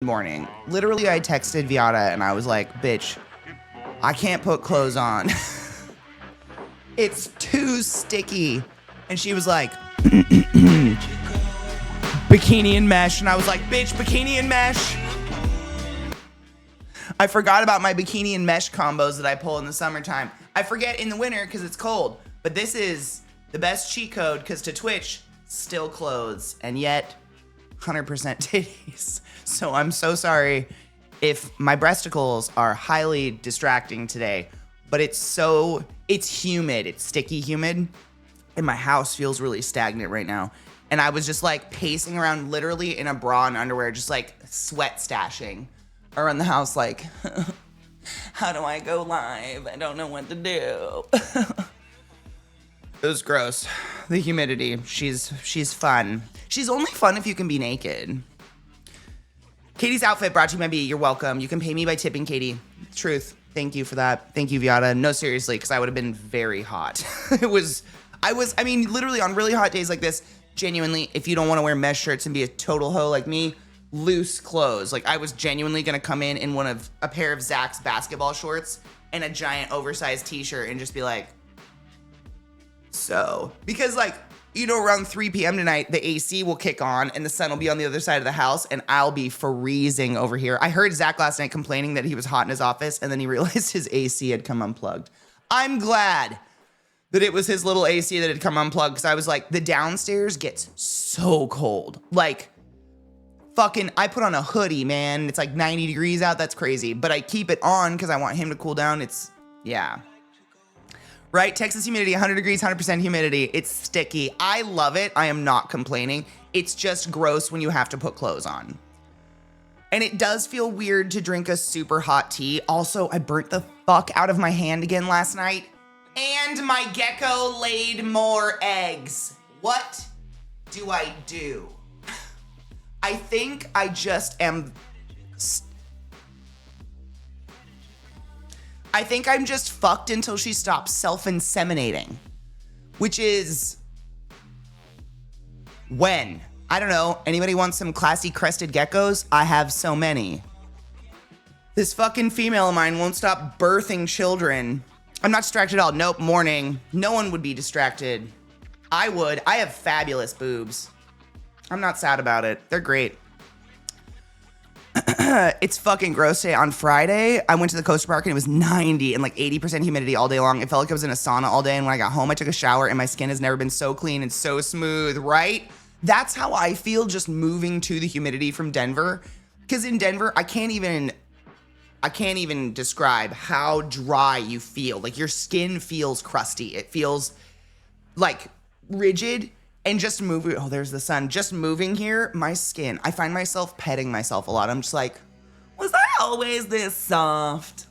morning. Literally, I texted Viata and I was like, bitch, I can't put clothes on. It's too sticky. And she was like, bikini and mesh. And I was like, bitch, bikini and mesh. I forgot about my bikini and mesh combos that I pull in the summertime. I forget in the winter because it's cold. But this is the best cheat code because to Twitch, still clothes. And yet, 100% titties. So I'm so sorry if my breasticles are highly distracting today. But it's humid. It's sticky humid. And my house feels really stagnant right now. And I was just like pacing around literally in a bra and underwear, just like sweat stashing around the house like, how do I go live? I don't know what to do. It was gross. The humidity. She's fun. She's only fun if you can be naked. Katie's outfit brought to you by B. You're welcome. You can pay me by tipping, Katie. Truth. Thank you for that. Thank you, Viata. No, seriously, because I would have been very hot. I mean, literally on really hot days like this, genuinely, if you don't want to wear mesh shirts and be a total hoe like me, loose clothes. Like, I was genuinely going to come in a pair of Zach's basketball shorts and a giant oversized t-shirt and just be like, so. Because, like, you know, around 3 p.m. tonight, the AC will kick on and the sun will be on the other side of the house and I'll be freezing over here. I heard Zach last night complaining that he was hot in his office and then he realized his AC had come unplugged. I'm glad that it was his little AC that had come unplugged because I was like, the downstairs gets so cold. Like, fucking, I put on a hoodie, man. It's like 90 degrees out. That's crazy. But I keep it on because I want him to cool down. Yeah. Right? Texas humidity, 100 degrees, 100% humidity. It's sticky. I love it. I am not complaining. It's just gross when you have to put clothes on. And it does feel weird to drink a super hot tea. Also, I burnt the fuck out of my hand again last night. And my gecko laid more eggs. What do I do? I think I just am... I think I'm just fucked until she stops self-inseminating. Which is... when? I don't know. Anybody want some classy crested geckos? I have so many. This fucking female of mine won't stop birthing children. I'm not distracted at all. Nope, morning. No one would be distracted. I would. I have fabulous boobs. I'm not sad about it. They're great. It's fucking gross day. On Friday, I went to the Coaster Park and it was 90 and like 80% humidity all day long. It felt like I was in a sauna all day. And when I got home, I took a shower and my skin has never been so clean and so smooth, right? That's how I feel just moving to the humidity from Denver. Because in Denver, I can't even describe how dry you feel. Like your skin feels crusty. It feels like rigid. And just moving, oh, there's the sun. Just moving here, my skin, I find myself petting myself a lot. I'm just like, was I always this soft?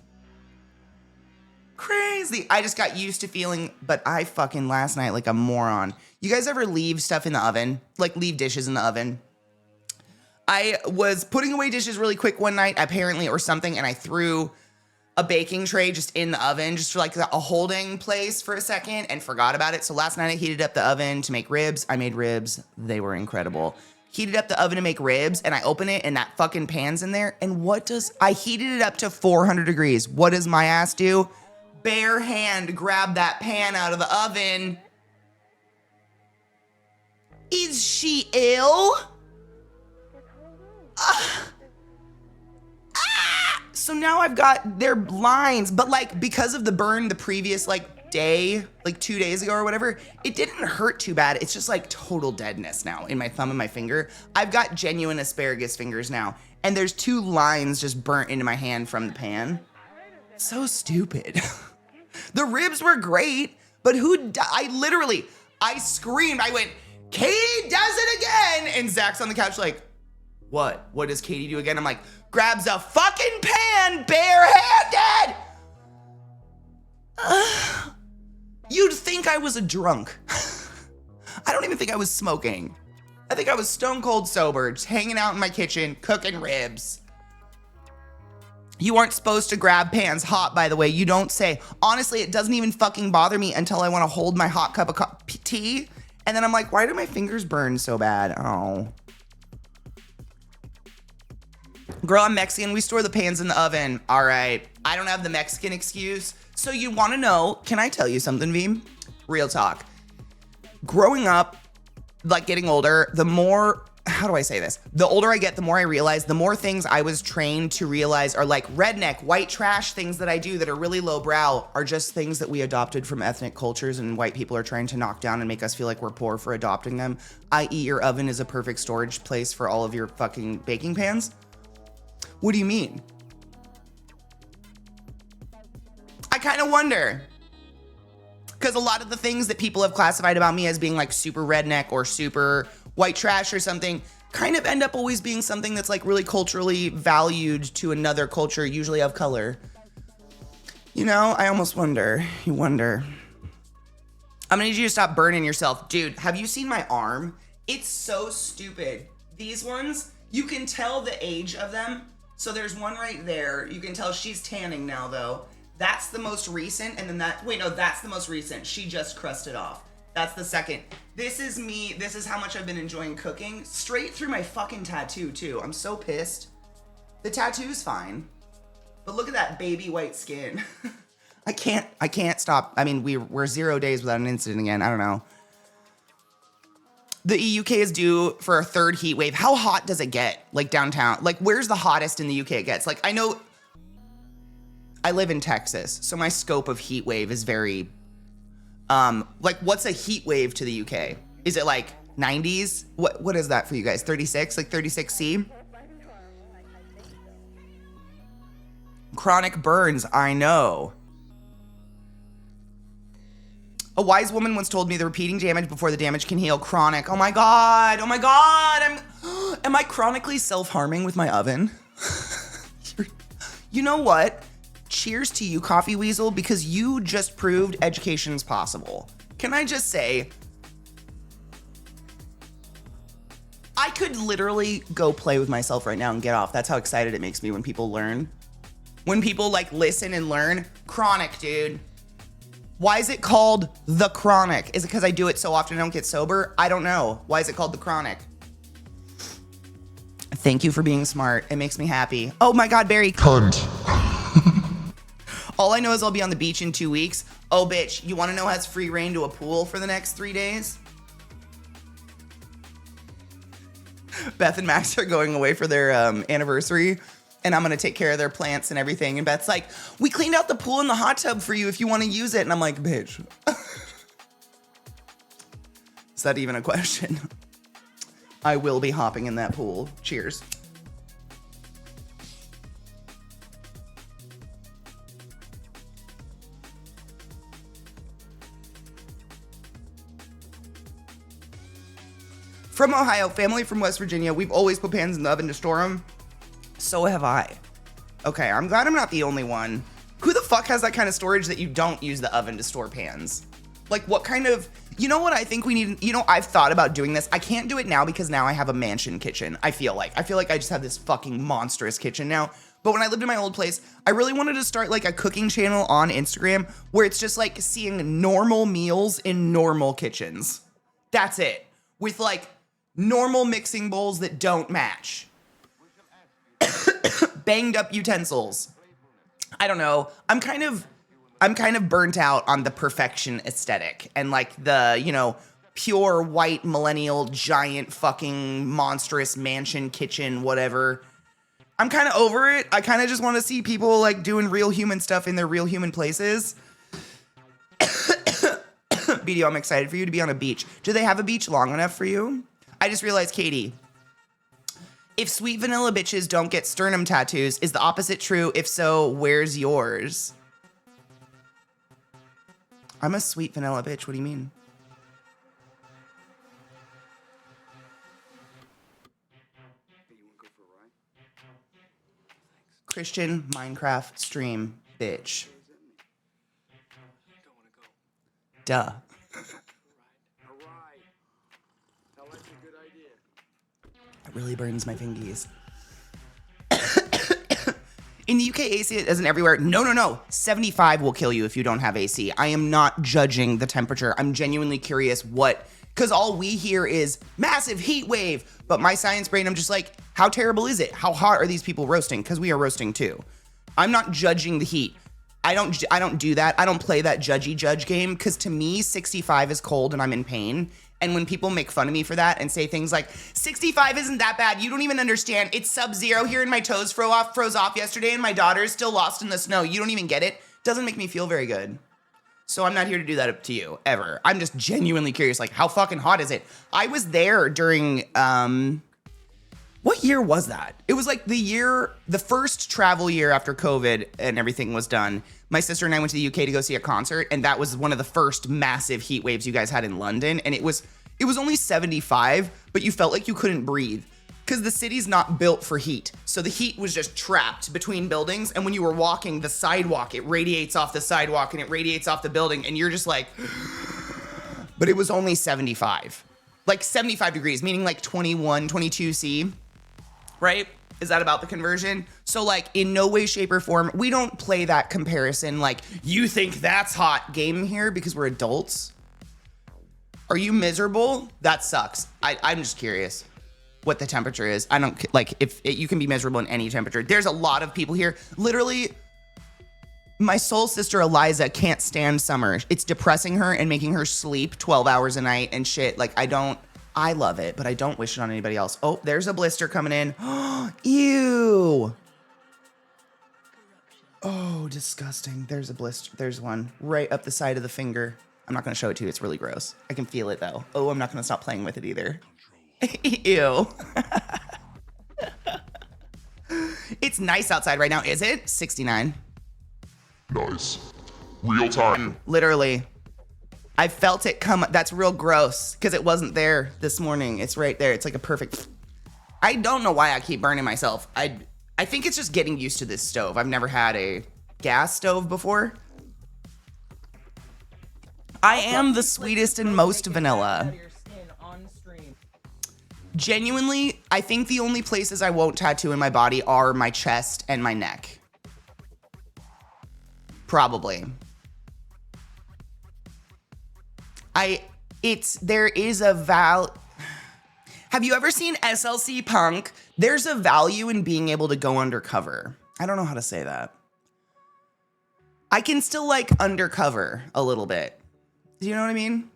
Crazy. I just got used to feeling, but I fucking last night like a moron. You guys ever leave stuff in the oven? Like leave dishes in the oven? I was putting away dishes really quick one night, apparently, or something, and I threw a baking tray just in the oven, just for like a holding place for a second and forgot about it. So last night I heated up the oven to make ribs. I made ribs. They were incredible. Heated up the oven to make ribs and I open it and that fucking pan's in there. And I heated it up to 400 degrees. What does my ass do? Bare hand grab that pan out of the oven. Is she ill? So now I've got their lines, but like because of the burn the previous like day, like 2 days ago or whatever, it didn't hurt too bad. It's just like total deadness now in my thumb and my finger. I've got genuine asparagus fingers now, and there's 2 lines just burnt into my hand from the pan. So stupid. The ribs were great, but I screamed. I went, Katie does it again. And Zach's on the couch like, what? What does Katie do again? I'm like, grabs a fucking pan barehanded. You'd think I was a drunk. I don't even think I was smoking. I think I was stone cold sober, just hanging out in my kitchen, cooking ribs. You aren't supposed to grab pans hot, by the way. You don't say. Honestly, it doesn't even fucking bother me until I want to hold my hot cup of tea. And then I'm like, why do my fingers burn so bad? Oh. Girl, I'm Mexican. We store the pans in the oven. All right. I don't have the Mexican excuse. So you want to know, can I tell you something, Veem? Real talk. Growing up, like getting older, the more, how do I say this? The older I get, the more I realize, the more things I was trained to realize are like redneck, white trash things that I do that are really lowbrow are just things that we adopted from ethnic cultures, and white people are trying to knock down and make us feel like we're poor for adopting them. I.e. your oven is a perfect storage place for all of your fucking baking pans. What do you mean? I kind of wonder. Because a lot of the things that people have classified about me as being like super redneck or super white trash or something kind of end up always being something that's like really culturally valued to another culture, usually of color. You know, I almost wonder. You wonder. I'm gonna need you to stop burning yourself. Dude, have you seen my arm? It's so stupid. These ones, you can tell the age of them. So there's one right there. You can tell she's tanning now though. That's the most recent, and then that's the most recent. She just crusted off. That's the second. This is me. This is how much I've been enjoying cooking. Straight through my fucking tattoo, too. I'm so pissed. The tattoo's fine. But look at that baby white skin. I can't stop. I mean, we're 0 days without an incident again. I don't know. The UK is due for a third heat wave. How hot does it get? Like downtown? Like, where's the hottest in the UK it gets? Like, I know... I live in Texas, so my scope of heat wave is very, like, what's a heat wave to the UK? Is it like 90s? What is that for you guys? 36? Like 36C? Chronic burns, I know. A wise woman once told me the repeating damage before the damage can heal. Chronic. Oh my God. Am I chronically self-harming with my oven? You know what? Cheers to you, Coffee Weasel, because you just proved education's possible. Can I just say, I could literally go play with myself right now and get off. That's how excited it makes me when people learn. When people like listen and learn. Chronic, dude. Why is it called the Chronic? Is it because I do it so often I don't get sober? I don't know. Why is it called the Chronic? Thank you for being smart. It makes me happy. Oh my God, Barry. Cunt. All I know is I'll be on the beach in 2 weeks. Oh, bitch, you want to know how it's free reign to a pool for the next 3 days? Beth and Max are going away for their anniversary, and I'm going to take care of their plants and everything. And Beth's like, we cleaned out the pool and the hot tub for you if you want to use it. And I'm like, bitch. Is that even a question? I will be hopping in that pool. Cheers. From Ohio, family from West Virginia. We've always put pans in the oven to store them. So have I. Okay, I'm glad I'm not the only one. Who the fuck has that kind of storage that you don't use the oven to store pans? Like what kind of, you know what I think we need, you know, I've thought about doing this. I can't do it now because now I have a mansion kitchen. I feel like I just have this fucking monstrous kitchen now. But when I lived in my old place, I really wanted to start like a cooking channel on Instagram where it's just like seeing normal meals in normal kitchens. That's it. With like normal mixing bowls that don't match. Banged up utensils. I don't know. I'm kind of burnt out on the perfection aesthetic and like the, you know, pure white millennial giant fucking monstrous mansion kitchen, whatever. I'm kind of over it. I kind of just want to see people like doing real human stuff in their real human places. BDO, I'm excited for you to be on a beach. Do they have a beach long enough for you? I just realized, Katie, if sweet vanilla bitches don't get sternum tattoos, is the opposite true? If so, where's yours? I'm a sweet vanilla bitch. What do you mean? Christian Minecraft stream bitch. Duh. It really burns my fingies. In the UK, AC isn't everywhere. No. 75 will kill you if you don't have AC. I am not judging the temperature. I'm genuinely curious what Because all we hear is massive heat wave. But my science brain, I'm just like, how terrible is it? How hot are these people roasting? Because we are roasting too. I'm not judging the heat. I don't do that. I don't play that judge game because to me, 65 is cold and I'm in pain. And when people make fun of me for that and say things like, 65 isn't that bad, you don't even understand. It's sub-zero here and my toes froze off yesterday and my daughter's still lost in the snow. You don't even get it. Doesn't make me feel very good. So I'm not here to do that up to you, ever. I'm just genuinely curious, like, how fucking hot is it? I was there during, what year was that? It was like the first travel year after COVID and everything was done. My sister and I went to the UK to go see a concert, and that was one of the first massive heat waves you guys had in London. And it was only 75, but you felt like you couldn't breathe because the city's not built for heat. So the heat was just trapped between buildings. And when you were walking the sidewalk, it radiates off the sidewalk and it radiates off the building. And you're just like, but it was only 75, like 75 degrees, meaning like 21, 22 C. Right? Is that about the conversion? So like in no way, shape or form, we don't play that comparison like you think that's hot game here because we're adults. Are you miserable? That sucks. I'm just curious what the temperature is. I don't like if you can be miserable in any temperature. There's a lot of people here. Literally, my soul sister Eliza can't stand summer. It's depressing her and making her sleep 12 hours a night and shit. Like I love it, but I don't wish it on anybody else. Oh, there's a blister coming in. Ew. Oh, disgusting. There's a blister. There's one right up the side of the finger. I'm not going to show it to you. It's really gross. I can feel it, though. Oh, I'm not going to stop playing with it either. Ew. It's nice outside right now, is it? 69. Nice. Real time. Literally. I felt it come. That's real gross because it wasn't there this morning. It's right there. It's like a perfect. I don't know why I keep burning myself. I think it's just getting used to this stove. I've never had a gas stove before. I am the sweetest and most vanilla. Genuinely, I think the only places I won't tattoo in my body are my chest and my neck. Probably. There is a Have you ever seen SLC Punk? There's a value in being able to go undercover. I don't know how to say that. I can still like undercover a little bit. Do you know what I mean?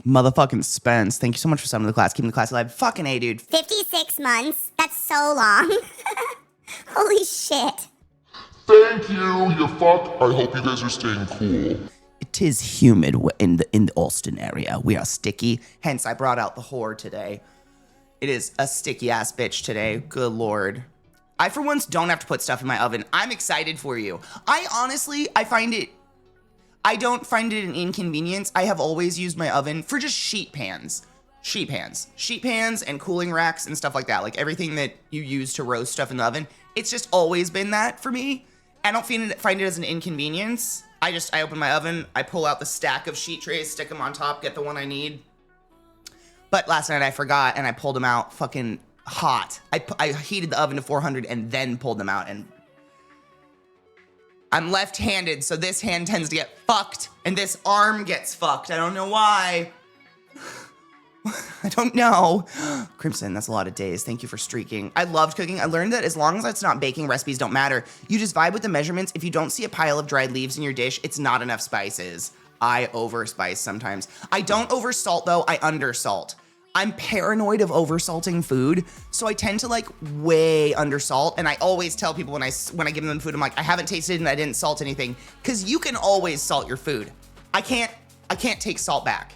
Motherfucking Spence. Thank you so much for summoning the class. Keeping the class alive. Fucking A, dude. 56 months. That's so long. Holy shit. Thank you, you fuck. I hope you guys are staying cool. It is humid in the Austin area. We are sticky. Hence, I brought out the whore today. It is a sticky ass bitch today. Good Lord. I, for once, don't have to put stuff in my oven. I'm excited for you. I don't find it an inconvenience. I have always used my oven for just sheet pans. Sheet pans and cooling racks and stuff like that. Like everything that you use to roast stuff in the oven. It's just always been that for me. I don't find it as an inconvenience. I open my oven, I pull out the stack of sheet trays, stick them on top, get the one I need. But last night I forgot and I pulled them out fucking hot. I heated the oven to 400 and then pulled them out, and I'm left-handed, so this hand tends to get fucked and this arm gets fucked. I don't know why. I don't know. Crimson, that's a lot of days. Thank you for streaking. I loved cooking. I learned that as long as it's not baking, recipes don't matter. You just vibe with the measurements. If you don't see a pile of dried leaves in your dish, it's not enough spices. I overspice sometimes. I don't oversalt though, I undersalt. I'm paranoid of oversalting food, so I tend to like way undersalt, and I always tell people when I give them food, I'm like, I haven't tasted it and I didn't salt anything, because you can always salt your food. I can't take salt back.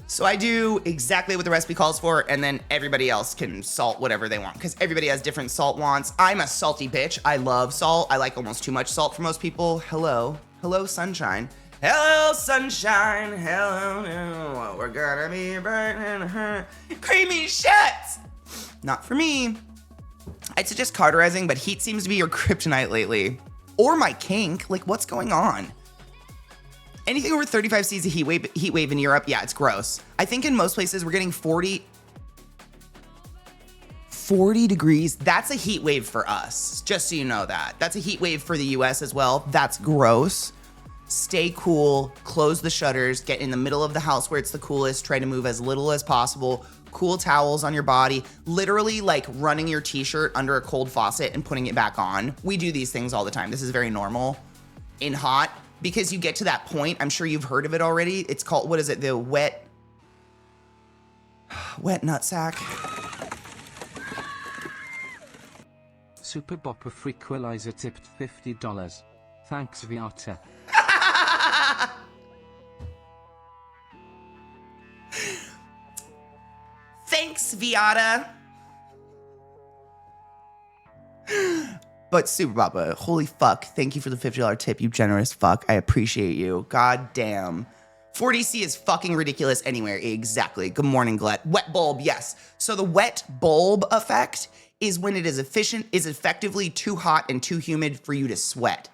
So I do exactly what the recipe calls for, and then everybody else can salt whatever they want, because everybody has different salt wants. I'm a salty bitch. I love salt. I like almost too much salt for most people. Hello, sunshine. Hello, sunshine. Hello, we're gonna be burning her creamy shit. Not for me. I'd suggest cauterizing, but heat seems to be your kryptonite lately. Or my kink. Like, what's going on? Anything over 35 C's a heat wave in Europe, yeah, it's gross. I think in most places we're getting 40 degrees. That's a heat wave for us, just so you know that. That's a heat wave for the US as well. That's gross. stay cool, close the shutters, get in the middle of the house where it's the coolest, try to move as little as possible, cool towels on your body, literally like running your t-shirt under a cold faucet and putting it back on. We do these things all the time. This is very normal in hot because you get to that point. I'm sure you've heard of it already. It's called, what is it? The wet nutsack. Super Bopper Frequalizer tipped $50. Thanks, Viata. Thanks, Viata. But Super Papa, holy fuck. Thank you for the $50 tip, you generous fuck. I appreciate you. God damn. 40C is fucking ridiculous anywhere. Exactly. Good morning, Glet. Wet bulb, yes. So the wet bulb effect is when it is effectively too hot and too humid for you to sweat.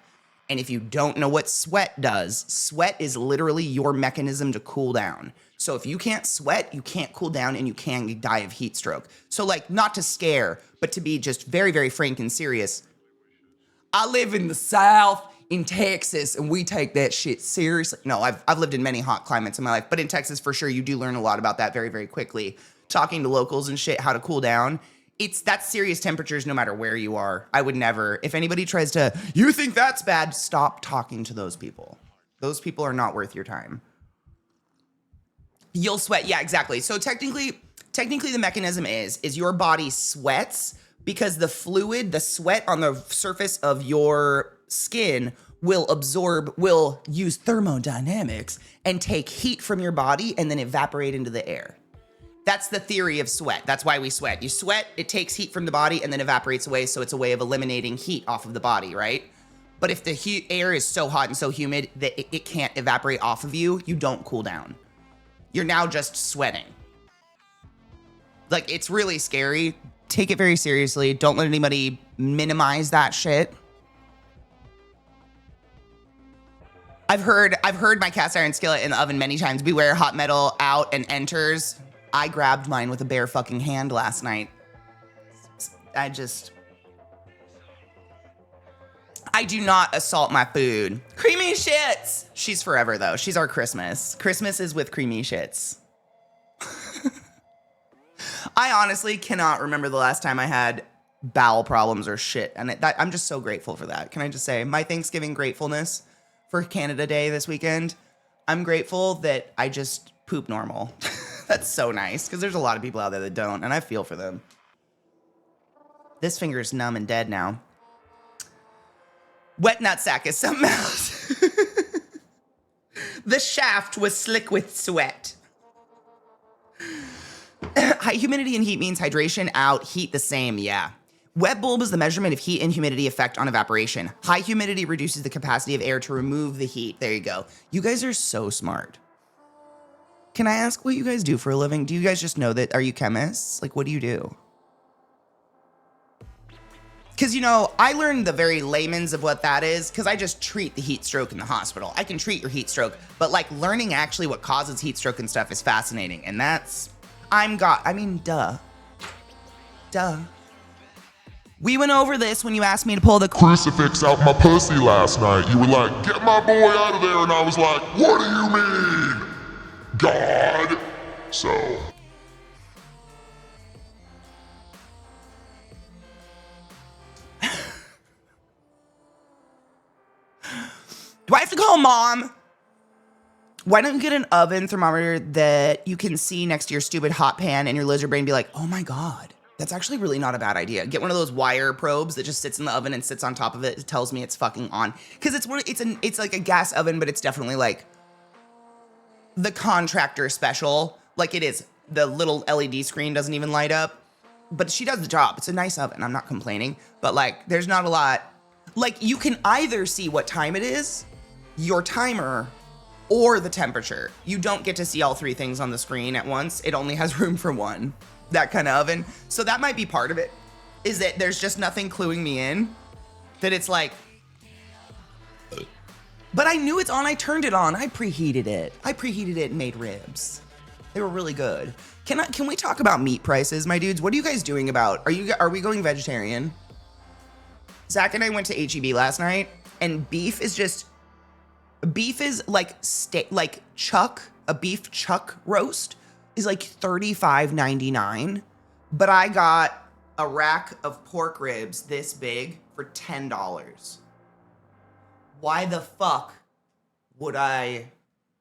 And if you don't know what sweat does, sweat is literally your mechanism to cool down. So if you can't sweat, you can't cool down and you can die of heat stroke. So like, not to scare, but to be just very, very frank and serious. I live in the South in Texas and we take that shit seriously. No, I've lived in many hot climates in my life, but in Texas for sure, you do learn a lot about that very, very quickly. Talking to locals and shit, how to cool down. That's serious temperatures no matter where you are. I would never, if anybody tries to, you think that's bad, stop talking to those people. Those people are not worth your time. You'll sweat, yeah, exactly. So technically the mechanism is your body sweats because the fluid, the sweat on the surface of your skin will use thermodynamics and take heat from your body and then evaporate into the air. That's the theory of sweat. That's why we sweat. You sweat, it takes heat from the body and then evaporates away, so it's a way of eliminating heat off of the body, right? But if the air is so hot and so humid that it can't evaporate off of you, you don't cool down. You're now just sweating. Like, it's really scary. Take it very seriously. Don't let anybody minimize that shit. I've heard my cast iron skillet in the oven many times. Beware hot metal out and enters. I grabbed mine with a bare fucking hand last night. I do not assault my food. Creamy shits. She's forever though. She's our Christmas. Christmas is with creamy shits. I honestly cannot remember the last time I had bowel problems or shit. And I'm just so grateful for that. Can I just say my Thanksgiving gratefulness for Canada Day this weekend? I'm grateful that I just poop normal. That's so nice because there's a lot of people out there that don't, and I feel for them. This finger is numb and dead now. Wet nutsack is something else. The shaft was slick with sweat. High humidity and heat means hydration out, heat the same, yeah. Wet bulb is the measurement of heat and humidity effect on evaporation. High humidity reduces the capacity of air to remove the heat. There you go. You guys are so smart. Can I ask what you guys do for a living? Do you guys just know that? Are you chemists? Like, what do you do? Because, you know, I learned the very layman's of what that is because I just treat the heat stroke in the hospital. I can treat your heat stroke, but like learning actually what causes heat stroke and stuff is fascinating. And that's, duh. We went over this when you asked me to pull the Crucifix out my pussy last night. You were like, get my boy out of there. And I was like, what do you mean? God. So. Do I have to call mom? Why don't you get an oven thermometer that you can see next to your stupid hot pan and your lizard brain be like, oh my God, that's actually really not a bad idea. Get one of those wire probes that just sits in the oven and sits on top of it. It tells me it's fucking on. Cause it's like a gas oven, but it's definitely like the contractor special. Like it is. The little LED screen doesn't even light up, but she does the job. It's a nice oven. I'm not complaining, but like there's not a lot. Like you can either see what time it is, your timer, or the temperature. You don't get to see all three things on the screen at once. It only has room for one, that kind of oven. So that might be part of it, is that there's just nothing cluing me in, that it's like, but I knew it's on, I turned it on, I preheated it and made ribs. They were really good. Can we talk about meat prices, my dudes? What are you guys doing about, are we going vegetarian? Zach and I went to HEB last night, and beef is just Beef is like a beef chuck roast is like $35.99, but I got a rack of pork ribs this big for $10. Why the fuck would I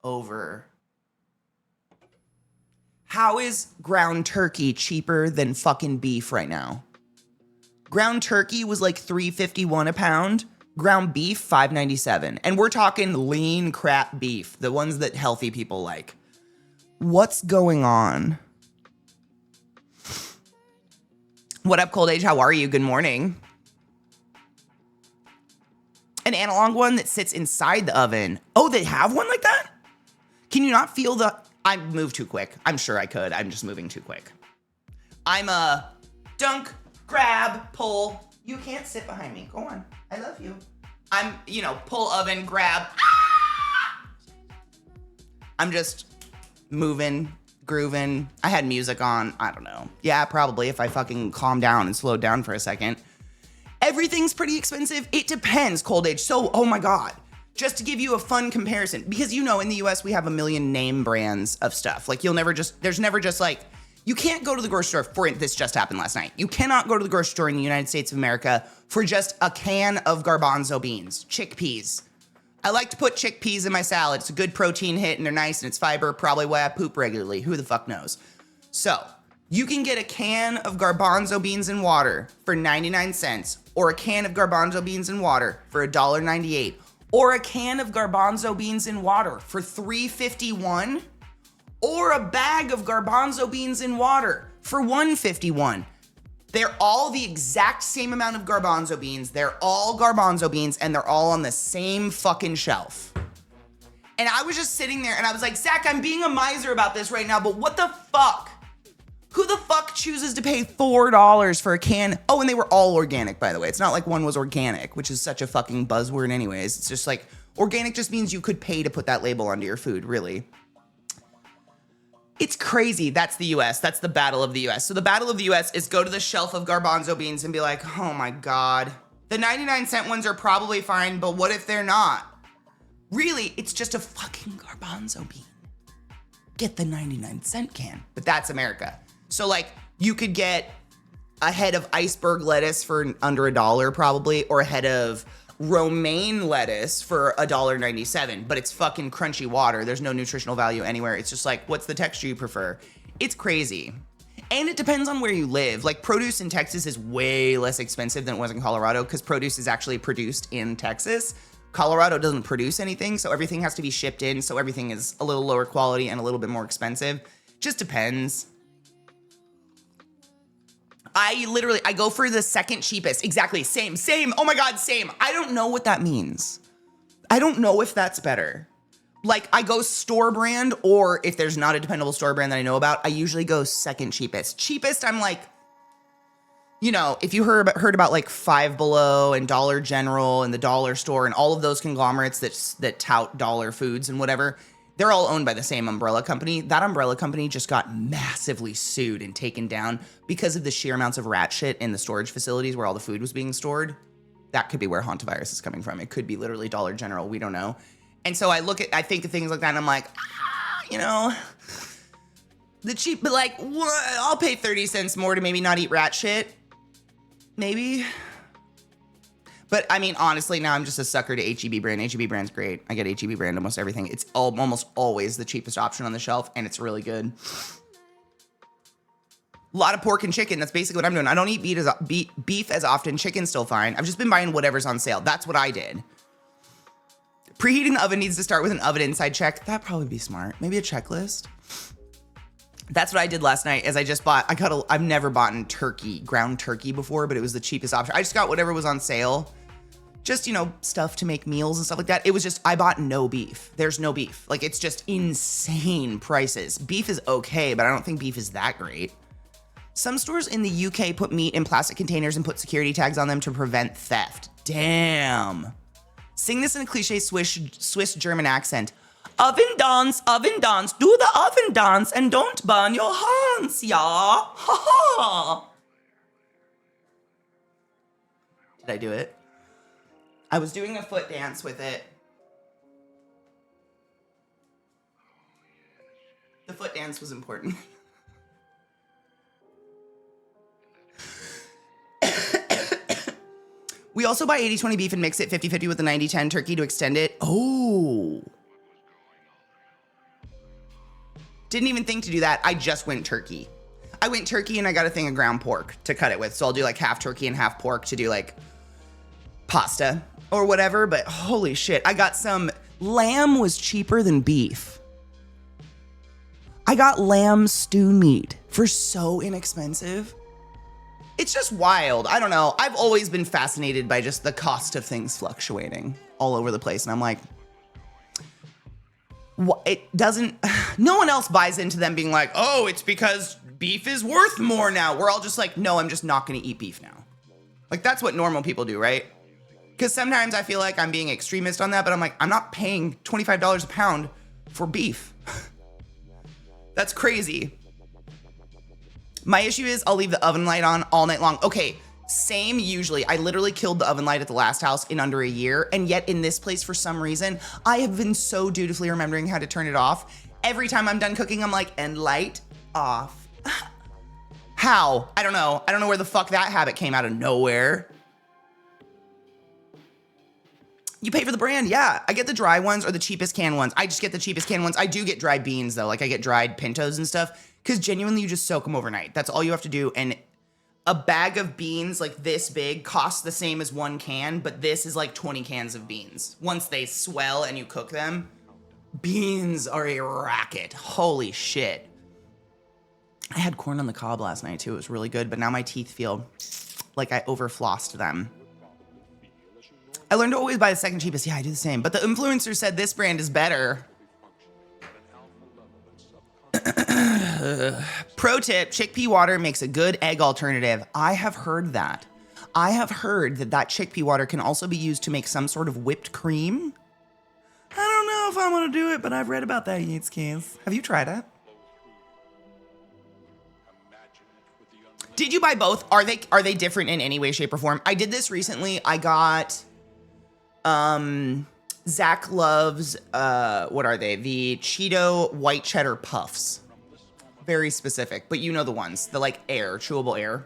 over? How is ground turkey cheaper than fucking beef right now? Ground turkey was like $3.51 a pound. Ground beef, $5.97. And we're talking lean crap beef, the ones that healthy people like. What's going on? What up, Cold Age? How are you? Good morning. An analog one that sits inside the oven. Oh, they have one like that? Can you not feel the... I moved too quick. I'm sure I could. I'm just moving too quick. I'm a dunk, grab, pull. You can't sit behind me. Go on. I love you. I'm, pull oven, grab. Ah! I'm just moving, grooving. I had music on. I don't know. Yeah, probably if I fucking calm down and slow down for a second. Everything's pretty expensive. It depends, Cold Age. So, oh my God. Just to give you a fun comparison, because in the US we have a million name brands of stuff. Like there's never just like, you can't go to the grocery store this just happened last night. You cannot go to the grocery store in the United States of America for just a can of garbanzo beans, chickpeas. I like to put chickpeas in my salad. It's a good protein hit and they're nice and it's fiber, probably why I poop regularly. Who the fuck knows? So you can get a can of garbanzo beans and water for 99 cents or a can of garbanzo beans and water for $1.98. Or a can of garbanzo beans in water for $3.51, or a bag of garbanzo beans in water for $1.51. They're all the exact same amount of garbanzo beans. They're all garbanzo beans, and they're all on the same fucking shelf. And I was just sitting there, and I was like, Zach, I'm being a miser about this right now, but what the fuck? Who the fuck chooses to pay $4 for a can? Oh, and they were all organic, by the way. It's not like one was organic, which is such a fucking buzzword anyways. It's just like, organic just means you could pay to put that label onto your food, really. It's crazy. That's the US. That's the battle of the US. So the battle of the US is go to the shelf of garbanzo beans and be like, oh my God. The 99-cent ones are probably fine, but what if they're not? Really, it's just a fucking garbanzo bean. Get the 99-cent can. But that's America. So like you could get a head of iceberg lettuce for under $1 probably, or a head of romaine lettuce for $1.97, but it's fucking crunchy water. There's no nutritional value anywhere. It's just like, what's the texture you prefer? It's crazy. And it depends on where you live. Like produce in Texas is way less expensive than it was in Colorado because produce is actually produced in Texas. Colorado doesn't produce anything, so everything has to be shipped in. So everything is a little lower quality and a little bit more expensive. Just depends. I go for the second cheapest. Exactly. Same. Oh my God, same. I don't know what that means. I don't know if that's better. Like I go store brand, or if there's not a dependable store brand that I know about, I usually go second cheapest. Cheapest, I'm like, if you heard about like Five Below and Dollar General and the Dollar Store and all of those conglomerates that tout dollar foods and whatever, they're all owned by the same umbrella company. That umbrella company just got massively sued and taken down because of the sheer amounts of rat shit in the storage facilities where all the food was being stored. That could be where hantavirus is coming from. It could be literally Dollar General. We don't know. And so I think of things like that and I'm like, the cheap, but like, what? I'll pay 30 cents more to maybe not eat rat shit. Maybe. But I mean, honestly, now I'm just a sucker to HEB brand. HEB brand's great. I get HEB brand almost everything. It's almost always the cheapest option on the shelf, and it's really good. A lot of pork and chicken. That's basically what I'm doing. I don't eat beef as often. Chicken's still fine. I've just been buying whatever's on sale. That's what I did. Preheating the oven needs to start with an oven inside check. That'd probably be smart. Maybe a checklist. That's what I did last night. I've never bought ground turkey before, but it was the cheapest option. I just got whatever was on sale. Just, stuff to make meals and stuff like that. It was just, I bought no beef. There's no beef. Like, it's just insane prices. Beef is okay, but I don't think beef is that great. Some stores in the UK put meat in plastic containers and put security tags on them to prevent theft. Damn. Sing this in a cliche Swiss German accent. Oven dance, do the oven dance and don't burn your hands, yeah? Ha ha. Did I do it? I was doing a foot dance with it. dance was important. We also buy 80-20 beef and mix it 50-50 with the 90-10 turkey to extend it. Oh. Didn't even think to do that. I just went turkey. I went turkey and I got a thing of ground pork to cut it with. So I'll do like half turkey and half pork to do like pasta or whatever. But holy shit, I got some. Lamb was cheaper than beef. I got lamb stew meat for so inexpensive. It's just wild. I don't know. I've always been fascinated by just the cost of things fluctuating all over the place. And I'm like, it doesn't, no one else buys into them being like, oh, it's because beef is worth more now. We're all just like, no, I'm just not going to eat beef now. Like, that's what normal people do, right? Because sometimes I feel like I'm being extremist on that, but I'm like, I'm not paying $25 a pound for beef. That's crazy. My issue is I'll leave the oven light on all night long. Okay, same usually. I literally killed the oven light at the last house in under a year. And yet in this place, for some reason, I have been so dutifully remembering how to turn it off. Every time I'm done cooking, I'm like, and light off. How? I don't know. I don't know where the fuck that habit came out of nowhere. You pay for the brand, yeah. I get the dry ones or the cheapest canned ones. I just get the cheapest canned ones. I do get dried beans though. Like I get dried pintos and stuff because genuinely you just soak them overnight. That's all you have to do. And a bag of beans like this big costs the same as one can, but this is like 20 cans of beans. Once they swell and you cook them, beans are a racket. Holy shit. I had corn on the cob last night too. It was really good, but now my teeth feel like I overflossed them. I learned to always buy the second cheapest. Yeah, I do the same. But the influencer said this brand is better. Pro tip, chickpea water makes a good egg alternative. I have heard that. I have heard that chickpea water can also be used to make some sort of whipped cream. I don't know if I want to do it, but I've read about that, Yates Case. Have you tried it? Did you buy both? Are they different in any way, shape, or form? I did this recently. I got Zach loves what are they? The Cheeto white cheddar puffs. Very specific, but you know the ones. The like chewable air.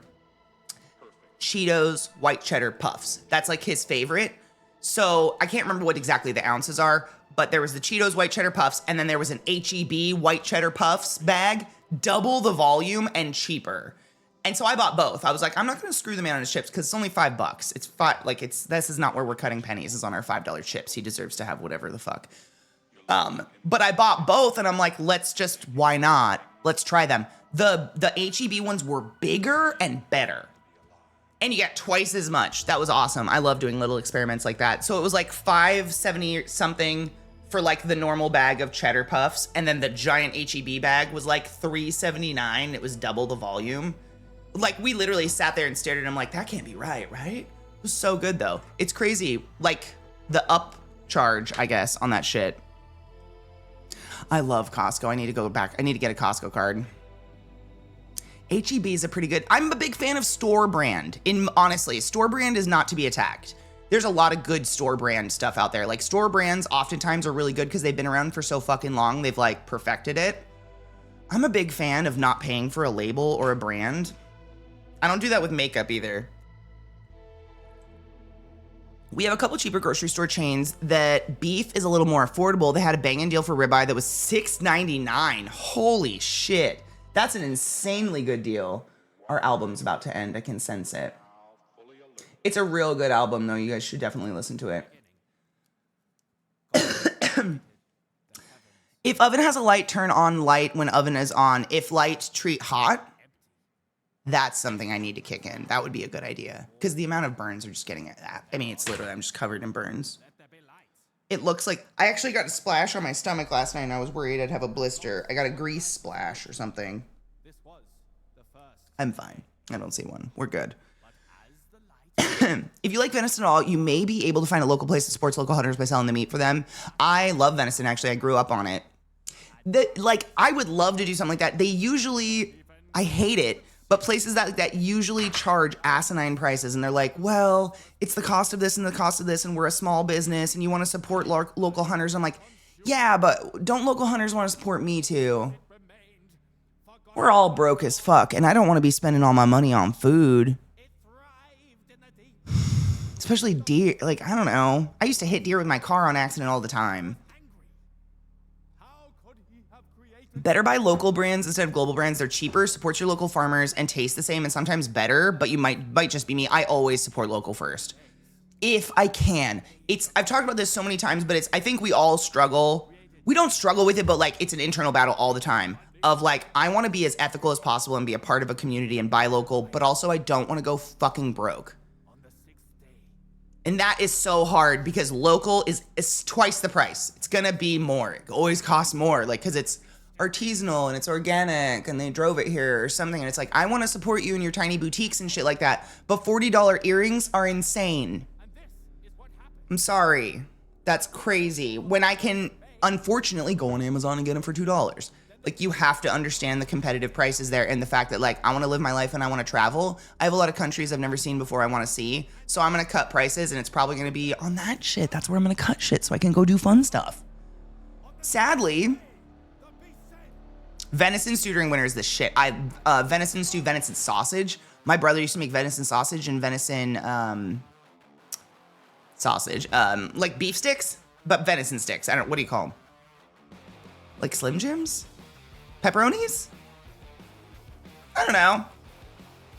Cheetos white cheddar puffs. That's like his favorite. So I can't remember what exactly the ounces are, but there was the Cheetos white cheddar puffs, and then there was an HEB white cheddar puffs bag, double the volume and cheaper. And so I bought both. I was like, I'm not going to screw the man on his chips because it's only $5. It's five. Like this is not where we're cutting pennies. Is on our $5 chips. He deserves to have whatever the fuck. But I bought both, and I'm like, why not? Let's try them. The HEB ones were bigger and better, and you got twice as much. That was awesome. I love doing little experiments like that. So it was like $5.70 something for like the normal bag of cheddar puffs, and then the giant HEB bag was like $3.79. It was double the volume. Like, we literally sat there and stared at him like, that can't be right? It was so good, though. It's crazy. Like, the upcharge, I guess, on that shit. I love Costco. I need to go back. I need to get a Costco card. HEB is a pretty good... I'm a big fan of store brand. Honestly, store brand is not to be attacked. There's a lot of good store brand stuff out there. Like, store brands oftentimes are really good because they've been around for so fucking long. They've, like, perfected it. I'm a big fan of not paying for a label or a brand. I don't do that with makeup either. We have a couple cheaper grocery store chains that beef is a little more affordable. They had a banging deal for ribeye that was $6.99. Holy shit. That's an insanely good deal. Our album's about to end. I can sense it. It's a real good album, though. You guys should definitely listen to it. If oven has a light, turn on light when oven is on. If light, treat hot. That's something I need to kick in. That would be a good idea. Because the amount of burns are just getting at that. I mean, it's literally, I'm just covered in burns. It looks like, I actually got a splash on my stomach last night and I was worried I'd have a blister. I got a grease splash or something. I'm fine. I don't see one. We're good. If you like venison at all, you may be able to find a local place that supports local hunters by selling the meat for them. I love venison, actually. I grew up on it. I would love to do something like that. They usually, I hate it, but places that usually charge asinine prices, and they're like, well, it's the cost of this and the cost of this, and we're a small business, and you want to support local hunters. I'm like, yeah, but don't local hunters want to support me too? We're all broke as fuck, and I don't want to be spending all my money on food. Especially deer. Like, I don't know. I used to hit deer with my car on accident all the time. Better buy local brands instead of global brands. They're cheaper, support your local farmers, and taste the same and sometimes better, but you might just be me. I always support local first. If I can. I've talked about this so many times, but I think we all struggle. We don't struggle with it, but like it's an internal battle all the time of like, I want to be as ethical as possible and be a part of a community and buy local, but also I don't want to go fucking broke. And that is so hard because local is twice the price. It's going to be more. It always costs more, like, because it's artisanal and it's organic and they drove it here or something. And it's like, I want to support you in your tiny boutiques and shit like that. But $40 earrings are insane. I'm sorry. That's crazy. When I can, unfortunately, go on Amazon and get them for $2. Like, you have to understand the competitive prices there and the fact that, like, I want to live my life and I want to travel. I have a lot of countries I've never seen before I want to see. So I'm going to cut prices and it's probably going to be on that shit. That's where I'm going to cut shit so I can go do fun stuff. Sadly, venison stew during winter is the shit. Venison stew, venison sausage. My brother used to make venison sausage and venison sausage. Like beef sticks, but venison sticks. What do you call them? Like Slim Jims? Pepperonis? I don't know.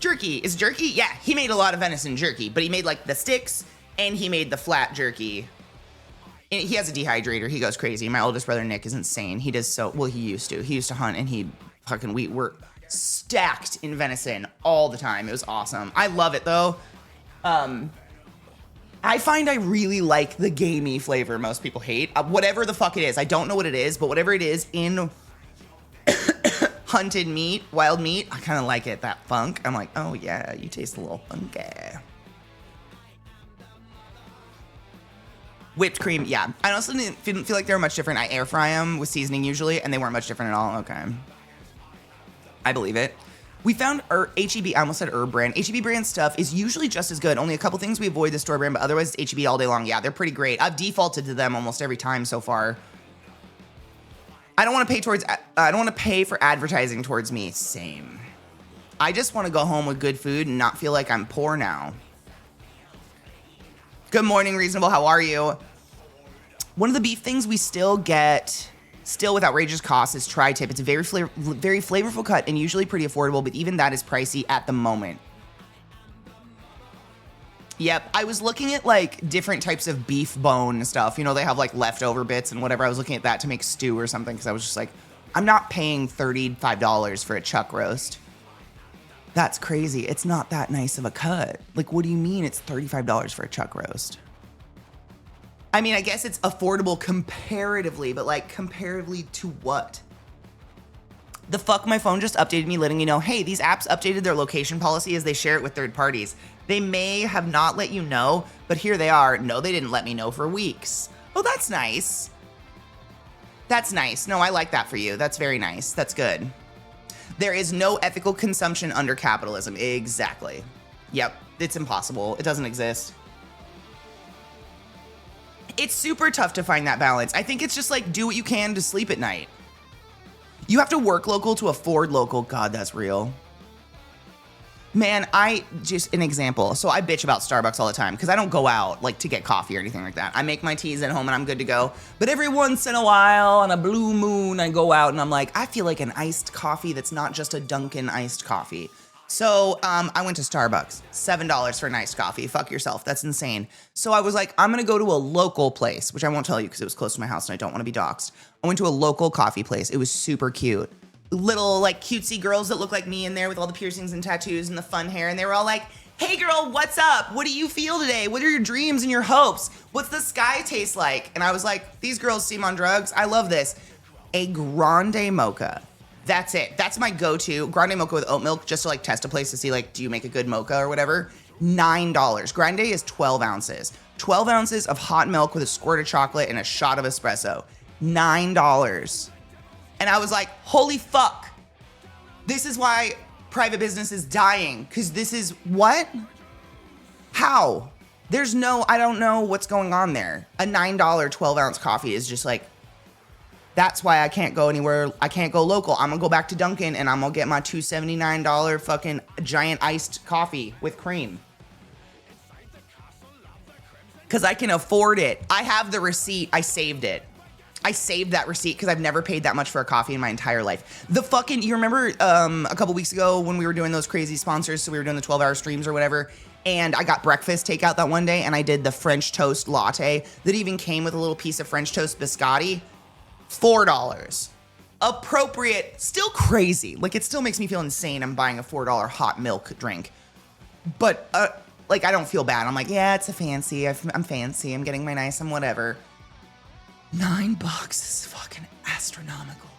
Jerky. Is jerky? Yeah, he made a lot of venison jerky, but he made like the sticks and he made the flat jerky. And he has a dehydrator. He goes crazy. My oldest brother, Nick, is insane. He does so, well, he used to hunt and we were stacked in venison all the time. It was awesome. I love it though. I find I really like the gamey flavor most people hate. Whatever the fuck it is. I don't know what it is, but whatever it is in hunted meat, wild meat, I kind of like it, that funk. I'm like, oh yeah, you taste a little funky. Whipped cream, yeah. I also didn't feel like they were much different. I air fry them with seasoning usually, and they weren't much different at all. Okay. I believe it. We found our HEB, I almost said herb brand. HEB brand stuff is usually just as good. Only a couple things we avoid the store brand, but otherwise it's HEB all day long. Yeah, they're pretty great. I've defaulted to them almost every time so far. I don't want to pay for advertising towards me. Same. I just want to go home with good food and not feel like I'm poor now. Good morning, Reasonable. How are you? One of the beef things we still get, with outrageous costs, is tri-tip. It's a very flavorful cut and usually pretty affordable, but even that is pricey at the moment. Yep, I was looking at like different types of beef bone stuff. You know, they have like leftover bits and whatever. I was looking at that to make stew or something because I was just like, I'm not paying $35 for a chuck roast. That's crazy. It's not that nice of a cut. Like, what do you mean it's $35 for a chuck roast? I mean, I guess it's affordable comparatively, but like comparatively to what? The fuck, my phone just updated me letting you know, hey, these apps updated their location policy as they share it with third parties. They may have not let you know, but here they are. No, they didn't let me know for weeks. Oh, that's nice. That's nice. No, I like that for you. That's very nice. That's good. There is no ethical consumption under capitalism. Exactly. Yep, it's impossible. It doesn't exist. It's super tough to find that balance. I think it's just like, do what you can to sleep at night. You have to work local to afford local. God, that's real. Man, just an example. So I bitch about Starbucks all the time because I don't go out like to get coffee or anything like that. I make my teas at home and I'm good to go. But every once in a while on a blue moon, I go out and I'm like, I feel like an iced coffee that's not just a Dunkin' iced coffee. So I went to Starbucks, $7 for an iced coffee. Fuck yourself. That's insane. So I was like, I'm going to go to a local place, which I won't tell you because it was close to my house and I don't want to be doxxed. I went to a local coffee place. It was super cute. Little like cutesy girls that look like me in there with all the piercings and tattoos and the fun hair. And they were all like, hey girl, what's up? What do you feel today? What are your dreams and your hopes? What's the sky taste like? And I was like, these girls seem on drugs. I love this. A grande mocha. That's it. That's my go-to. Grande mocha with oat milk, just to like test a place to see like, do you make a good mocha or whatever? $9. Grande is 12 ounces. 12 ounces of hot milk with a squirt of chocolate and a shot of espresso. $9. And I was like, holy fuck. This is why private business is dying. Because this is what? How? I don't know what's going on there. A $9 12 ounce coffee is just like, That's why I can't go anywhere. I can't go local. I'm gonna go back to Dunkin' and I'm gonna get my $279 fucking giant iced coffee with cream. Cause I can afford it. I have the receipt. I saved it. I saved that receipt because I've never paid that much for a coffee in my entire life. You remember a couple weeks ago when we were doing those crazy sponsors, so we were doing the 12-hour streams or whatever, and I got breakfast takeout that one day, and I did the French toast latte that even came with a little piece of French toast biscotti. $4. Appropriate, still crazy. Like, it still makes me feel insane I'm buying a $4 hot milk drink. But, like, I don't feel bad. I'm like, yeah, it's a fancy. I'm fancy. I'm getting my nice. I'm whatever. $9 is fucking astronomical.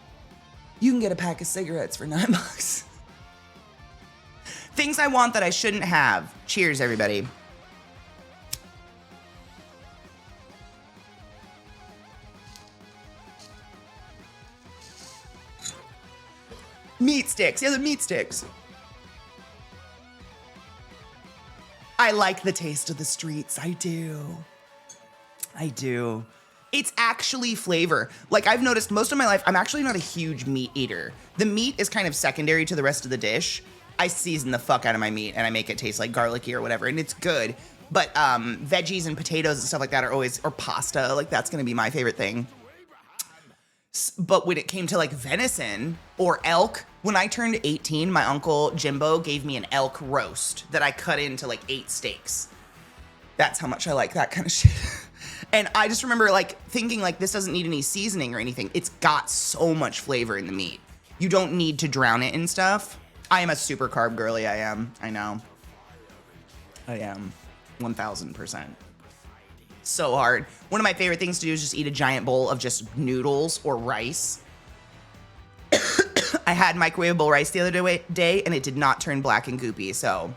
You can get a pack of cigarettes for $9. Things I want that I shouldn't have. Cheers, everybody. Meat sticks. Yeah, the meat sticks. I like the taste of the streets. I do. I do. It's actually flavor. Like, I've noticed most of my life, I'm actually not a huge meat eater. The meat is kind of secondary to the rest of the dish. I season the fuck out of my meat and I make it taste like garlicky or whatever, and it's good. But veggies and potatoes and stuff like that are always, or pasta, like that's gonna be my favorite thing. But when it came to like venison or elk, when I turned 18, my uncle Jimbo gave me an elk roast that I cut into like 8 steaks. That's how much I like that kind of shit. And I just remember like thinking like this doesn't need any seasoning or anything. It's got so much flavor in the meat. You don't need to drown it in stuff. I am a super carb girly. I am. I know. I am. 1000%. So hard. One of my favorite things to do is just eat a giant bowl of just noodles or rice. I had microwavable rice the other day and it did not turn black and goopy, so.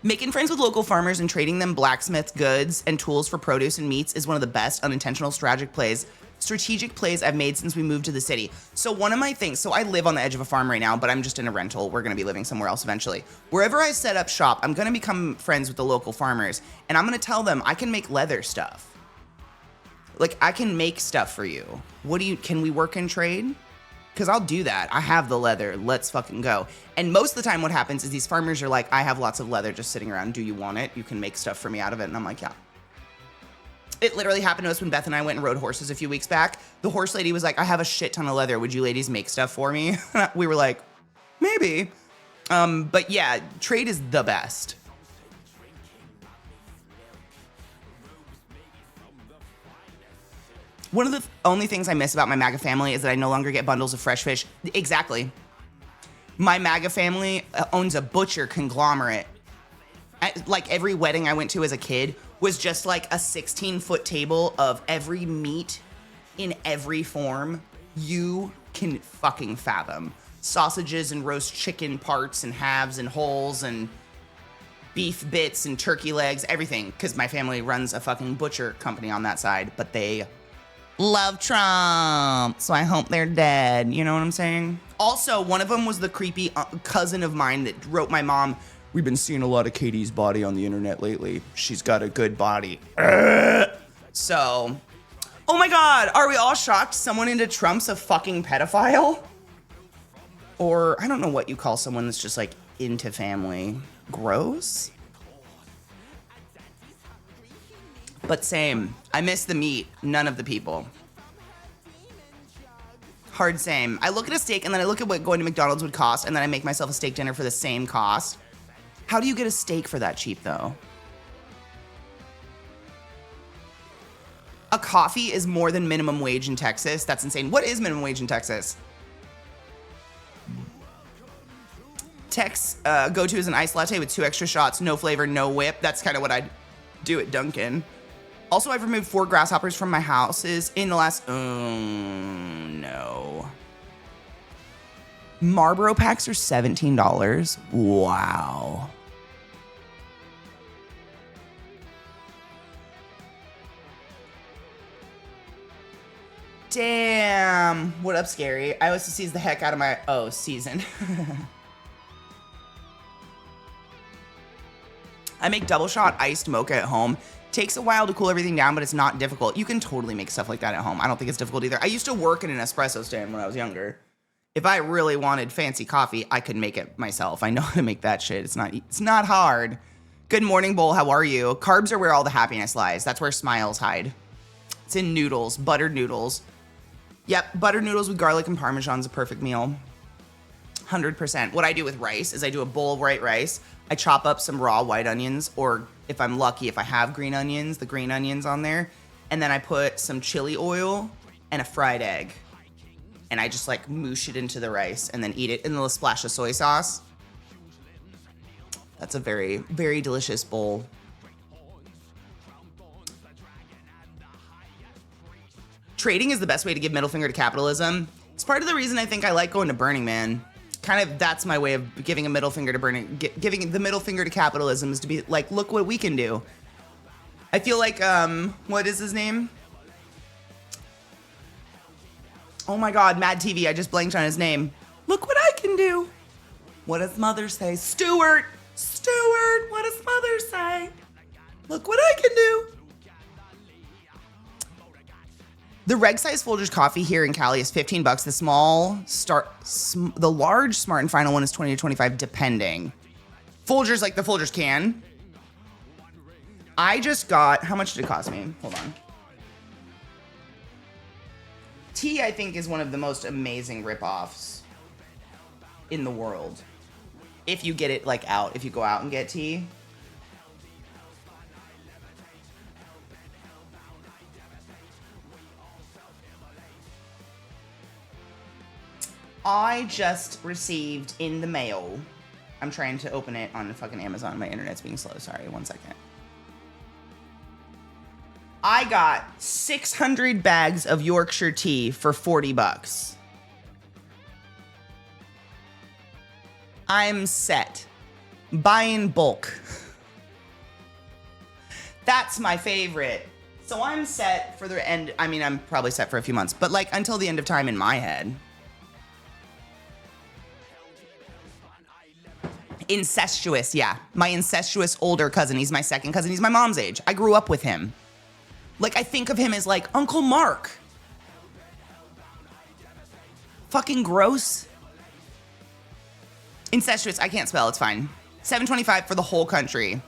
Making friends with local farmers and trading them blacksmith goods and tools for produce and meats is one of the best unintentional strategic plays I've made since we moved to the city. So one of my things, so I live on the edge of a farm right now, but I'm just in a rental. We're gonna be living somewhere else eventually. Wherever I set up shop, I'm gonna become friends with the local farmers and I'm gonna tell them I can make leather stuff. Like, I can make stuff for you. Can we work and trade? Because I'll do that. I have the leather. Let's fucking go. And most of the time what happens is these farmers are like, I have lots of leather just sitting around. Do you want it? You can make stuff for me out of it. And I'm like, yeah. It literally happened to us when Beth and I went and rode horses a few weeks back. The horse lady was like, I have a shit ton of leather. Would you ladies make stuff for me? We were like, maybe. But yeah, trade is the best. One of the only things I miss about my MAGA family is that I no longer get bundles of fresh fish. Exactly. My MAGA family owns a butcher conglomerate. Like every wedding I went to as a kid was just like a 16-foot table of every meat in every form you can fucking fathom. Sausages and roast chicken parts and halves and wholes and beef bits and turkey legs, everything. Because my family runs a fucking butcher company on that side, but they love Trump, so I hope they're dead. You know what I'm saying? Also, one of them was the creepy cousin of mine that wrote my mom, we've been seeing a lot of Katie's body on the internet lately. She's got a good body. So, oh my God, are we all shocked someone into Trump's a fucking pedophile? Or, I don't know what you call someone that's just like into family. Gross? But same. I miss the meat. None of the people. Hard same. I look at a steak and then I look at what going to McDonald's would cost and then I make myself a steak dinner for the same cost. How do you get a steak for that cheap though? A coffee is more than minimum wage in Texas. That's insane. What is minimum wage in Texas? Tex go-to is an iced latte with 2 extra shots, no flavor, no whip. That's kind of what I'd do at Dunkin'. Also, I've removed 4 grasshoppers from my houses in the last, no. Marlboro packs are $17. Wow. Damn. What up, Scary? I always seize the heck out of my, season. I make double shot iced mocha at home. Takes a while to cool everything down, but it's not difficult. You can totally make stuff like that at home. I don't think it's difficult either. I used to work in an espresso stand when I was younger. If I really wanted fancy coffee, I could make it myself. I know how to make that shit. It's not hard. Good morning, Bowl. How are you? Carbs are where all the happiness lies. That's where smiles hide. It's in noodles, buttered noodles. Yep, buttered noodles with garlic and Parmesan is a perfect meal. 100%. What I do with rice is I do a bowl of white rice. I chop up some raw white onions, or if I'm lucky, if I have green onions, the green onions on there. And then I put some chili oil and a fried egg. And I just like moosh it into the rice and then eat it in a little splash of soy sauce. That's a very, very delicious bowl. Trading is the best way to give middle finger to capitalism. It's part of the reason I think I like going to Burning Man. Kind of, that's my way of giving a middle finger to giving the middle finger to capitalism is to be like, look what we can do. I feel like, what is his name? Oh my God, Mad TV, I just blanked on his name. Look what I can do. What does mother say? Stuart, what does mother say? Look what I can do. The reg size Folgers coffee here in Cali is $15. The large Smart and Final one is $20 to $25 depending. Folgers, like the Folgers can. I just got, how much did it cost me? Hold on. Tea, I think, is one of the most amazing ripoffs in the world. If you get it like out, if you go out and get tea. I just received in the mail. I'm trying to open it on fucking Amazon. My internet's being slow. Sorry, 1 second. I got 600 bags of Yorkshire tea for $40. I'm set. Buy in bulk. That's my favorite. So I'm set for the end. I mean, I'm probably set for a few months, but like until the end of time in my head. Incestuous, yeah. My incestuous older cousin. He's my second cousin. He's my mom's age. I grew up with him. Like, I think of him as like Uncle Mark. Fucking gross. Incestuous, I can't spell, it's fine. $7.25 for the whole country.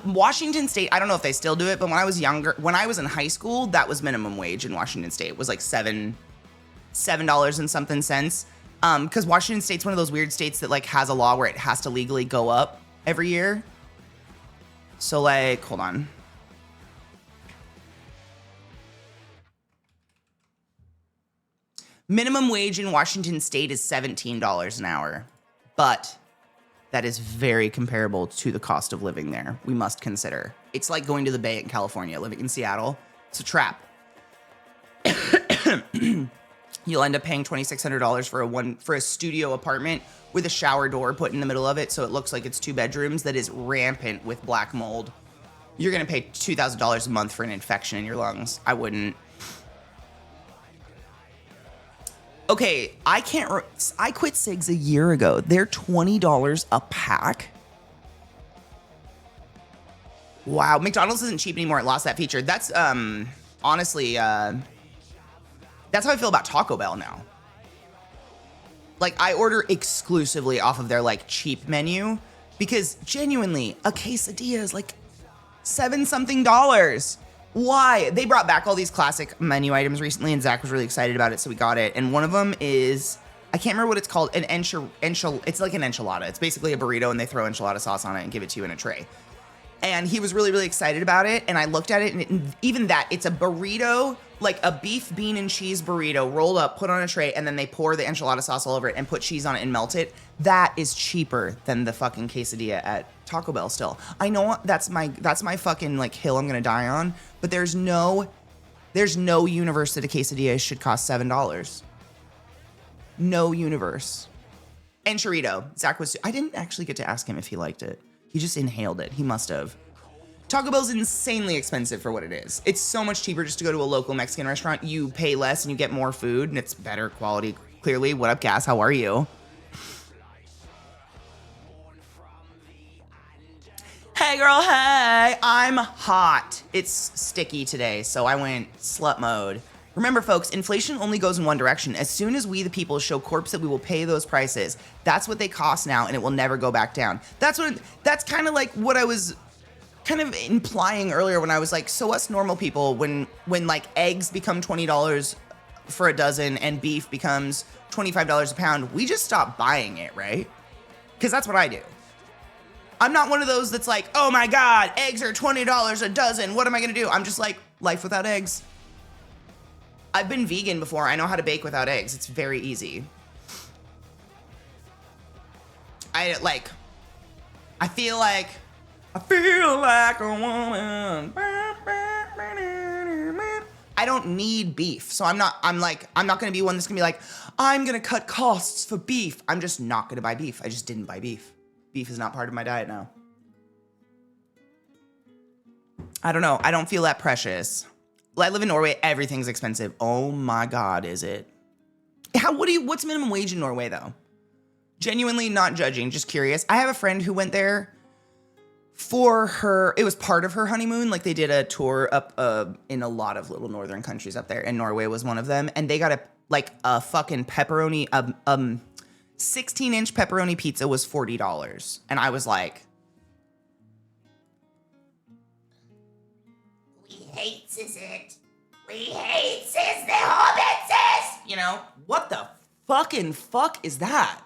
Washington State, I don't know if they still do it, but when I was younger, when I was in high school, that was minimum wage in Washington State. It was like $7 and something cents. Because Washington State's one of those weird states that like has a law where it has to legally go up every year. So like, hold on. Minimum wage in Washington State is $17 an hour, but that is very comparable to the cost of living there. We must consider. It's like going to the Bay in California, living in Seattle. It's a trap. You'll end up paying $2,600 for a studio apartment with a shower door put in the middle of it, so it looks like it's 2 bedrooms that is rampant with black mold. You're gonna pay $2,000 a month for an infection in your lungs. I wouldn't. Okay, I quit cigs a year ago. They're $20 a pack. Wow, McDonald's isn't cheap anymore. It lost that feature. That's honestly. That's how I feel about Taco Bell now. Like, I order exclusively off of their, like, cheap menu because, genuinely, a quesadilla is, like, $7-something. Why? They brought back all these classic menu items recently, and Zach was really excited about it, so we got it. And one of them is, I can't remember what it's called, it's like an enchilada. It's basically a burrito, and they throw enchilada sauce on it and give it to you in a tray. And he was really, really excited about it, and I looked at it, and even that, it's a burrito, like a beef, bean, and cheese burrito rolled up, put on a tray, and then they pour the enchilada sauce all over it and put cheese on it and melt it. That is cheaper than the fucking quesadilla at Taco Bell still. I know that's my fucking like hill I'm gonna die on, but there's no universe that a quesadilla should cost $7. No universe. And churrito. Zach I didn't actually get to ask him if he liked it. He just inhaled it. He must have. Taco Bell's insanely expensive for what it is. It's so much cheaper just to go to a local Mexican restaurant. You pay less and you get more food, and it's better quality, clearly. What up, Gas? How are you? Hey girl, hey, I'm hot. It's sticky today, so I went slut mode. Remember folks, inflation only goes in one direction. As soon as we the people show corpse that we will pay those prices, that's what they cost now and it will never go back down. That's kind of like what I was kind of implying earlier when I was like, so us normal people, when like eggs become $20 for a dozen and beef becomes $25 a pound, we just stop buying it, right? Because that's what I do. I'm not one of those that's like, oh my God, eggs are $20 a dozen. What am I gonna do? I'm just like, life without eggs. I've been vegan before. I know how to bake without eggs. It's very easy. I feel like a woman. I don't need beef. So I'm not gonna be one that's gonna be like, I'm gonna cut costs for beef. I'm just not gonna buy beef. I just didn't buy beef. Beef is not part of my diet now. I don't know. I don't feel that precious. I live in Norway. Everything's expensive. Oh my God, is it? What's minimum wage in Norway though? Genuinely not judging, just curious. I have a friend who went there it was part of her honeymoon. Like they did a tour up in a lot of little northern countries up there, and Norway was one of them. And they got a fucking pepperoni, 16-inch pepperoni pizza was $40. And I was like, we hates is it? We hates is the hobbits is. You know, what the fucking fuck is that?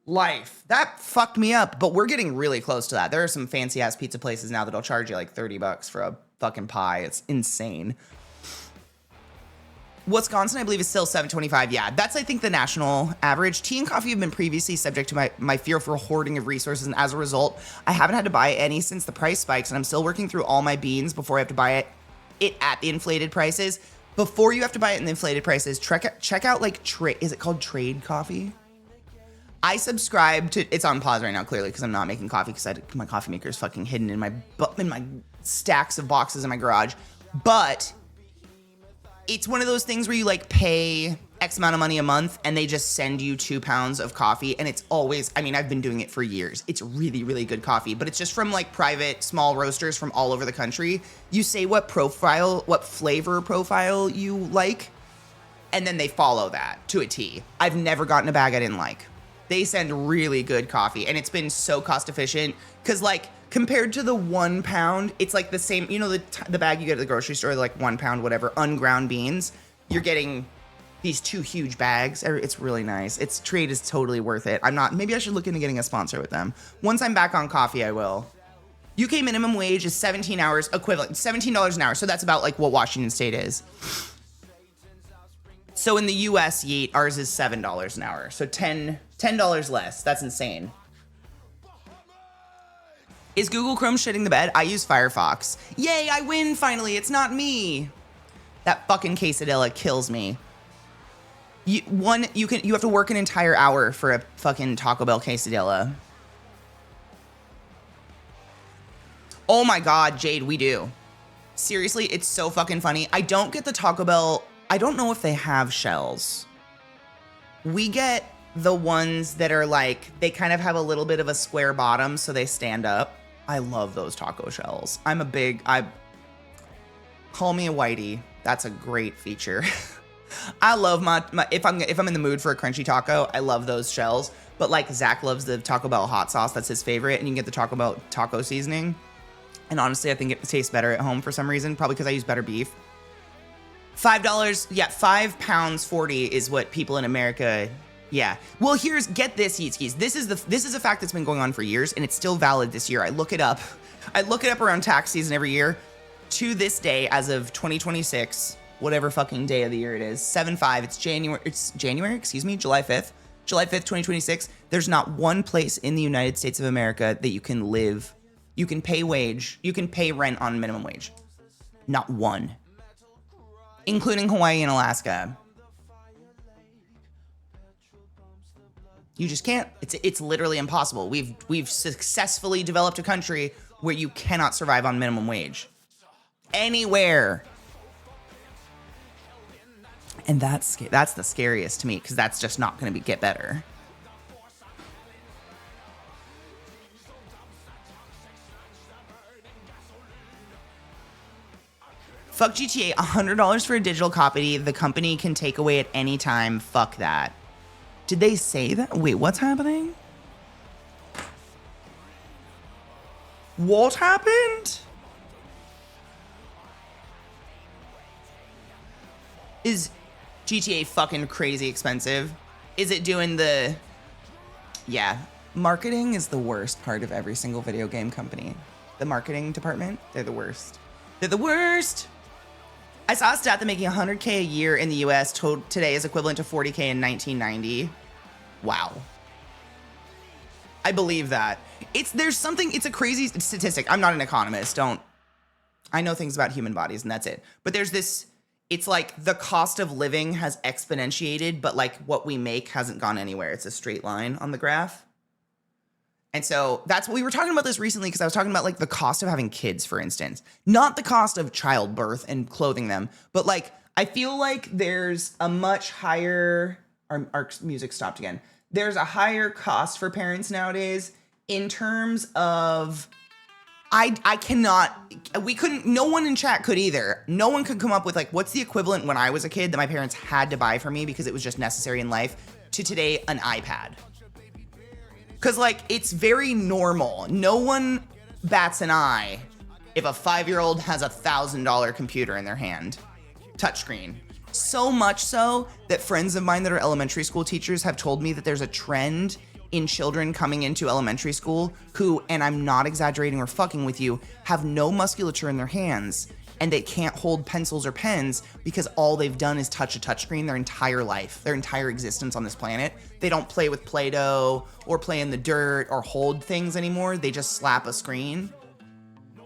Life. That fucked me up, but we're getting really close to that. There are some fancy ass pizza places now that'll charge you like $30 for a fucking pie. It's insane. Wisconsin, I believe, is still $7.25. Yeah, that's, I think, the national average. Tea and coffee have been previously subject to my fear for hoarding of resources, and as a result, I haven't had to buy any since the price spikes, and I'm still working through all my beans before I have to buy it at the inflated prices. Before you have to buy it in the inflated prices, check out like is it called Trade Coffee? I subscribe to, it's on pause right now, clearly, because I'm not making coffee because my coffee maker is fucking hidden in my stacks of boxes in my garage. But it's one of those things where you like pay X amount of money a month and they just send you 2 pounds of coffee. And it's always, I mean, I've been doing it for years. It's really, really good coffee, but it's just from like private small roasters from all over the country. You say what flavor profile you like, and then they follow that to a T. I've never gotten a bag I didn't like. They send really good coffee, and it's been so cost efficient because like compared to the 1 pound, it's like the same, you know, the bag you get at the grocery store, like 1 pound, whatever, unground beans, you're getting these 2 huge bags. It's really nice. Trade is totally worth it. Maybe I should look into getting a sponsor with them. Once I'm back on coffee, I will. UK minimum wage is 17 hours equivalent, $17 an hour. So that's about like what Washington State is. So in the US, ours is $7 an hour. So $10 less. That's insane. Is Google Chrome shitting the bed? I use Firefox. Yay, I win finally. It's not me. That fucking quesadilla kills me. You have to work an entire hour for a fucking Taco Bell quesadilla. Oh my God, Jade, we do. Seriously, it's so fucking funny. I don't get the Taco Bell. I don't know if they have shells. We get the ones that are like, they kind of have a little bit of a square bottom, so they stand up. I love those taco shells. Call me a whitey. That's a great feature. I love my if I'm in the mood for a crunchy taco, I love those shells. But like Zach loves the Taco Bell hot sauce. That's his favorite. And you can get the Taco Bell taco seasoning. And honestly, I think it tastes better at home for some reason. Probably because I use better beef. $5, yeah, £5.40 is what people in America, yeah. Well, get this, Yeetskis. This is a fact that's been going on for years, and it's still valid this year. I look it up around tax season every year. To this day, as of 2026, whatever fucking day of the year it is, 7/5, July 5th, 2026. There's not one place in the United States of America that you can live, you can pay rent on minimum wage. Not one. Including Hawaii and Alaska. You just can't. It's literally impossible. We've successfully developed a country where you cannot survive on minimum wage. Anywhere. And that's the scariest to me, because that's just not going to get better. Fuck GTA, $100 for a digital copy. The company can take away at any time. Fuck that. Did they say that? Wait, what's happening? What happened? Is GTA fucking crazy expensive? Is it doing the... Yeah. Marketing is the worst part of every single video game company. The marketing department, they're the worst. They're the worst. I saw a stat that making $100K a year in the US today is equivalent to $40K in 1990. Wow. I believe that. It's a crazy statistic. I'm not an economist. I know things about human bodies and that's it. But there's this, it's like the cost of living has exponentiated, but like what we make hasn't gone anywhere. It's a straight line on the graph. And so that's what we were talking about this recently because I was talking about like the cost of having kids, for instance, not the cost of childbirth and clothing them, but like I feel like there's a much higher, our music stopped again. There's a higher cost for parents nowadays in terms of, no one in chat could either. No one could come up with like, what's the equivalent when I was a kid that my parents had to buy for me because it was just necessary in life to today, an iPad. Because, like, it's very normal. No one bats an eye if a 5-year-old has a $1,000 computer in their hand. Touchscreen. So much so that friends of mine that are elementary school teachers have told me that there's a trend in children coming into elementary school who, and I'm not exaggerating or fucking with you, have no musculature in their hands and they can't hold pencils or pens because all they've done is touch a touchscreen their entire life, their entire existence on this planet. They don't play with Play-Doh or play in the dirt or hold things anymore. They just slap a screen.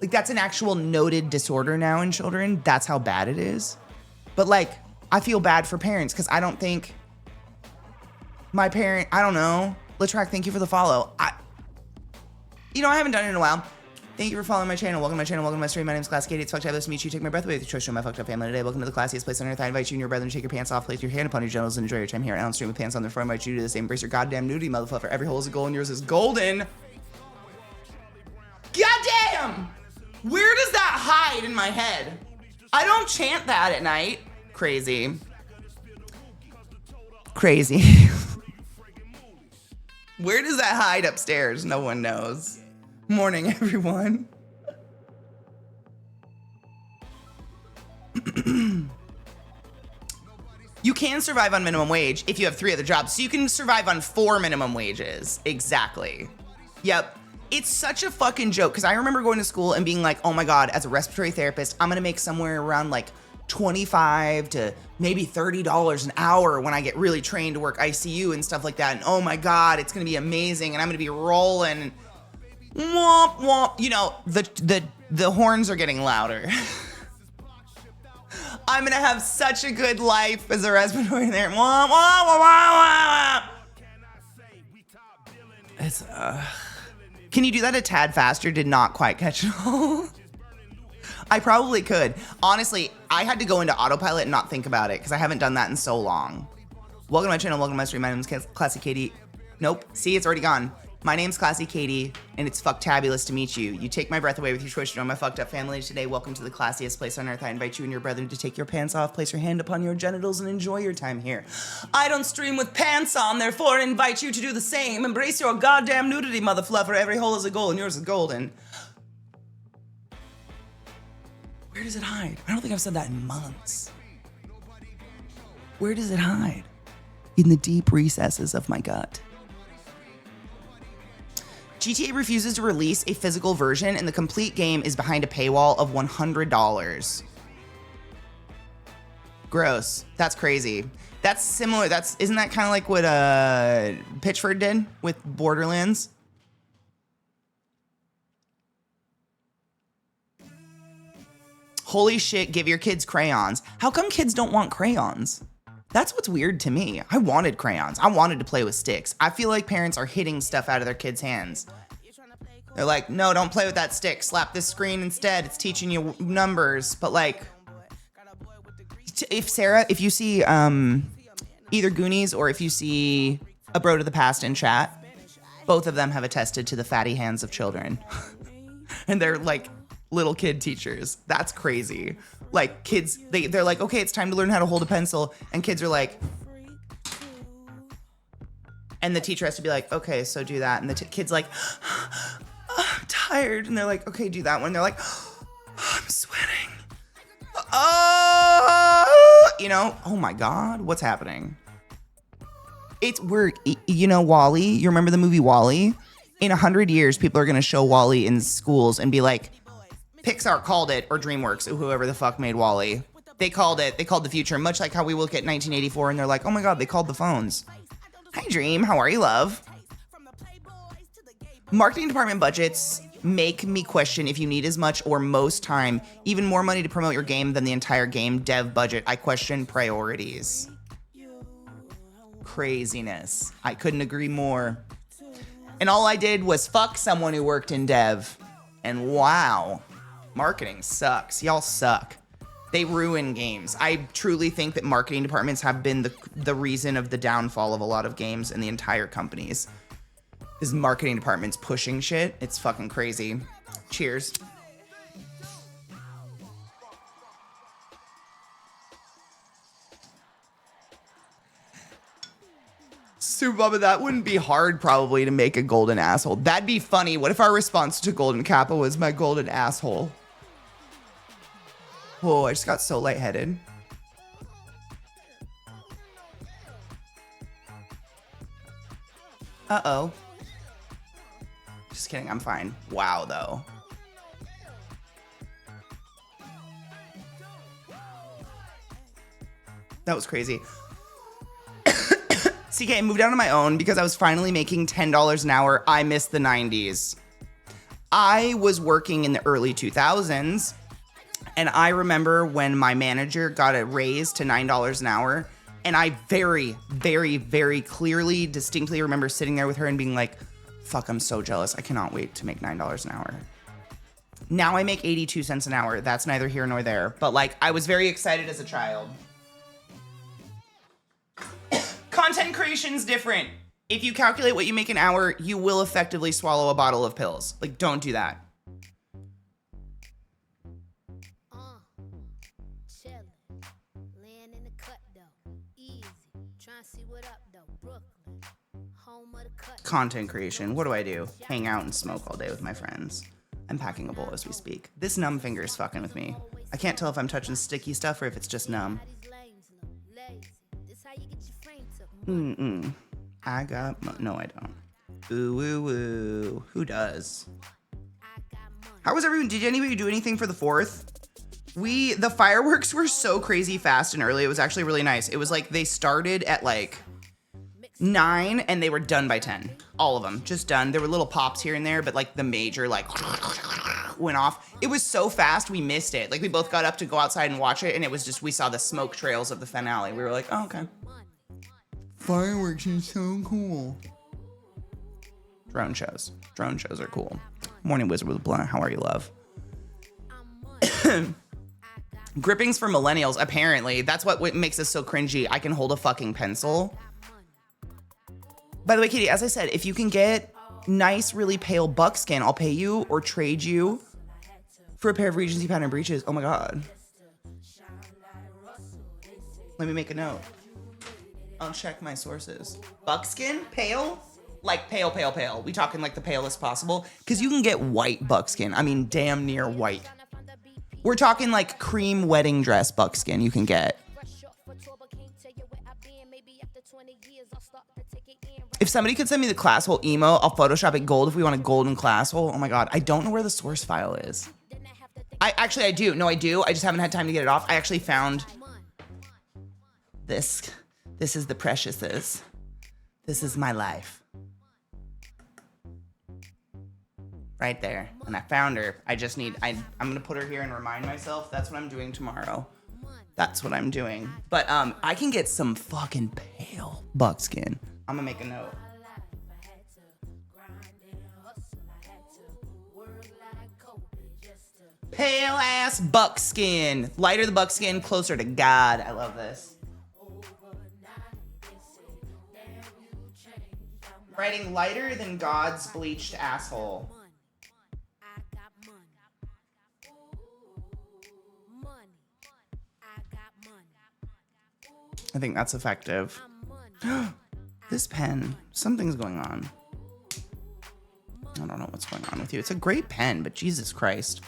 Like, that's an actual noted disorder now in children. That's how bad it is. But, like, I feel bad for parents because I don't think my parent, I don't know. Latrack, thank you for the follow. I haven't done it in a while. Thank you for following my channel. Welcome to my channel. Welcome to my stream. My name's ClassyKatie. It's fucked to meet you. Take my breath away with your choice. Show my fucked up family today. Welcome to the classiest place on earth. I invite you and your brethren to take your pants off, place your hand upon your genitals, and enjoy your time here on stream with pants on the floor. I invite you to do the same. Embrace your goddamn nudity, motherfucker. Every hole is a goal and yours is golden. Goddamn! Where does that hide in my head? I don't chant that at night. Crazy. Crazy. Where does that hide upstairs? No one knows. Morning, everyone. You can survive on minimum wage if you have 3 other jobs. So you can survive on 4 minimum wages. Exactly. Yep. It's such a fucking joke because I remember going to school and being like, oh my God, as a respiratory therapist, I'm going to make somewhere around like $25 to maybe $30 an hour when I get really trained to work ICU and stuff like that. And oh my God, it's going to be amazing. And I'm going to be rolling. Womp womp. You know, the horns are getting louder. I'm gonna have such a good life as a respiratory there. Womp womp womp womp. It's Can you do that a tad faster? Did not quite catch it all. I probably could. Honestly, I had to go into autopilot and not think about it because I haven't done that in so long. Welcome to my channel. Welcome to my stream. My name is ClassyKatie. Nope. See, it's already gone. My name's ClassyKatie, and it's fucktabulous to meet you. You take my breath away with your choice to join my fucked up family today. Welcome to the classiest place on earth. I invite you and your brethren to take your pants off, place your hand upon your genitals, and enjoy your time here. I don't stream with pants on, therefore I invite you to do the same. Embrace your goddamn nudity, mother fluffer. Every hole is a goal, and yours is golden. Where does it hide? I don't think I've said that in months. Where does it hide? In the deep recesses of my gut. GTA refuses to release a physical version, and the complete game is behind a paywall of $100. Gross. That's crazy. That's similar. Isn't that kind of like what Pitchford did with Borderlands? Holy shit, give your kids crayons. How come kids don't want crayons? That's what's weird to me. I wanted crayons. I wanted to play with sticks. I feel like parents are hitting stuff out of their kids' hands. They're like, no, don't play with that stick. Slap this screen instead. It's teaching you numbers. But like, if you see either Goonies or if you see A Bro to the Past in chat, both of them have attested to the fatty hands of children. And they're like little kid teachers. That's crazy. Like kids, they're like, okay, it's time to learn how to hold a pencil. And kids are like, and the teacher has to be like, okay, so do that. And the kid's like, I'm tired. And they're like, okay, do that one. And they're like, I'm sweating. You know, oh my God, what's happening? You know, WALL-E, you remember the movie WALL-E? In 100 years, people are going to show WALL-E in schools and be like, Pixar called it, or DreamWorks, or whoever the fuck made WALL-E. They called the future, much like how we look at 1984 and they're like, oh my God, they called the phones. Hi, Dream. How are you, love? Marketing department budgets make me question if you need as much or most time, even more money to promote your game than the entire game dev budget. I question priorities. Craziness. I couldn't agree more. And all I did was fuck someone who worked in dev. And wow, marketing sucks. Y'all suck. They ruin games. I truly think that marketing departments have been the reason of the downfall of a lot of games and the entire companies. Is marketing departments pushing shit. It's fucking crazy. Cheers. Super Bubba, that wouldn't be hard probably to make a golden asshole. That'd be funny. What if our response to Golden Kappa was my golden asshole? Whoa, I just got so lightheaded. Uh-oh. Just kidding, I'm fine. Wow, though. That was crazy. CK, I moved out on my own because I was finally making $10 an hour. I missed the 90s. I was working in the early 2000s, and I remember when my manager got a raise to $9 an hour, and I very, very, very clearly, distinctly remember sitting there with her and being like, fuck, I'm so jealous. I cannot wait to make $9 an hour. Now I make 82 cents an hour. That's neither here nor there. But like, I was very excited as a child. Content creation's different. If you calculate what you make an hour, you will effectively swallow a bottle of pills. Like, don't do that. Content creation. What do? Hang out and smoke all day with my friends. I'm packing a bowl as we speak. This numb finger is fucking with me. I can't tell if I'm touching sticky stuff or if it's just numb. I got... No, I don't. Ooh, ooh, ooh. Who does? How was everyone? Did anybody do anything for the 4th? The fireworks were so crazy fast and early. It was actually really nice. It was like they started at like 9 and they were done by 10. All of them, just done. There were little pops here and there, but like the major like went off. It was so fast we missed it. Like we both got up to go outside and watch it, and it was just, we saw the smoke trails of the finale. We were like, oh, okay. Fireworks are so cool. Drone shows. Drone shows are cool. Morning Wizard with Blunt. How are you, love? Gripping's for millennials, apparently. That's what makes us so cringy. I can hold a fucking pencil. By the way, Katie, as I said, if you can get nice, really pale buckskin, I'll pay you or trade you for a pair of Regency pattern breeches. Oh my God. Let me make a note. I'll check my sources. Buckskin? Pale? Like pale, pale, pale. We talking like the palest possible? Because you can get white buckskin. I mean, damn near white. We're talking like cream wedding dress buckskin you can get. If somebody could send me the class hole emo, I'll Photoshop it gold if we want a golden class hole. Oh my God, I don't know where the source file is. I do. No, I do. I just haven't had time to get it off. I actually found this. This is the Precious's. This is my life. Right there. And I found her. I just need, I'm gonna put her here and remind myself that's what I'm doing tomorrow. That's what I'm doing. But I can get some fucking pale buckskin. I'm gonna make a note. Pale ass buckskin. Lighter the buckskin, closer to God. I love this. Writing lighter than God's bleached asshole. I think that's effective. This pen, something's going on. I don't know what's going on with you. It's a great pen, but Jesus Christ.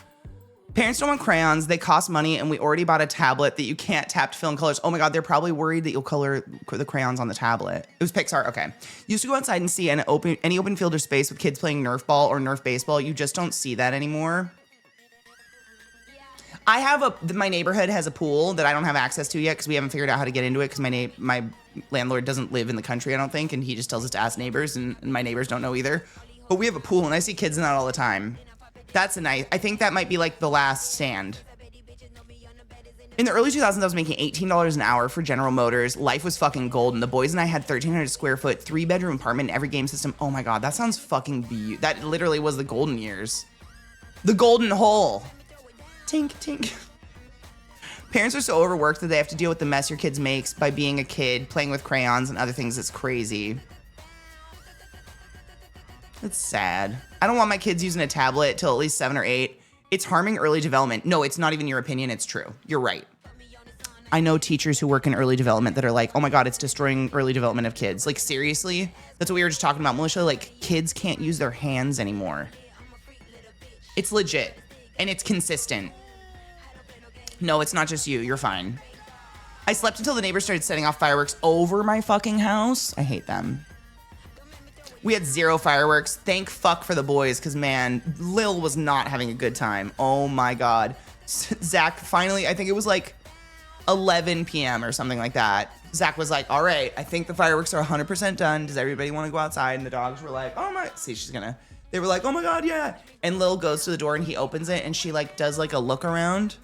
Parents don't want crayons. They cost money, and we already bought a tablet that you can't tap to fill in colors. Oh my God, they're probably worried that you'll color the crayons on the tablet. It was Pixar, okay. Used to go outside and see any open field or space with kids playing Nerf ball or Nerf baseball. You just don't see that anymore. I have my neighborhood has a pool that I don't have access to yet because we haven't figured out how to get into it because my landlord doesn't live in the country, I don't think, and he just tells us to ask neighbors, and my neighbors don't know either. But we have a pool, and I see kids in that all the time. That's a nice, I think that might be like the last stand. In the early 2000s, I was making $18 an hour for General Motors. Life was fucking golden. The boys and I had 1,300 square foot, 3-bedroom apartment in every game system. Oh my God, that sounds fucking beautiful. That literally was the golden years. The golden hole. Tink, tink. Parents are so overworked that they have to deal with the mess your kids makes by being a kid, playing with crayons and other things. It's crazy. It's sad. I don't want my kids using a tablet till at least 7 or 8. It's harming early development. No, it's not even your opinion. It's true. You're right. I know teachers who work in early development that are like, oh my God, it's destroying early development of kids. Like, seriously? That's what we were just talking about, Melissa. Like, kids can't use their hands anymore. It's legit. And it's consistent. No, it's not just you. You're fine. I slept until the neighbors started setting off fireworks over my fucking house. I hate them. We had 0 fireworks. Thank fuck for the boys, because man, Lil was not having a good time. Oh my God. Zach finally, I think it was like 11 p.m. or something like that. Zach was like, all right, I think the fireworks are 100% done. Does everybody want to go outside? And the dogs were like, oh my, see, they were like, oh my God, yeah. And Lil goes to the door and he opens it and she like does like a look around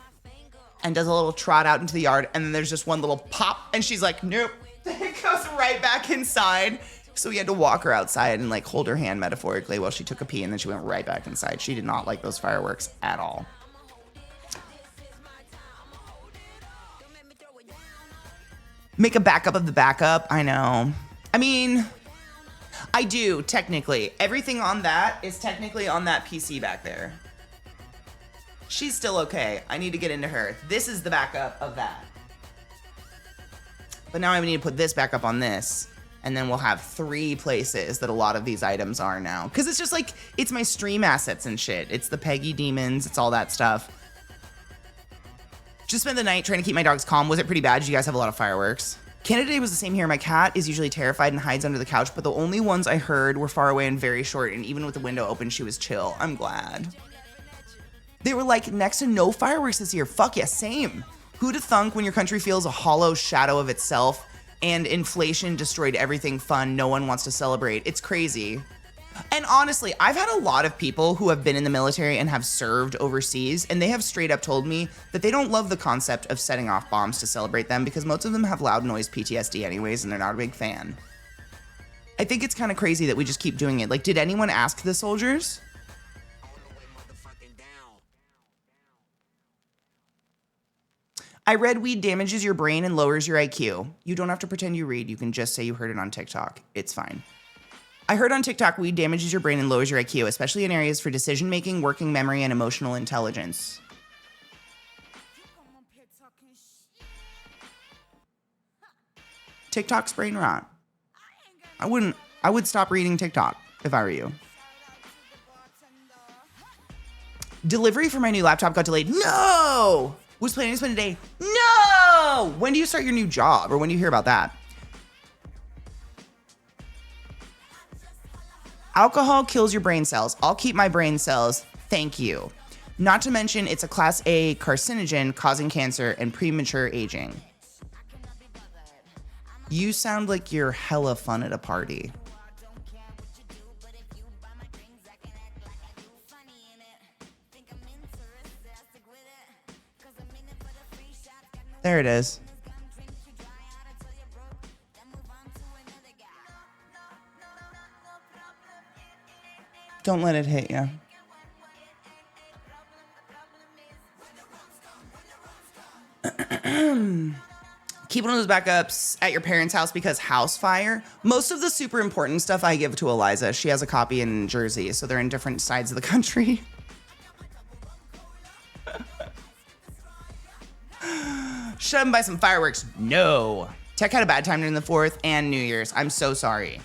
and does a little trot out into the yard. And then there's just one little pop and she's like, nope. It goes right back inside. So we had to walk her outside and like hold her hand metaphorically while she took a pee, and then she went right back inside. She did not like those fireworks at all. Make a backup of the backup. I know. I mean, I do technically. Everything on that is technically on that PC back there. She's still okay. I need to get into her. This is the backup of that. But now I need to put this back up on this. And then we'll have 3 places that a lot of these items are now. Because it's just like, it's my stream assets and shit. It's the Peggy demons. It's all that stuff. Just spent the night trying to keep my dogs calm. Was it pretty bad? Did you guys have a lot of fireworks? Canada Day was the same here. My cat is usually terrified and hides under the couch, but the only ones I heard were far away and very short. And even with the window open, she was chill. I'm glad. They were like, next to no fireworks this year. Fuck yeah, same. Who'da thunk when your country feels a hollow shadow of itself and inflation destroyed everything fun no one wants to celebrate? It's crazy. And honestly, I've had a lot of people who have been in the military and have served overseas, and they have straight up told me that they don't love the concept of setting off bombs to celebrate them because most of them have loud noise PTSD anyways, and they're not a big fan. I think it's kind of crazy that we just keep doing it. Like, did anyone ask the soldiers? I read weed damages your brain and lowers your IQ. You don't have to pretend you read. You can just say you heard it on TikTok. It's fine. I heard on TikTok weed damages your brain and lowers your IQ, especially in areas for decision-making, working memory, and emotional intelligence. TikTok's brain rot. I would stop reading TikTok if I were you. Delivery for my new laptop got delayed. No! Was planning to spend a day. No! When do you start your new job? Or when do you hear about that? Alcohol kills your brain cells. I'll keep my brain cells. Thank you. Not to mention, it's a class A carcinogen causing cancer and premature aging. You sound like you're hella fun at a party. There it is. Don't let it hit you. Keep one of those backups at your parents' house because house fire. Most of the super important stuff I give to Eliza. She has a copy in Jersey, so they're in different sides of the country. Should I buy some fireworks? No. Tech had a bad time during the 4th and New Year's. I'm so sorry.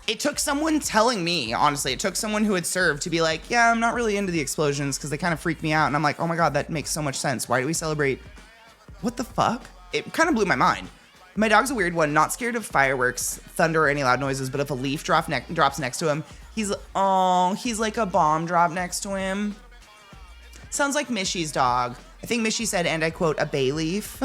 It took someone telling me, honestly, it took someone who had served to be like, yeah, I'm not really into the explosions because they kind of freak me out. And I'm like, oh my God, that makes so much sense. Why do we celebrate? What the fuck? It kind of blew my mind. My dog's a weird one, not scared of fireworks, thunder, or any loud noises, but if a leaf drops next to him, he's like a bomb drop next to him. Sounds like Mishy's dog. I think Mishy said, and I quote, a bay leaf.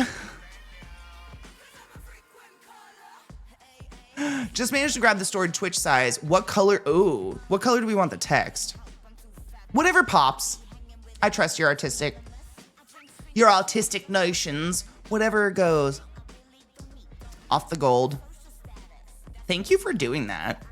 Just managed to grab the stored Twitch size. What color? Ooh, what color do we want the text? Whatever pops. I trust your artistic notions. Whatever goes. Off the gold. Thank you for doing that.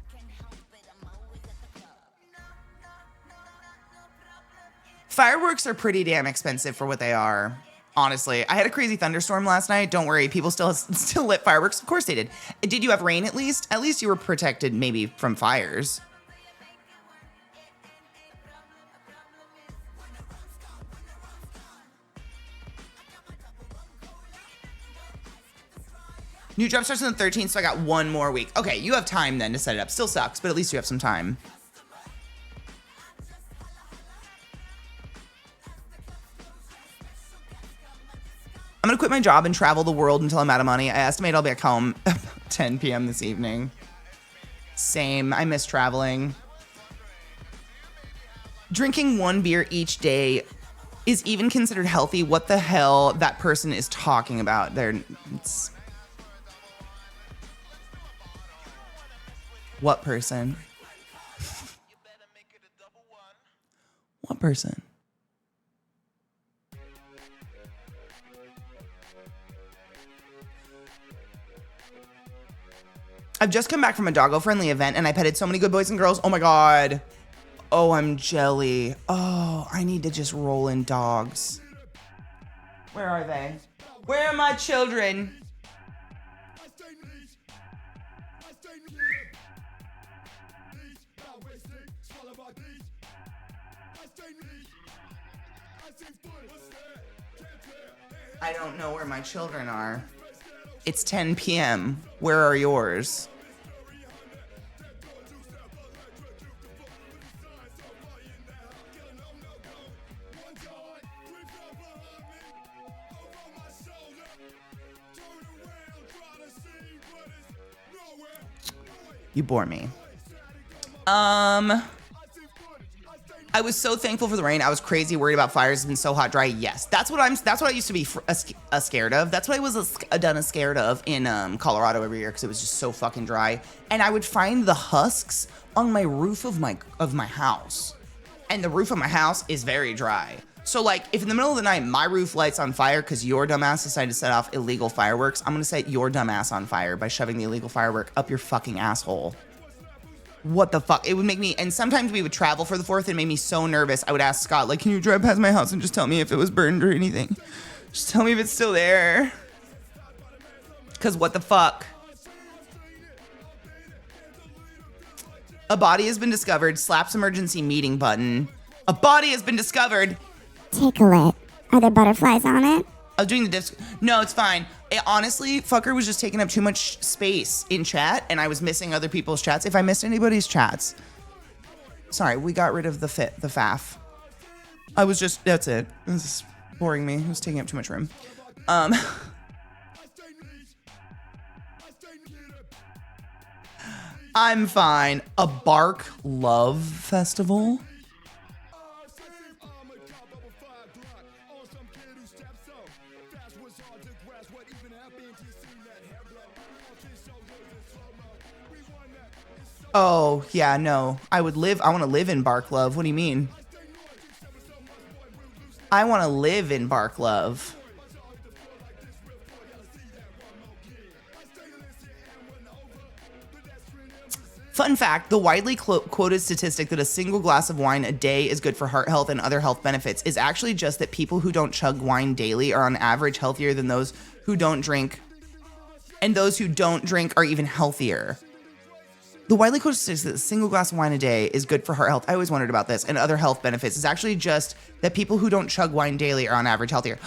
Fireworks are pretty damn expensive for what they are. Honestly, I had a crazy thunderstorm last night. Don't worry, people still lit fireworks. Of course they did. Did you have rain at least? At least you were protected maybe from fires. New job starts on the 13th, so I got 1 more week. Okay, you have time then to set it up. Still sucks, but at least you have some time. I'm gonna quit my job and travel the world until I'm out of money. I estimate I'll be back home 10 p.m. this evening. Same, I miss traveling. Drinking 1 beer each day is even considered healthy. What the hell that person is talking about? What person? What person? I've just come back from a doggo-friendly event and I petted so many good boys and girls. Oh my God. Oh, I'm jelly. Oh, I need to just roll in dogs. Where are they? Where are my children? I don't know where my children are. It's 10 p.m. Where are yours? You bore me. I was so thankful for the rain. I was crazy worried about fires. It's been so hot, dry. Yes, that's what I used to be scared of. That's what I was scared of in Colorado every year because it was just so fucking dry. And I would find the husks on my roof of my house, and the roof of my house is very dry. So like, if in the middle of the night my roof lights on fire because your dumbass decided to set off illegal fireworks, I'm gonna set your dumbass on fire by shoving the illegal firework up your fucking asshole. What the fuck? It would make me, and sometimes we would travel for the 4th and it made me so nervous. I would ask Scott, like, can you drive past my house and just tell me if it was burned or anything? Just tell me if it's still there. Cause what the fuck? A body has been discovered. Slaps emergency meeting button. A body has been discovered. Tickle it. Are there butterflies on it? I was doing the disc. No, it's fine. Honestly, fucker was just taking up too much space in chat, and I was missing other people's chats. If I missed anybody's chats, sorry, we got rid of the faff. That's it. This is boring me. It was taking up too much room. I'm fine. A Bark Love Festival? Oh, yeah, no. I want to live in Bark Love. What do you mean? I want to live in Bark Love. Fun fact, the widely quoted statistic that a single glass of wine a day is good for heart health and other health benefits is actually just that people who don't chug wine daily are on average healthier than those who don't drink, and those who don't drink are even healthier. The widely quoted statistic that a single glass of wine a day is good for heart health, I always wondered about this, and other health benefits is actually just that people who don't chug wine daily are on average healthier.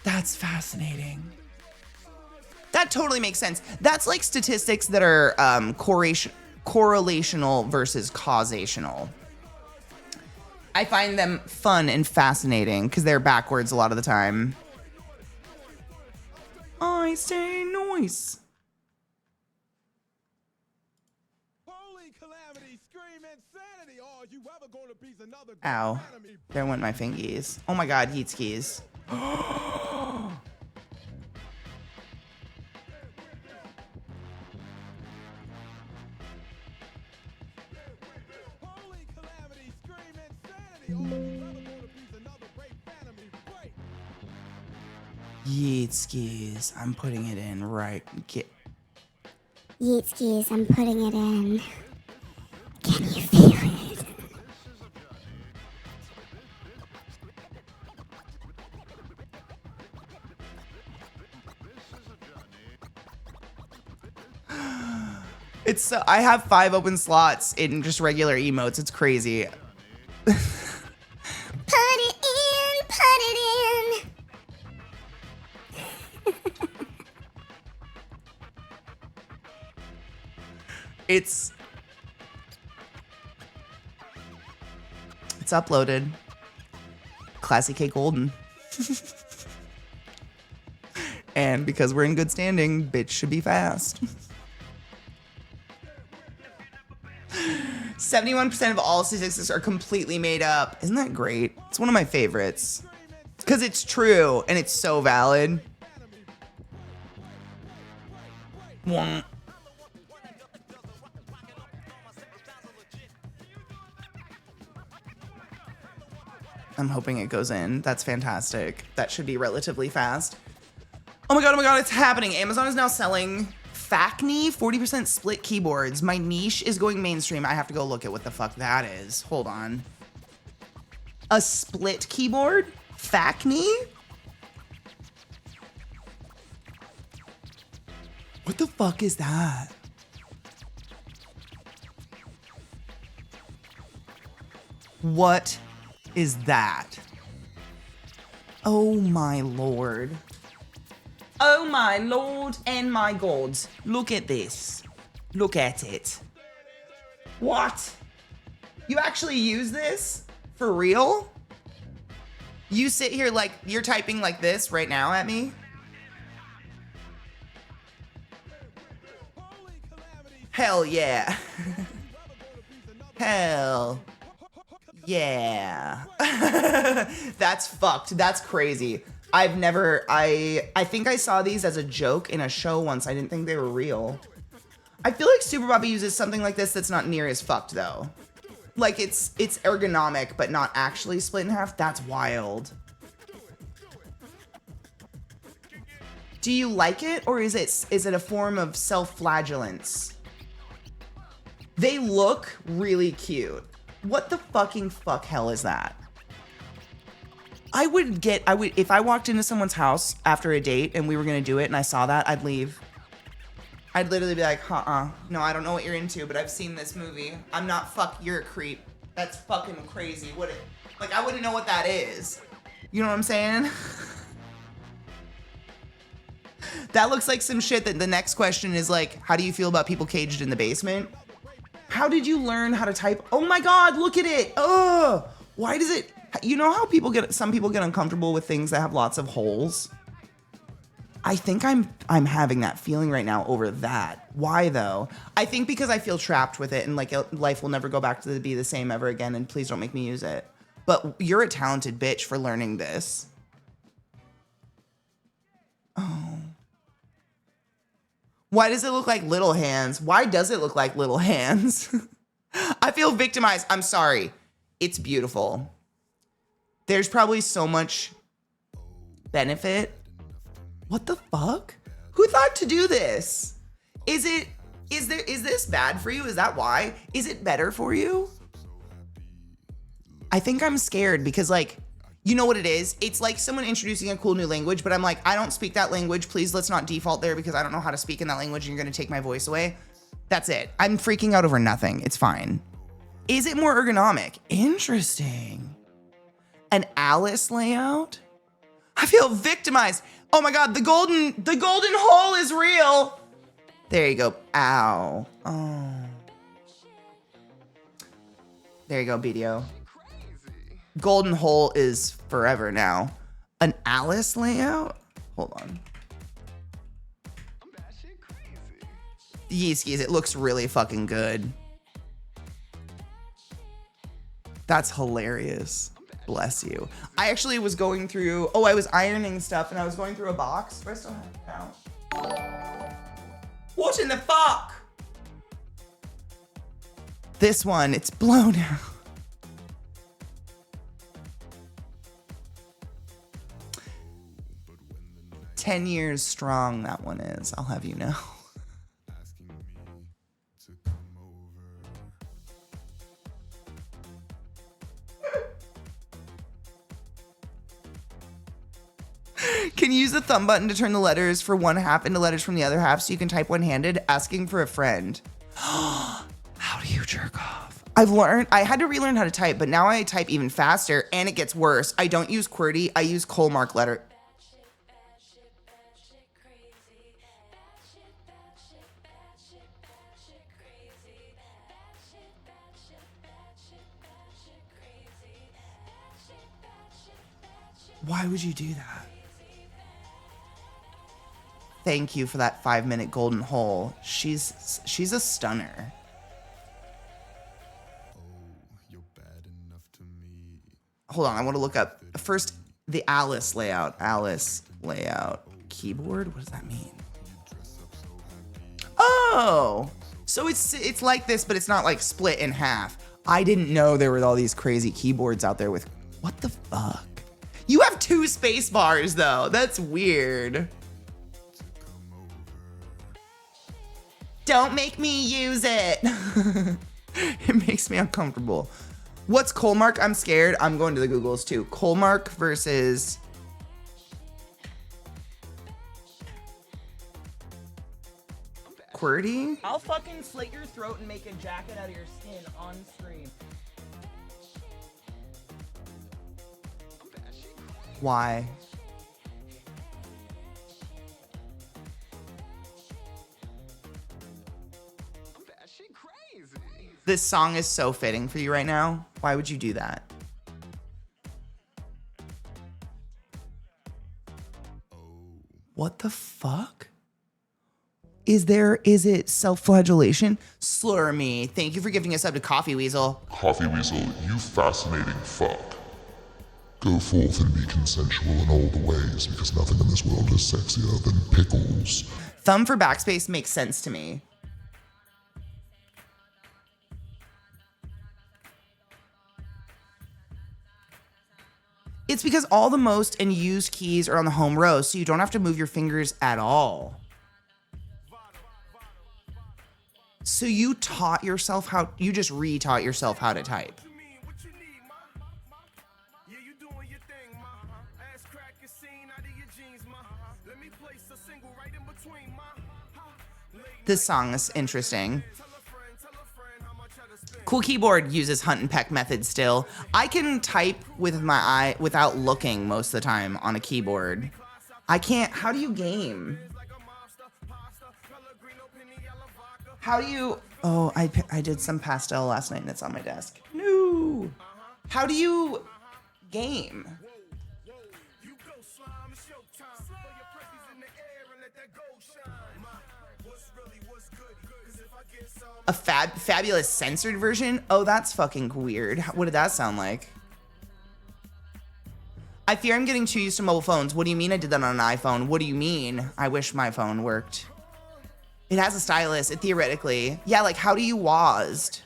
That's fascinating. That totally makes sense. That's like statistics that are correlational versus causational. I find them fun and fascinating because they're backwards a lot of the time. I say noise. Ow. There went my fingies. Oh my god, heat skis. Yeet skis. I'm putting it in right. Yeet skis, I'm putting it in. Can you feel it? It's I have 5 open slots in just regular emotes. It's crazy. Put it in, put it in. It's uploaded. ClassyKatie Golden. And because we're in good standing, bitch should be fast. 71% of all statistics are completely made up. Isn't that great? It's one of my favorites. Because it's true and it's so valid. Wah. I'm hoping it goes in. That's fantastic. That should be relatively fast. Oh my god, it's happening. Amazon is now selling Facne 40% split keyboards. My niche is going mainstream. I have to go look at what the fuck that is. Hold on. A split keyboard? Facne? What the fuck is that? What is that? Oh my lord. Oh my lord and my god. Look at this. Look at it. What? You actually use this? For real? You sit here like you're typing like this right now at me? Hell yeah. Hell yeah. That's fucked. That's crazy. I think I saw these as a joke in a show once. I didn't think they were real. I feel like Super Bobby uses something like this that's not near as fucked though. Like it's ergonomic, but not actually split in half. That's wild. Do you like it, or is it a form of self-flagellance? They look really cute. What the fucking fuck hell is that? I would if I walked into someone's house after a date and we were gonna do it and I saw that, I'd leave. I'd literally be like, no, I don't know what you're into, but I've seen this movie. I'm not you're a creep. That's fucking crazy. Like, I wouldn't know what that is. You know what I'm saying? That looks like some shit that the next question is like, how do you feel about people caged in the basement? How did you learn how to type? Oh my God, look at it. Oh, why does it, you know how some people get uncomfortable with things that have lots of holes? I think I'm having that feeling right now over that. Why though? I think because I feel trapped with it and like life will never go back to be the same ever again, and please don't make me use it. But you're a talented bitch for learning this. Oh. Why does it look like little hands? Why does it look like little hands? I feel victimized. I'm sorry. It's beautiful. There's probably so much benefit. What the fuck? Who thought to do this? Is this bad for you? Is that why? Is it better for you? I think I'm scared because like, you know what it is? It's like someone introducing a cool new language, but I'm like, I don't speak that language. Please let's not default there because I don't know how to speak in that language and you're gonna take my voice away. That's it. I'm freaking out over nothing. It's fine. Is it more ergonomic? Interesting. An Alice layout? I feel victimized. Oh my God, the golden hole is real. There you go. Ow. Oh. There you go, BDO. Golden hole is forever now. An Alice layout? Hold on. Yeeskies, it looks really fucking good. That's hilarious. Bless you. I actually was going through, I was ironing stuff and I was going through a box. Do I still have it out? What in the fuck? This one, it's blown out. "10 years strong," that one is. I'll have you know. Can you use the thumb button to turn the letters for one half into letters from the other half so you can type one-handed? Asking for a friend. How do you jerk off? I had to relearn how to type, but now I type even faster and it gets worse. I don't use QWERTY, I use Coalmark letter. Why would you do that? Thank you for that 5-minute golden hole. She's a stunner. Hold on, I want to look up first the Alice layout. Alice layout keyboard. What does that mean? Oh, so it's like this, but it's not like split in half. I didn't know there were all these crazy keyboards out there with. What the fuck? You have 2 space bars though. That's weird. Don't make me use it. It makes me uncomfortable. What's Coalmark? I'm scared. I'm going to the Googles too. Coalmark versus. QWERTY? I'll fucking slit your throat and make a jacket out of your skin on stream. Why? This song is so fitting for you right now. Why would you do that? What the fuck? Is it self-flagellation? Slur me. Thank you for giving us up to Coffee Weasel. Coffee Weasel, you fascinating fuck. Go forth and be consensual in all the ways, because nothing in this world is sexier than pickles. Thumb for backspace makes sense to me. It's because all the most and used keys are on the home row, so you don't have to move your fingers at all. So you taught yourself you just re-taught yourself how to type. This song is interesting. Cool Keyboard uses hunt and peck method still. I can type with my eye without looking most of the time on a keyboard. I can't. How do you game? How do you? Oh, I did some pastel last night and it's on my desk. No. How do you game? A fabulous censored version? Oh, that's fucking weird. What did that sound like? I fear I'm getting too used to mobile phones. What do you mean I did that on an iPhone? What do you mean? I wish my phone worked. It has a stylus, it theoretically. Yeah, like how do you WASD?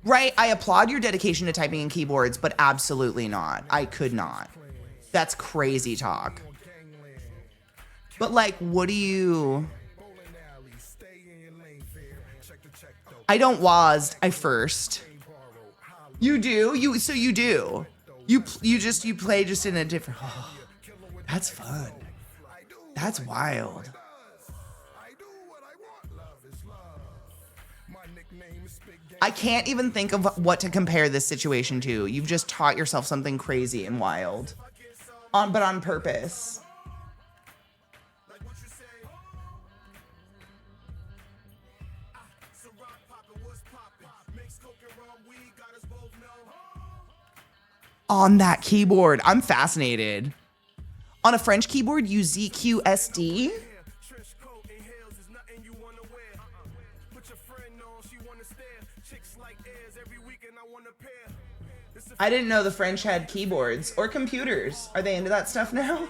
Right, I applaud your dedication to typing in keyboards, but absolutely not. I could not. That's crazy talk. But like, what do you... I don't WASD, I first. You do? So you do. You play just in a different... Oh, that's fun. That's wild. I can't even think of what to compare this situation to. You've just taught yourself something crazy and wild. But on purpose. On that keyboard. I'm fascinated. On a French keyboard, use ZQSD. I didn't know the French had keyboards or computers. Are they into that stuff now?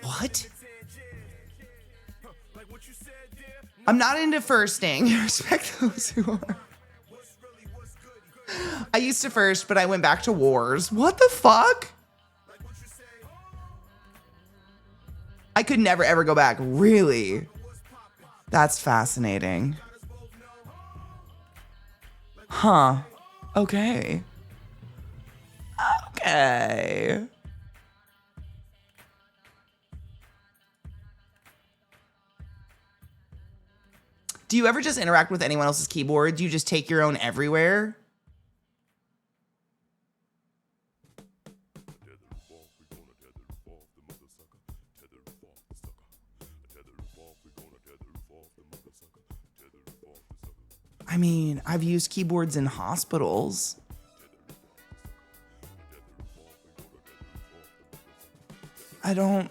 What? I'm not into firsting. Respect those who are. I used to first, but I went back to wars. What the fuck? I could never ever go back. Really? That's fascinating. Huh. Okay. Okay. Do you ever just interact with anyone else's keyboard? Do you just take your own everywhere? I mean, I've used keyboards in hospitals. I don't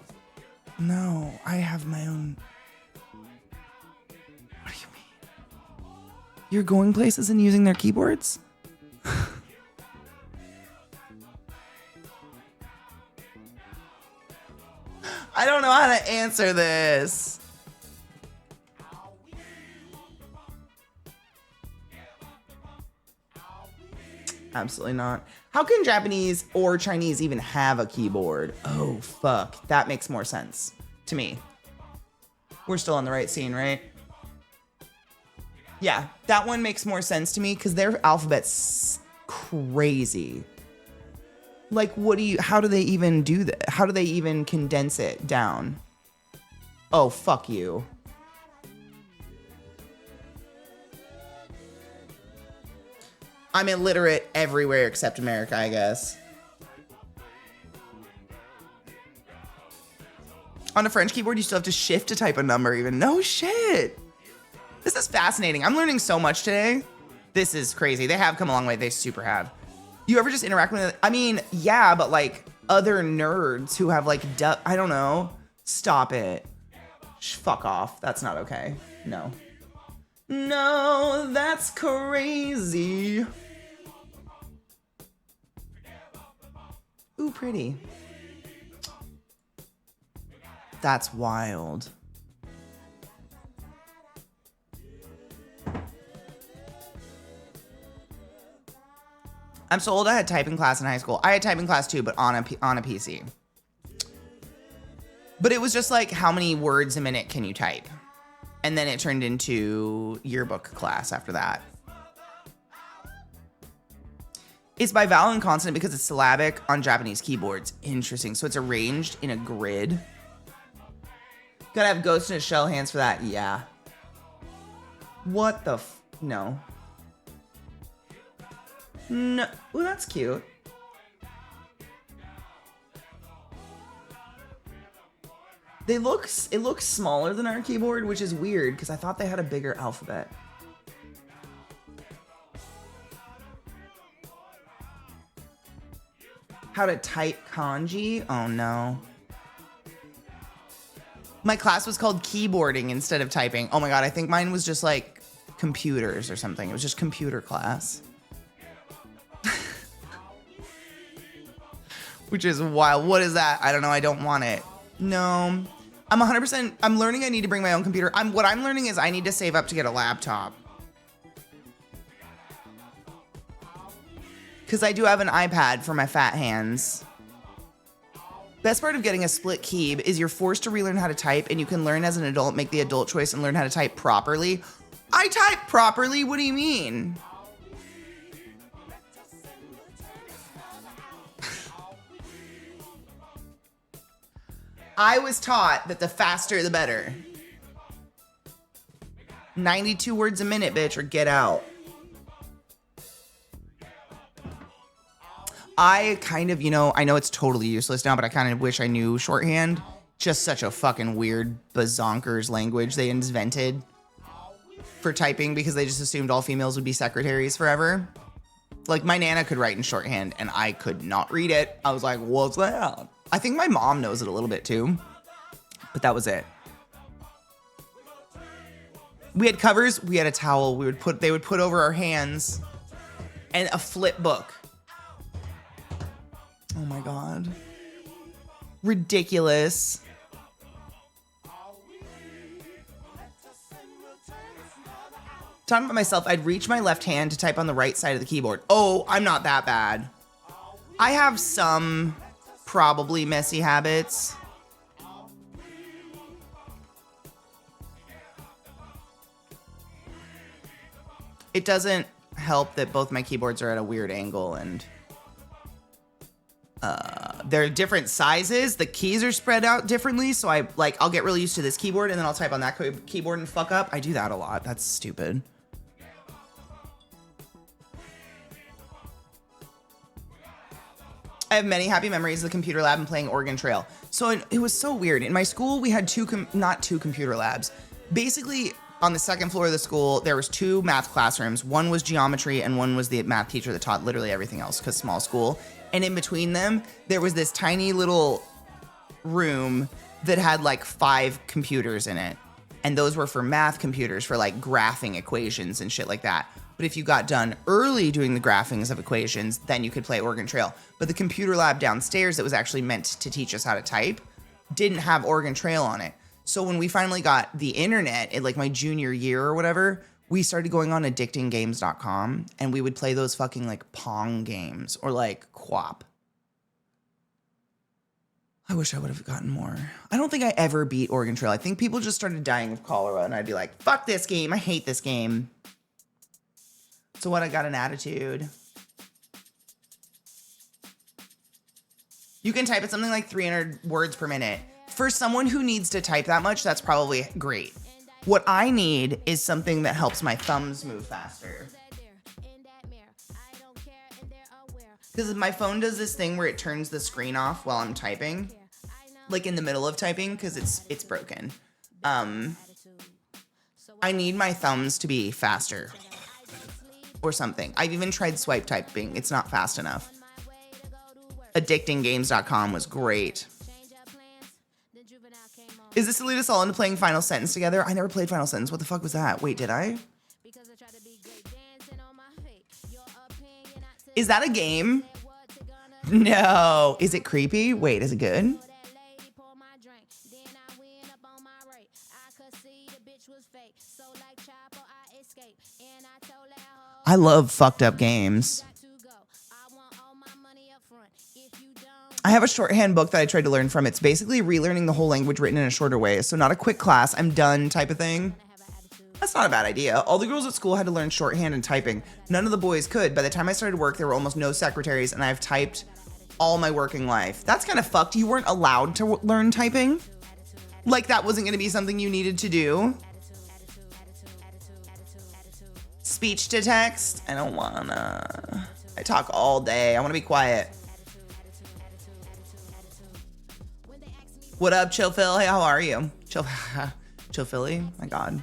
know. I have my own. What do you mean? You're going places and using their keyboards? I don't know how to answer this. Absolutely not. How can Japanese or Chinese even have a keyboard? Oh, fuck. That makes more sense to me. We're still on the right scene, right? Yeah, that one makes more sense to me because their alphabet's crazy. Like, how do they even do that? How do they even condense it down? Oh, fuck you. I'm illiterate everywhere except America, I guess. On a French keyboard, you still have to shift to type a number even. No shit. This is fascinating. I'm learning so much today. This is crazy. They have come a long way. They super have. You ever just interact with, I mean, yeah, but like other nerds who have like, I don't know. Stop it. Fuck off. That's not okay. No. No, that's crazy. Ooh, pretty. That's wild. I'm so old I had typing class in high school. I had typing class too, but on a PC. But it was just like, how many words a minute can you type? And then it turned into yearbook class after that. It's by vowel and consonant because it's syllabic on Japanese keyboards. Interesting. So it's arranged in a grid. Gotta have ghost in a shell hands for that. Yeah. What the no. No. Ooh, that's cute. It looks smaller than our keyboard, which is weird because I thought they had a bigger alphabet. How to type kanji? Oh no. My class was called keyboarding instead of typing. Oh my god, I think mine was just like computers or something. It was just computer class. Which is wild. What is that? I don't know. I don't want it. No. I'm 100%. I'm learning I need to bring my own computer. What I'm learning is I need to save up to get a laptop. Because I do have an iPad for my fat hands. Best part of getting a split keyb is you're forced to relearn how to type, and you can learn as an adult, make the adult choice, and learn how to type properly. I type properly? What do you mean? I was taught that the faster the better. 92 words a minute, bitch, or get out. I kind of, I know it's totally useless now, but I kind of wish I knew shorthand. Just such a fucking weird bazonkers language they invented for typing because they just assumed all females would be secretaries forever. Like, my Nana could write in shorthand, and I could not read it. I was like, what's that? I think my mom knows it a little bit, too. But that was it. We had covers. We had a towel. They would put over our hands. And a flip book. Oh, my God. Ridiculous. Talking about myself, I'd reach my left hand to type on the right side of the keyboard. Oh, I'm not that bad. I have some probably messy habits. It doesn't help that both my keyboards are at a weird angle and they're different sizes. The keys are spread out differently, so I'll get really used to this keyboard and then I'll type on that keyboard and fuck up. I do that a lot. That's stupid. I have many happy memories of the computer lab and playing Oregon Trail. So it was so weird. In my school, we had not two computer labs. Basically, on the second floor of the school, there was 2 math classrooms. One was geometry and one was the math teacher that taught literally everything else because small school. And in between them, there was this tiny little room that had like 5 computers in it. And those were for math computers for like graphing equations and shit like that. But if you got done early doing the graphings of equations, then you could play Oregon Trail. But the computer lab downstairs that was actually meant to teach us how to type didn't have Oregon Trail on it. So when we finally got the internet in like my junior year or whatever, we started going on addictinggames.com and we would play those fucking like Pong games or like Quap. I wish I would have gotten more. I don't think I ever beat Oregon Trail. I think people just started dying of cholera and I'd be like, fuck this game. I hate this game. So what, I got an attitude. You can type at something like 300 words per minute. For someone who needs to type that much, that's probably great. What I need is something that helps my thumbs move faster. Because my phone does this thing where it turns the screen off while I'm typing. Like in the middle of typing, because it's broken. I need my thumbs to be faster. Or something. I've even tried swipe typing. It's not fast enough. Addictinggames.com was great. Is this to lead us all into playing Final Sentence together? I never played Final Sentence. What the fuck was that? Wait, did I? Is that a game? No. Is it creepy? Wait, is it good? I love fucked up games. I have a shorthand book that I tried to learn from. It's basically relearning the whole language written in a shorter way. So not a quick class, I'm done type of thing. That's not a bad idea. All the girls at school had to learn shorthand and typing. None of the boys could. By the time I started work, there were almost no secretaries, and I've typed all my working life. That's kind of fucked. You weren't allowed to learn typing. Like that wasn't going to be something you needed to do. Speech to text. I don't wanna. I talk all day. I want to be quiet. What up, Chill Phil? Hey, how are you? Chill Philly? My God.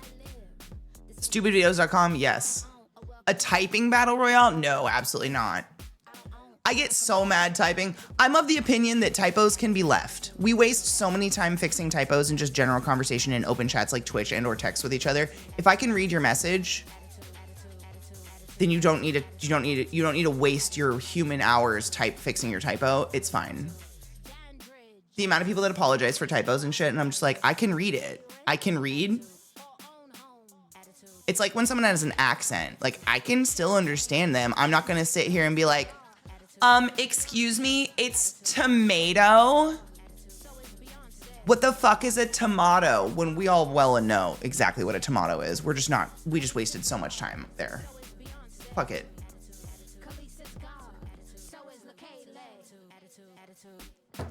Stupidvideos.com? Yes. A typing battle royale? No, absolutely not. I get so mad typing. I'm of the opinion that typos can be left. We waste so many time fixing typos in just general conversation in open chats like Twitch and or text with each other. If I can read your message, then you don't need to waste your human hours fixing your typo. It's fine. The amount of people that apologize for typos and shit, and I'm just like, I can read it. I can read. It's like when someone has an accent, like I can still understand them. I'm not gonna sit here and be like, excuse me, it's tomato. What the fuck is a tomato? When we all well and know exactly what a tomato is. We just wasted so much time there. Fuck it.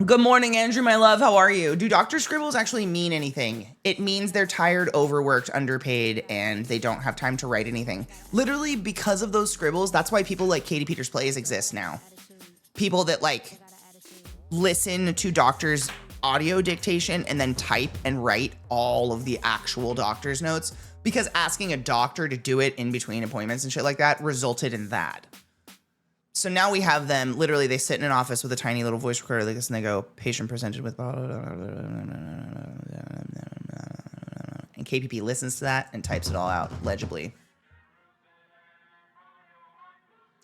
Good morning, Andrew, my love. How are you? Do doctor scribbles actually mean anything? It means they're tired, overworked, underpaid, and they don't have time to write anything. Literally, because of those scribbles, that's why people like Katie Peters Plays exist now. People that like listen to doctors' audio dictation and then type and write all of the actual doctor's notes, because asking a doctor to do it in between appointments and shit like that resulted in that. So now we have them, literally, they sit in an office with a tiny little voice recorder like this, and they go, patient presented with... And KPP listens to that and types it all out legibly.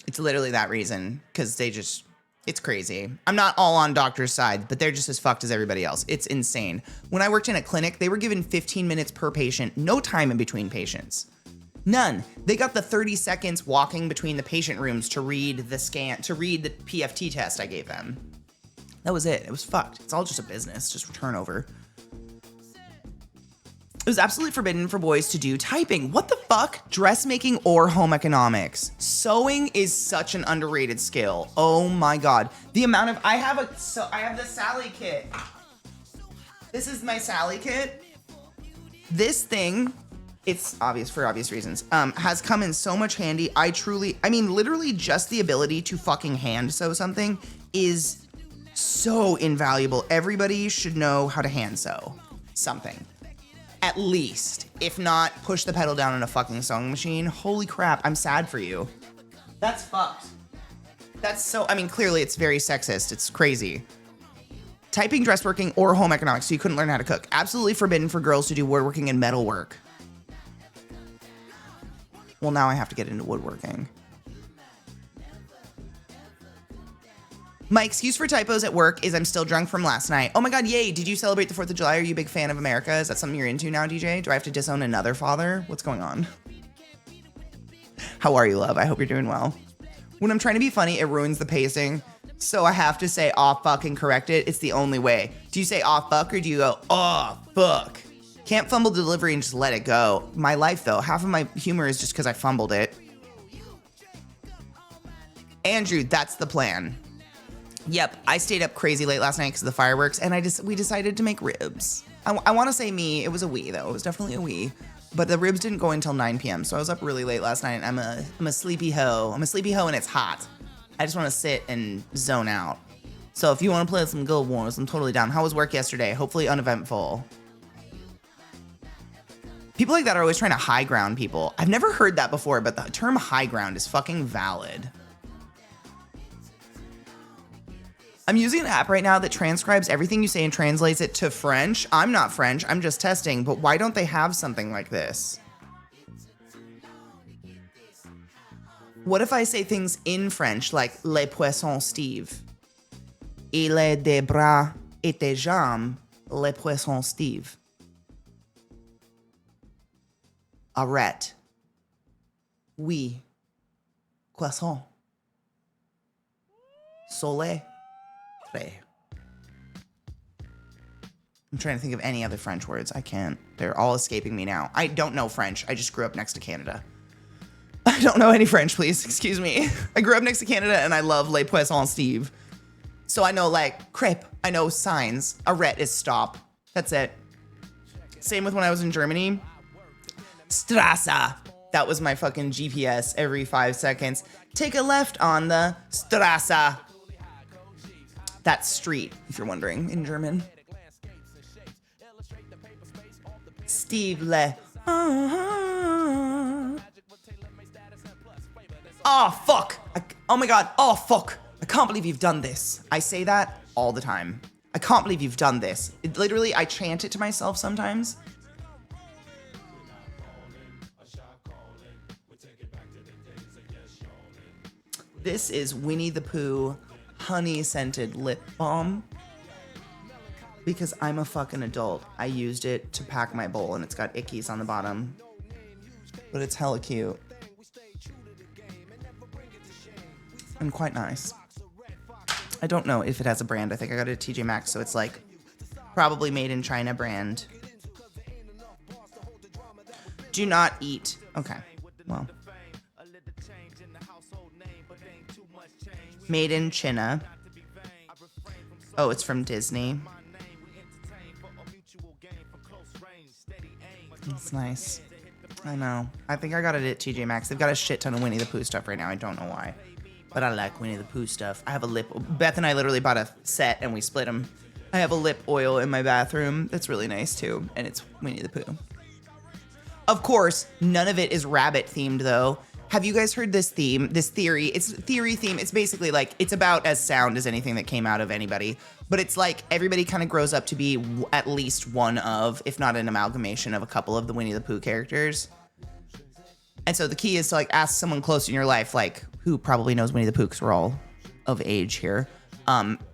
It's literally that reason, because they just... It's crazy. I'm not all on doctors' side, but they're just as fucked as everybody else. It's insane. When I worked in a clinic, they were given 15 minutes per patient, no time in between patients. None. They got the 30 seconds walking between the patient rooms to read the scan, to read the PFT test I gave them. That was it. It was fucked. It's all just a business, just turnover. It was absolutely forbidden for boys to do typing. What the fuck? Dressmaking or home economics. Sewing is such an underrated skill. Oh my God. The amount of, I have the Sally kit. This is my Sally kit. This thing, it's obvious for obvious reasons, has come in so much handy. I mean, literally just the ability to fucking hand sew something is so invaluable. Everybody should know how to hand sew something. At least. If not, push the pedal down on a fucking sewing machine. Holy crap, I'm sad for you. That's fucked. That's so, I mean, clearly it's very sexist. It's crazy. Typing, dressworking, or home economics, so you couldn't learn how to cook. Absolutely forbidden for girls to do woodworking and metalwork. Well, now I have to get into woodworking. My excuse for typos at work is I'm still drunk from last night. Oh my God, yay. Did you celebrate the 4th of July? Are you a big fan of America? Is that something you're into now, DJ? Do I have to disown another father? What's going on? How are you, love? I hope you're doing well. When I'm trying to be funny, it ruins the pacing. So I have to say, aw, fuck, and correct it. It's the only way. Do you say, aw, fuck, or do you go, aw, fuck? Can't fumble delivery and just let it go. My life, though, half of my humor is just because I fumbled it. Andrew, that's the plan. Yep, I stayed up crazy late last night because of the fireworks, and we decided to make ribs. I want to say me. It was a we, though. It was definitely a we. But the ribs didn't go until 9 p.m., so I was up really late last night, and I'm a sleepy hoe. I'm a sleepy hoe, and it's hot. I just want to sit and zone out. So if you want to play some Guild Wars, I'm totally down. How was work yesterday? Hopefully uneventful. People like that are always trying to high ground people. I've never heard that before, but the term high ground is fucking valid. I'm using an app right now that transcribes everything you say and translates it to French. I'm not French, I'm just testing, but why don't they have something like this? What if I say things in French, like les poissons Steve? Il a des bras et des jambes, les poissons Steve. Arrête. Oui. Croissant. Soleil. I'm trying to think of any other French words. I can't. They're all escaping me now. I don't know French. I just grew up next to Canada. I don't know any French, please. Excuse me. I grew up next to Canada and I love Les Poissons Steve. So I know like crepe. I know signs. Arrête is stop. That's it. Same with when I was in Germany. Strasse. That was my fucking GPS every 5 seconds. Take a left on the Strasse. That's street, if you're wondering, in German. Steve Le. Oh, fuck. Oh my God. Oh, fuck. I can't believe you've done this. I say that all the time. I can't believe you've done this. Literally, I chant it to myself sometimes. This is Winnie the Pooh honey scented lip balm because I'm a fucking adult. I used it to pack my bowl and it's got ickies on the bottom, but it's hella cute and quite nice. I don't know if it has a brand. I think I got it at TJ Maxx, so it's like probably made in China brand. Do not eat. Okay, well. Made in China. Oh, it's from Disney. It's nice. I know. I think I got it at TJ Maxx. They've got a shit ton of Winnie the Pooh stuff right now. I don't know why. But I like Winnie the Pooh stuff. I have a lip... Beth and I literally bought a set and we split them. I have a lip oil in my bathroom that's really nice too. And it's Winnie the Pooh. Of course, none of it is rabbit themed though. Have you guys heard this theory? It's theory theme. It's basically like, it's about as sound as anything that came out of anybody. But it's like everybody kind of grows up to be at least one of, if not an amalgamation of a couple of the Winnie the Pooh characters. And so the key is to like ask someone close in your life, like who probably knows Winnie the Pooh because we're all of age here.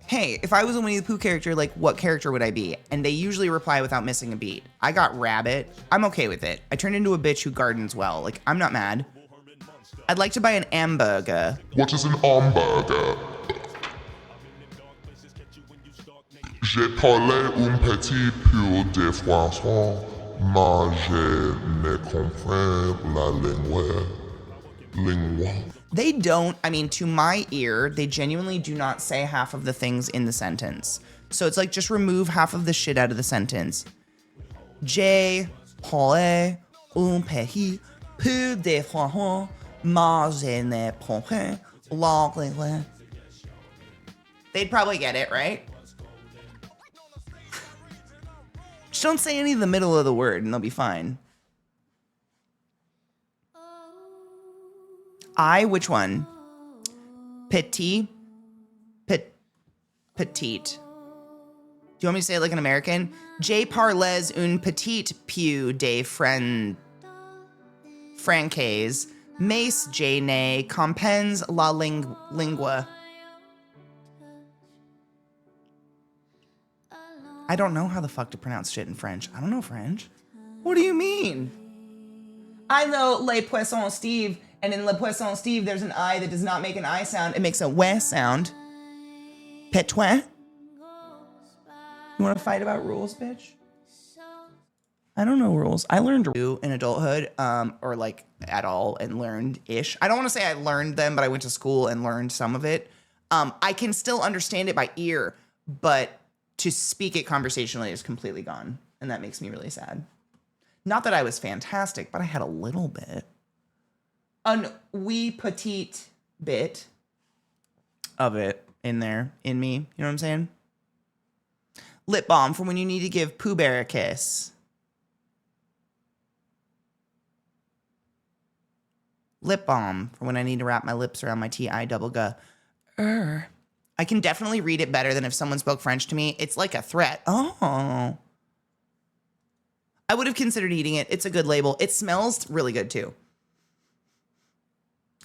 Hey, if I was a Winnie the Pooh character, like what character would I be? And they usually reply without missing a beat. I got rabbit. I'm okay with it. I turned into a bitch who gardens well. Like I'm not mad. I'd like to buy an hamburger. What is an hamburger? J'ai parlé un petit peu de français, mais je ne comprends la langue. They don't, I mean, to my ear, they genuinely do not say half of the things in the sentence. So it's like, just remove half of the shit out of the sentence. J'ai parlé un petit peu de français, mais je ne comprends la langue. They'd probably get it, right? Just don't say any of the middle of the word and they'll be fine. Which one? Petite? Petite. Do you want me to say it like an American? Je parles un petit peu de francaise, mais je ne comprends la lingua. I don't know how the fuck to pronounce shit in French. I don't know French. What do you mean? I know Les Poissons Steve, and in Les Poissons Steve, there's an I that does not make an I sound. It makes a weh sound. Petois? You want to fight about rules, bitch? I don't know rules. I learned in adulthood, or like at all, and learned-ish. I don't want to say I learned them, but I went to school and learned some of it. I can still understand it by ear, but to speak it conversationally is completely gone, and that makes me really sad. Not that I was fantastic, but I had a little bit. Un wee petite bit of it in there, in me. You know what I'm saying? Lip balm for when you need to give Pooh Bear a kiss. Lip balm for when I need to wrap my lips around my T-I-double-G. I can definitely read it better than if someone spoke French to me. It's like a threat. Oh. I would have considered eating it. It's a good label. It smells really good too.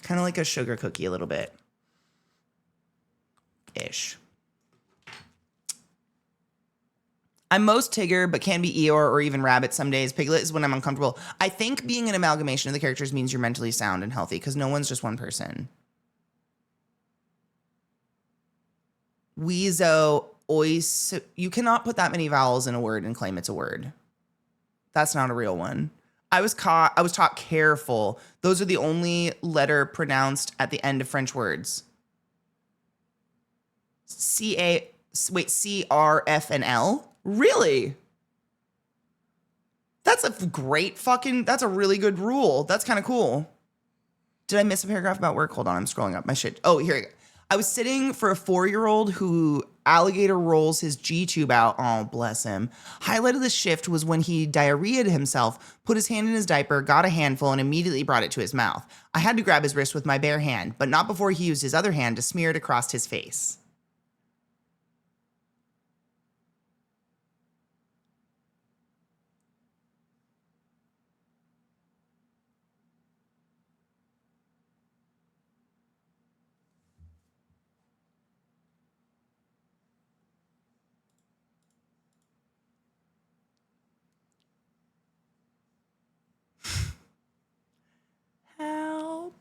Kind of like a sugar cookie a little bit. Ish. I'm most Tigger, but can be Eeyore or even Rabbit some days. Piglet is when I'm uncomfortable. I think being an amalgamation of the characters means you're mentally sound and healthy because no one's just one person. Weezo, ois. You cannot put that many vowels in a word and claim it's a word. That's not a real one. I was taught careful. Those are the only letter pronounced at the end of French words. C, R, F, and L? Really? That's a great that's a really good rule. That's kind of cool. Did I miss a paragraph about work? Hold on, I'm scrolling up my shit. Oh, here we go. I was sitting for a 4-year-old who alligator rolls his G-tube out. Oh, bless him. Highlight of the shift was when he diarrheaed himself, put his hand in his diaper, got a handful, and immediately brought it to his mouth. I had to grab his wrist with my bare hand, but not before he used his other hand to smear it across his face. Help.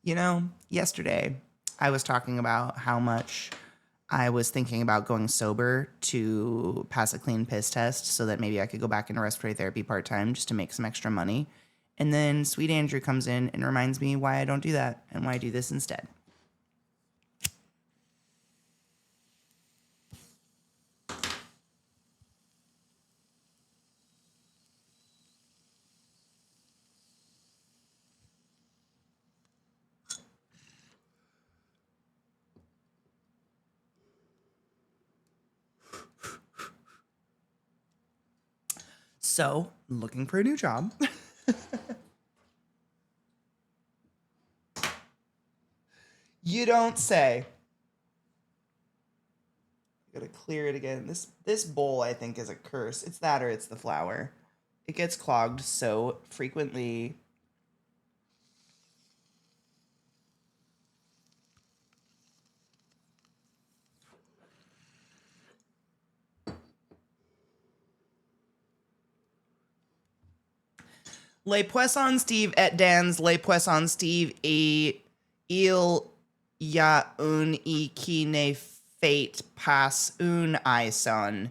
You know, yesterday I was talking about how much I was thinking about going sober to pass a clean piss test so that maybe I could go back into respiratory therapy part-time just to make some extra money. And then Sweet Andrew comes in and reminds me why I don't do that and why I do this instead. So, looking for a new job. You don't say. Gotta clear it again. This bowl, I think, is a curse. It's that or it's the flour. It gets clogged so frequently. Les poissons Steve et dans les poissons Steve et il y a un I qui ne fait pas un I son.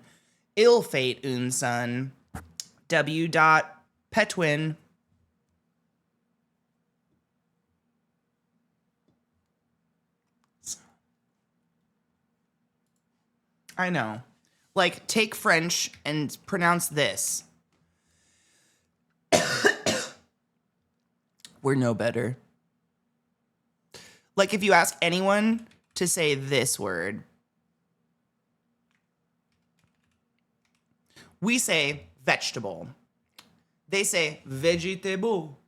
Il fait un son. W. Petwin. I know. Like, take French and pronounce this. We're no better. Like, if you ask anyone to say this word, we say vegetable. They say vegetable.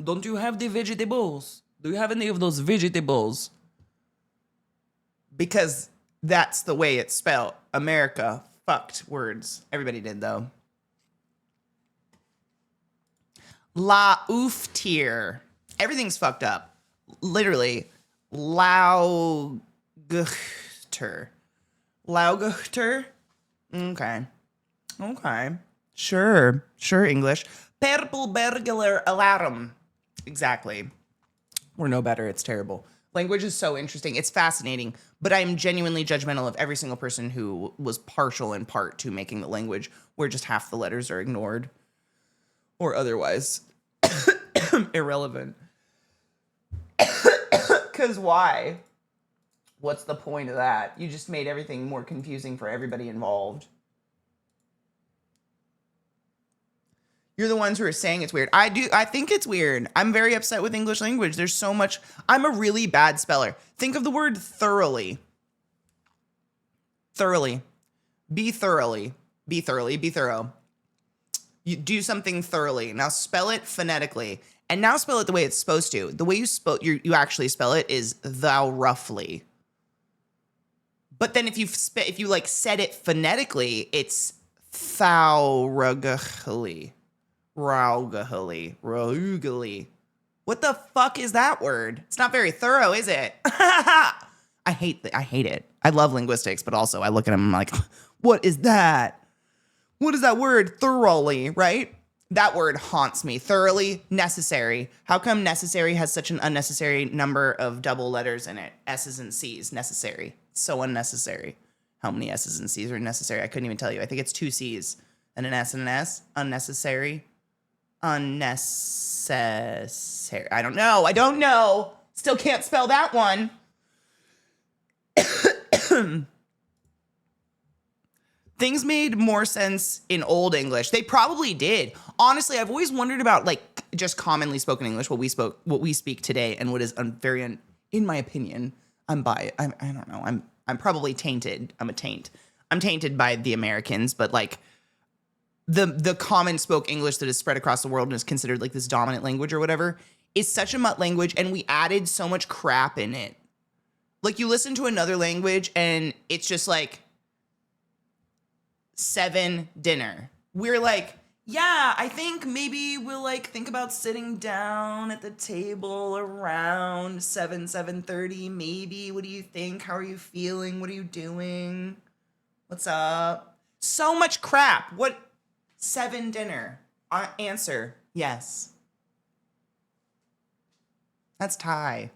Don't you have the vegetables? Do you have any of those vegetables? Because that's the way it's spelled. America fucked words. Everybody did, though. La ouftier. Everything's fucked up. Literally. Lauguchter. Lauguchter? Okay. Sure, English. Perpelbergeler alarm. Exactly. We're no better. It's terrible. Language is so interesting. It's fascinating, but I'm genuinely judgmental of every single person who was partial in part to making the language where just half the letters are ignored or otherwise irrelevant. Because why? What's the point of that? You just made everything more confusing for everybody involved. You're the ones who are saying it's weird. I think it's weird. I'm very upset with English language. There's so much. I'm a really bad speller. Think of the word thoroughly. Thoroughly. Be thoroughly. Be thoroughly. Be thorough. You do something thoroughly. Now spell it phonetically. And now spell it the way it's supposed to. The way you actually spell it is thou roughly. But then if you like said it phonetically, it's thou-rugahly. Raugahly. What the fuck is that word? It's not very thorough, is it? I hate it. I love linguistics, but also I look at them and I'm like, what is that? What is that word? Thoroughly, right? That word haunts me. Thoroughly, necessary. How come necessary has such an unnecessary number of double letters in it? S's and C's, necessary. So unnecessary. How many S's and C's are necessary? I couldn't even tell you. I think it's 2 C's and an S and an S. Unnecessary. Unnecessary. I don't know. Still can't spell that one. Things made more sense in Old English. They probably did. Honestly, I've always wondered about like just commonly spoken English, what we speak today, and what is in my opinion, I don't know. I'm probably tainted. I'm a taint. I'm tainted by the Americans, but like the common spoke English that is spread across the world and is considered like this dominant language or whatever is such a mutt language, and we added so much crap in it. Like you listen to another language and it's just like 7 dinner. We're like, yeah, I think maybe we'll like think about sitting down at the table around 7:30 maybe. What do you think? How are you feeling? What are you doing? What's up? So much crap. What? 7 dinner. Answer, yes. That's Thai.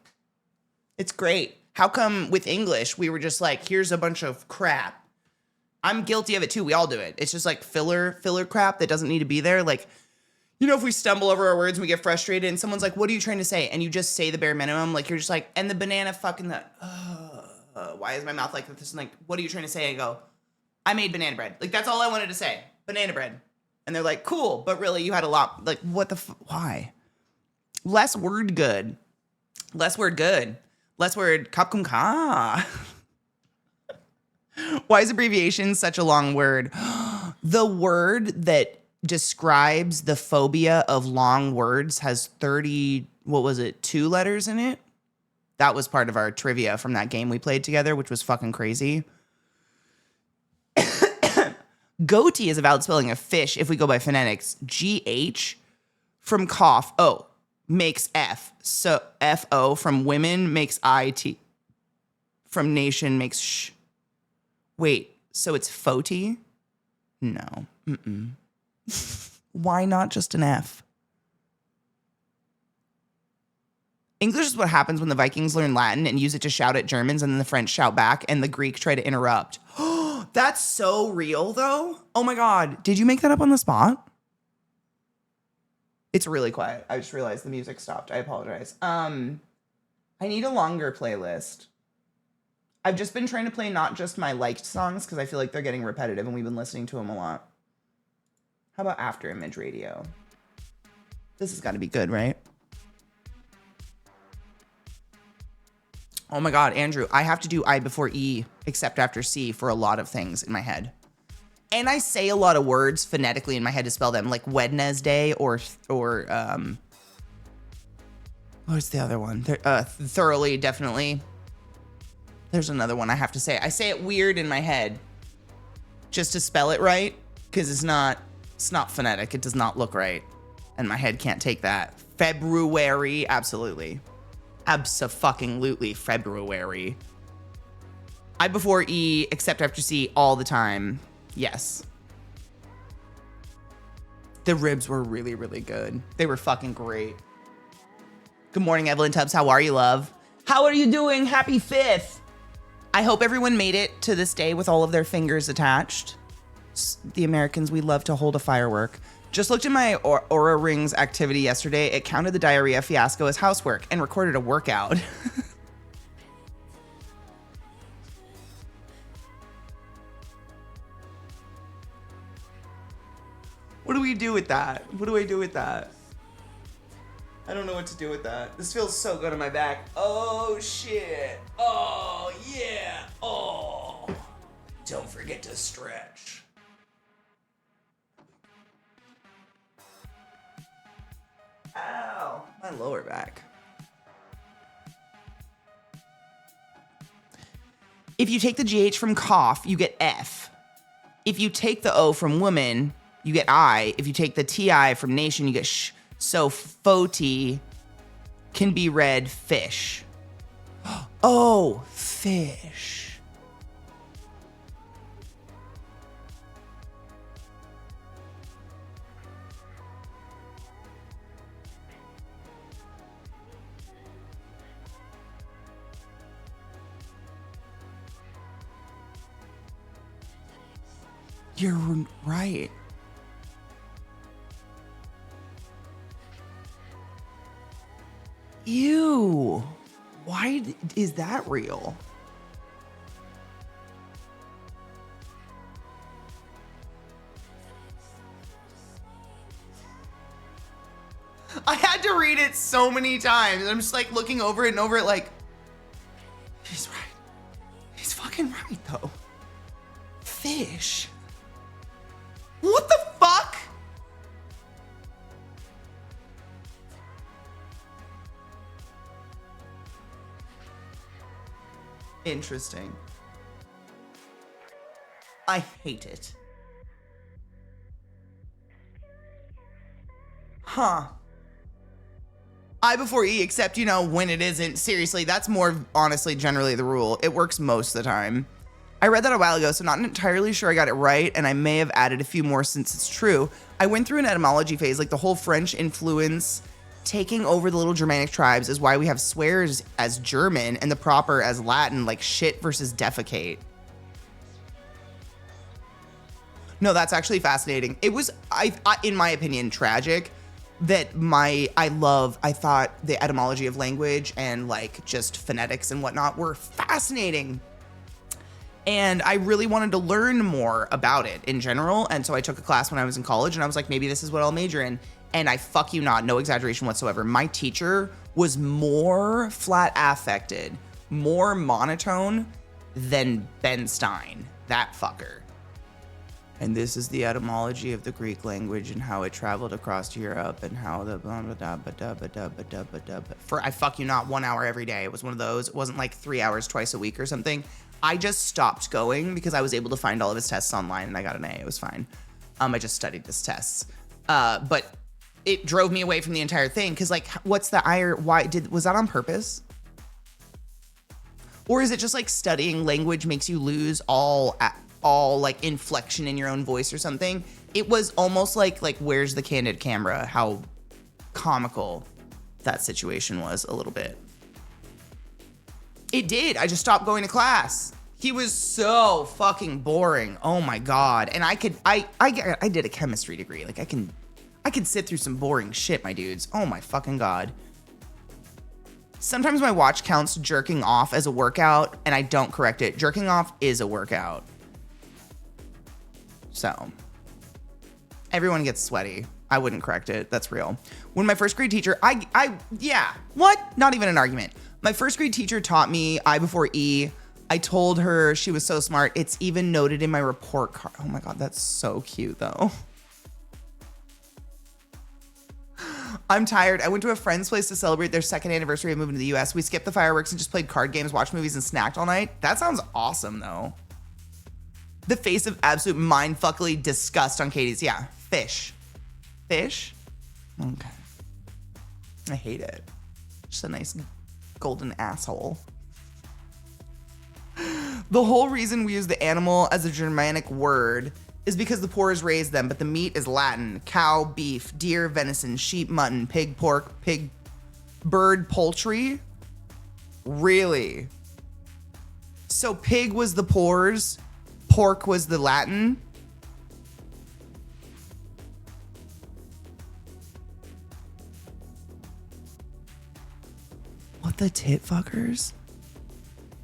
It's great. How come with English we were just like, here's a bunch of crap? I'm guilty of it too. We all do it. It's just like filler crap that doesn't need to be there. Like, you know, if we stumble over our words and we get frustrated and someone's like, what are you trying to say? And you just say the bare minimum. Like, you're just like, and the banana fucking why is my mouth like this? And like, what are you trying to say? I go, I made banana bread. Like, that's all I wanted to say. Banana bread. And they're like, cool. But really, you had a lot. Like, what the why? Less word good. Less word kapkum ka. Why is abbreviation such a long word? The word that describes the phobia of long words has 30, 2 letters in it? That was part of our trivia from that game we played together, which was fucking crazy. Goatee is a valid spelling of fish if we go by phonetics. GH from cough, O, makes F. So FO from women makes IT. From nation makes sh. Wait, so it's FOTI? No. Why not just an F? English is what happens when the Vikings learn Latin and use it to shout at Germans, and then the French shout back and the Greek try to interrupt. That's so real, though. Oh my God. Did you make that up on the spot? It's really quiet. I just realized the music stopped. I apologize. I need a longer playlist. I've just been trying to play not just my liked songs because I feel like they're getting repetitive and we've been listening to them a lot. How about After Image Radio? This has got to be good, right? Oh my God, Andrew, I have to do I before E except after C for a lot of things in my head. And I say a lot of words phonetically in my head to spell them, like Wednesday or what's the other one? Thoroughly, definitely. There's another one I have to say. I say it weird in my head just to spell it right because it's not phonetic. It does not look right. And my head can't take that. February, absolutely. Abso-fucking-lutely February. I before E, except after C all the time. Yes. The ribs were really, really good. They were fucking great. Good morning, Evelyn Tubbs. How are you, love? How are you doing? Happy 5th. I hope everyone made it to this day with all of their fingers attached. The Americans, we love to hold a firework. Just looked at my Aura Rings activity yesterday. It counted the diarrhea fiasco as housework and recorded a workout. What do we do with that? What do I do with that? I don't know what to do with that. This feels so good on my back. Oh, shit. Oh, yeah. Oh. Don't forget to stretch. Ow, my lower back. If you take the GH from cough, you get F. If you take the O from woman, you get I. If you take the TI from nation, you get sh. So FOTI can be read fish. Oh, fish. You're right. Ew. Why is that real? I had to read it so many times. I'm just like looking over it and over it like, he's right. He's fucking right though. Fish. What the fuck? Interesting. I hate it. Huh. I before E, except, when it isn't. Seriously, that's more honestly generally the rule. It works most of the time. I read that a while ago, so not entirely sure I got it right, and I may have added a few more since it's true. I went through an etymology phase, like the whole French influence taking over the little Germanic tribes is why we have swears as German and the proper as Latin, like shit versus defecate. No, that's actually fascinating. It was, in my opinion, tragic that I thought the etymology of language and like just phonetics and whatnot were fascinating. And I really wanted to learn more about it in general. And so I took a class when I was in college and I was like, maybe this is what I'll major in. And I fuck you not, no exaggeration whatsoever. My teacher was more flat affected, more monotone than Ben Stein, that fucker. And this is the etymology of the Greek language and how it traveled across Europe and how the blah blah blah blah blah blah blah blah. For I fuck you not 1 hour every day. It was one of those. It wasn't like 3 hours twice a week or something. I just stopped going because I was able to find all of his tests online and I got an A. It was fine. I just studied his tests. But it drove me away from the entire thing because like, what's the ire? Was that on purpose? Or is it just like studying language makes you lose all like inflection in your own voice or something? It was almost like where's the candid camera? How comical that situation was a little bit. It did. I just stopped going to class. He was so fucking boring. Oh my God. And I did a chemistry degree. Like I can sit through some boring shit, my dudes. Oh my fucking God. Sometimes my watch counts jerking off as a workout and I don't correct it. Jerking off is a workout. So everyone gets sweaty. I wouldn't correct it. That's real. When my first grade teacher, not even an argument. My first grade teacher taught me I before E. I told her she was so smart. It's even noted in my report card. Oh my God, that's so cute though. I'm tired. I went to a friend's place to celebrate their second anniversary of moving to the US. We skipped the fireworks and just played card games, watched movies, and snacked all night. That sounds awesome though. The face of absolute mindfuckly disgust on Katie's. Yeah, fish. Fish? Okay. I hate it. Just a nice golden asshole. The whole reason we use the animal as a Germanic word is because the poor has raised them, but the meat is Latin. Cow, beef, deer, venison, sheep, mutton, pig, pork, pig, bird, poultry. Really? So pig was the poor's, pork was the Latin. What the tit fuckers?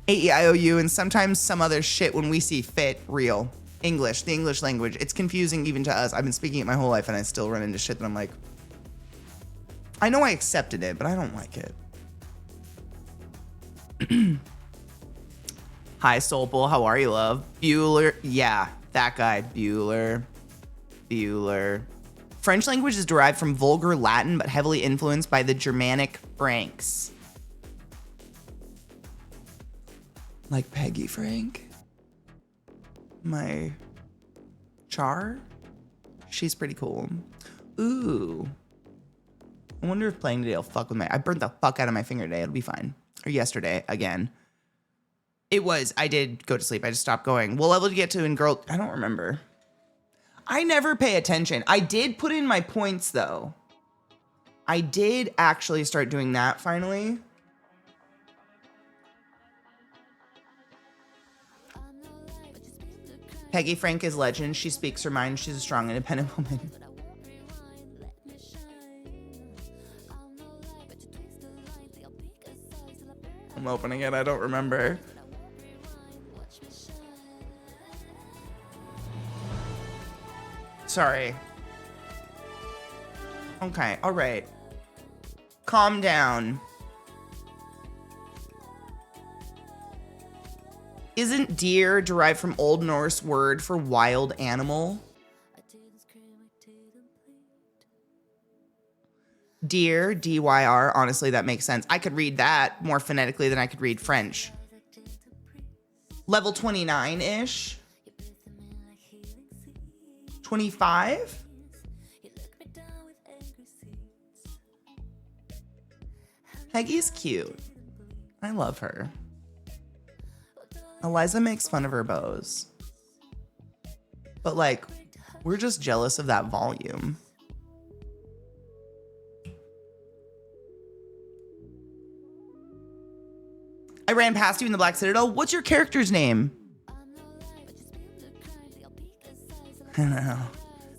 A-E-I-O-U and sometimes some other shit when we see fit. Real. English, the English language. It's confusing even to us. I've been speaking it my whole life and I still run into shit that I'm like, I know I accepted it, but I don't like it. Hi, Soulful. How are you, love? Bueller. Yeah, that guy. Bueller. French language is derived from vulgar Latin, but heavily influenced by the Germanic Franks. Like Peggy Frank. My Char. She's pretty cool. Ooh. I wonder if playing today will fuck with I burnt the fuck out of my finger today. It'll be fine. Or yesterday, again. I did go to sleep. I just stopped going. What level did you get to in girl? I don't remember. I never pay attention. I did put in my points though. I did actually start doing that finally. Peggy Frank is legend. She speaks her mind. She's a strong, independent woman. I'm opening it. I don't remember. Sorry. Okay, all right. Calm down. Isn't deer derived from Old Norse word for wild animal? Deer, D-Y-R. Honestly, that makes sense. I could read that more phonetically than I could read French. Level 29-ish. 25? Peggy's cute. I love her. Eliza makes fun of her bows. But like, we're just jealous of that volume. I ran past you in the Black Citadel. What's your character's name? I don't know.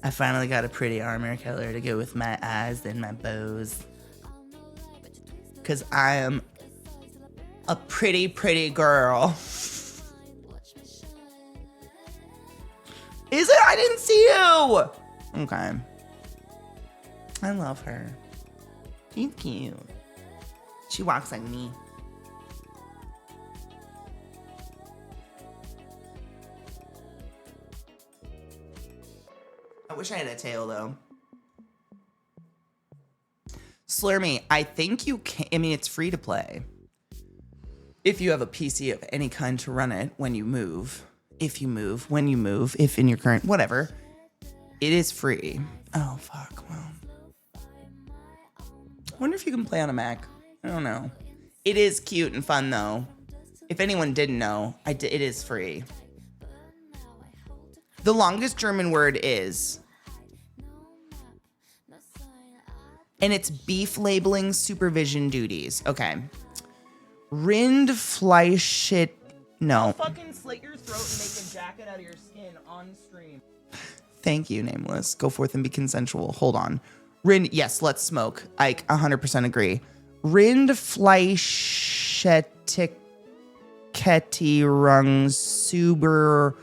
I finally got a pretty armor color to go with my eyes and my bows. Because I am a pretty, pretty girl. Is it? I didn't see you. Okay. I love her. She's cute. She walks like me. I wish I had a tail though. Slurmy, I think you can. I mean, it's free to play. If you have a PC of any kind to run it when you move, if you move, when you move, if in your current, whatever, it is free. Oh, fuck. Well, I wonder if you can play on a Mac. I don't know. It is cute and fun though. If anyone didn't know, it is free. The longest German word is, and it's beef labeling supervision duties. Okay. Rindfleischit. No. I'll fucking slit your throat and make a jacket out of your skin on stream. Thank you, Nameless. Go forth and be consensual. Hold on. Yes, let's smoke. I 100% agree. Rindfleischetikettierung super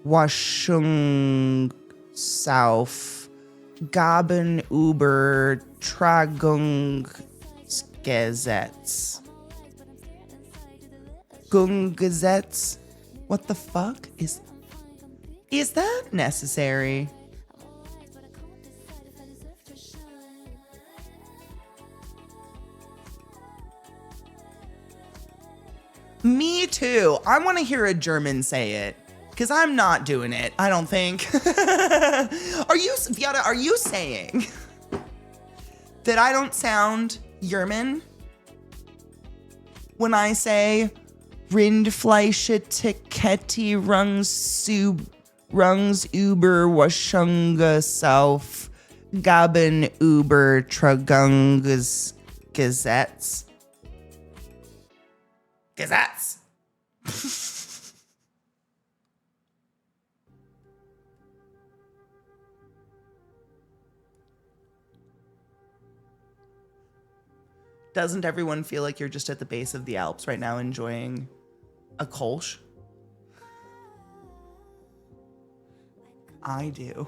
Waschung Sauf Gaben über Tragungsgesetz. Gunggesetz? What the fuck? Is that necessary? Me too. I want to hear a German say it. Because I'm not doing it, I don't think. Are you, Viata, are you saying that I don't sound German when I say Rindfleischetikettierungs über Waschunge Sauf Gaben über Tragungsgesetz? Gesetz. Doesn't everyone feel like you're just at the base of the Alps right now enjoying a Kolsch? I do.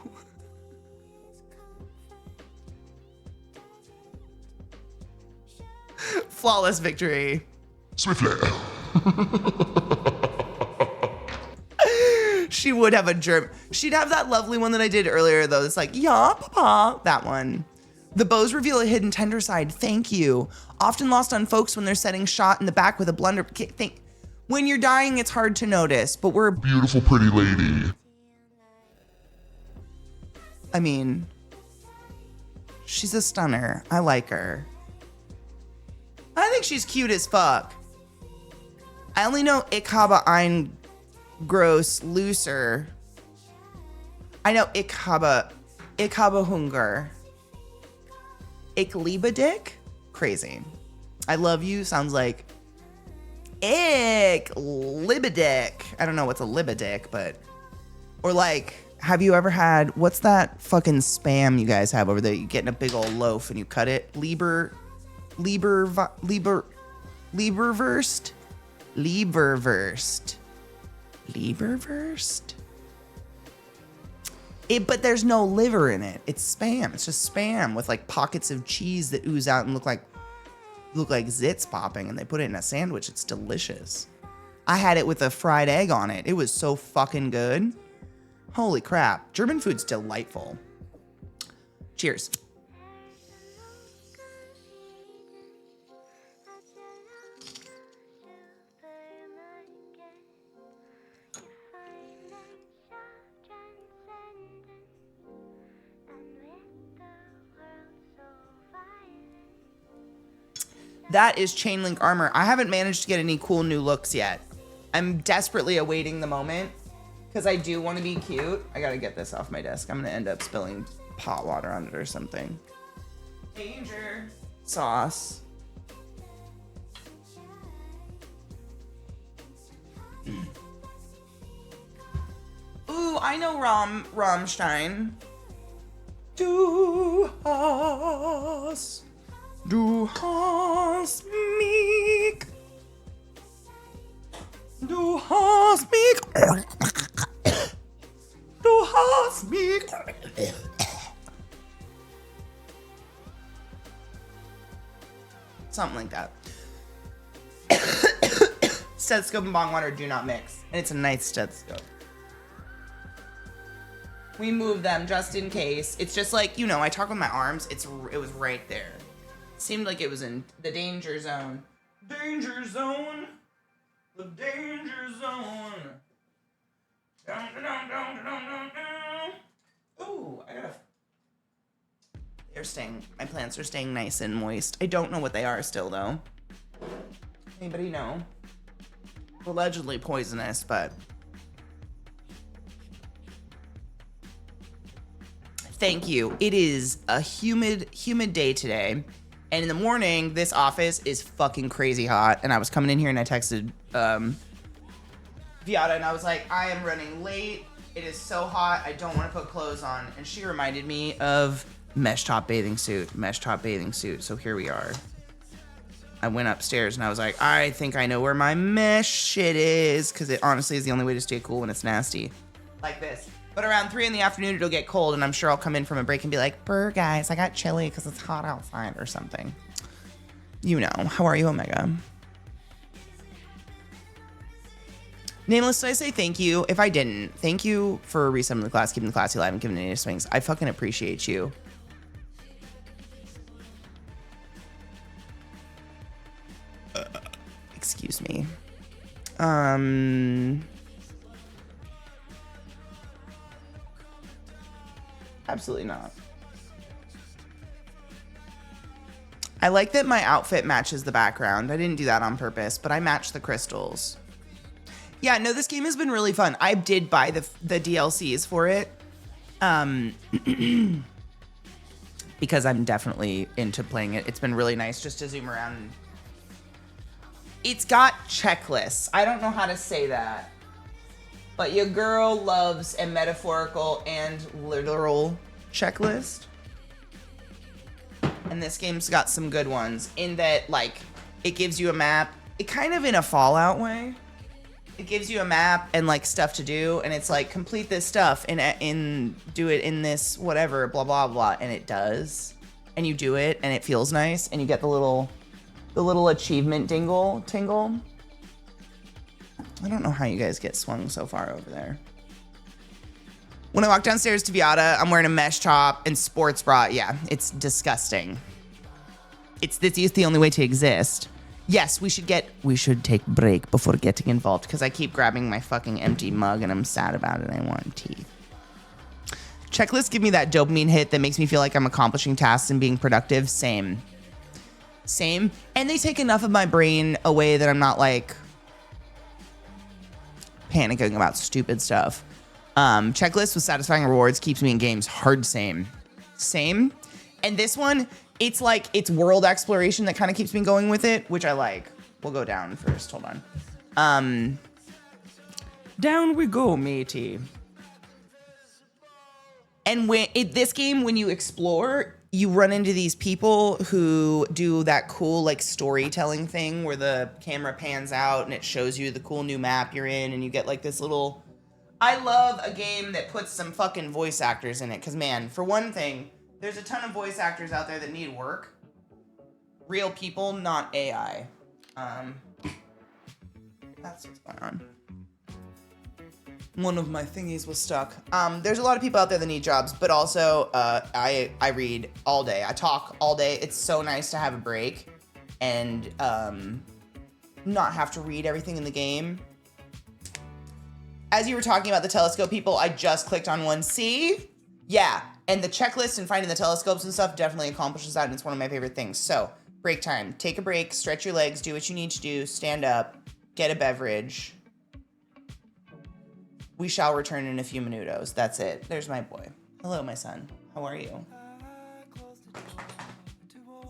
Flawless victory. Swiftly. She would have a germ. She'd have that lovely one that I did earlier, though. It's like, yeah, papa. That one. The bows reveal a hidden tender side. Thank you. Often lost on folks when they're setting shot in the back with a blunder. When you're dying, it's hard to notice, but we're... Beautiful, pretty lady. I mean, she's a stunner. I like her. I think she's cute as fuck. I only know Ich habe ein groß Loser. I know Ich habe Hunger. Ich liebe dich? Crazy. I love you sounds like Ich liebe dich. I don't know what's a libidick, but... Or like, have you ever had... What's that fucking spam you guys have over there? You get in a big old loaf and you cut it. Leberwurst? But there's no liver in it. It's spam. It's just spam with like pockets of cheese that ooze out and look like zits popping, and they put it in a sandwich. It's delicious. I had it with a fried egg on it. It was so fucking good. Holy crap. German food's delightful. Cheers. That is chain link armor. I haven't managed to get any cool new looks yet. I'm desperately awaiting the moment because I do want to be cute. I gotta get this off my desk. I'm gonna end up spilling pot water on it or something. Danger. Sauce. Ooh, I know Rammstein. Du hast mich. Du hast mich. Du hast mich. Something like that. Stethoscope and bong water do not mix. And it's a nice stethoscope. We moved them just in case. It's just like, you know, I talk with my arms. It was right there. Seemed like it was in the danger zone. Danger zone. The danger zone. Dun, dun, dun, dun, dun, dun, dun. Ooh, my plants are staying nice and moist. I don't know what they are still, though. Anybody know? Allegedly poisonous, but... Thank you. It is a humid day today. And in the morning, this office is fucking crazy hot. And I was coming in here and I texted Viata and I was like, I am running late. It is so hot. I don't want to put clothes on. And she reminded me of mesh top bathing suit. So here we are. I went upstairs and I was like, I think I know where my mesh shit is. Because it honestly is the only way to stay cool when it's nasty. Like this. But around 3 in the afternoon, it'll get cold, and I'm sure I'll come in from a break and be like, "Brr, guys, I got chilly because it's hot outside," or something. You know. How are you, Omega? Nameless, did I say thank you? If I didn't, thank you for resumming the class, keeping the classy alive, and giving any swings. I fucking appreciate you. Excuse me. Absolutely not. I like that my outfit matches the background. I didn't do that on purpose, but I matched the crystals. Yeah, no, this game has been really fun. I did buy the DLCs for it. Because I'm definitely into playing it. It's been really nice just to zoom around. It's got checklists. I don't know how to say that. But your girl loves a metaphorical and literal checklist. And this game's got some good ones in that, like, it gives you a map. It kind of in a Fallout way. It gives you a map and, like, stuff to do. And it's like, complete this stuff and do it in this whatever, blah, blah, blah. And it does. And you do it and it feels nice. And you get the little achievement tingle. I don't know how you guys get swung so far over there. When I walk downstairs to Viata, I'm wearing a mesh top and sports bra. Yeah, it's disgusting. It's the only way to exist. Yes, we should take a break before getting involved because I keep grabbing my fucking empty mug and I'm sad about it. I want tea. Checklists give me that dopamine hit that makes me feel like I'm accomplishing tasks and being productive. Same. And they take enough of my brain away that I'm not like panicking about stupid stuff. Checklist with satisfying rewards keeps me in games. Hard same. And this one, it's like it's world exploration that kind of keeps me going with it, which I like. We'll go down first. Hold on. Down we go, matey. And this game, when you explore, you run into these people who do that cool like storytelling thing where the camera pans out and it shows you the cool new map you're in and you get like this little... I love a game that puts some fucking voice actors in it because, man, for one thing, there's a ton of voice actors out there that need work. Real people, not AI. That's what's going on. One of my thingies was stuck. There's a lot of people out there that need jobs, but also I read all day. I talk all day. It's so nice to have a break and not have to read everything in the game. As you were talking about the telescope people, I just clicked on one. See? Yeah. And the checklist and finding the telescopes and stuff definitely accomplishes that, and it's one of my favorite things. So, break time. Take a break, stretch your legs, do what you need to do, stand up, get a beverage. We shall return in a few minutos. That's it. There's my boy. Hello, my son. How are you?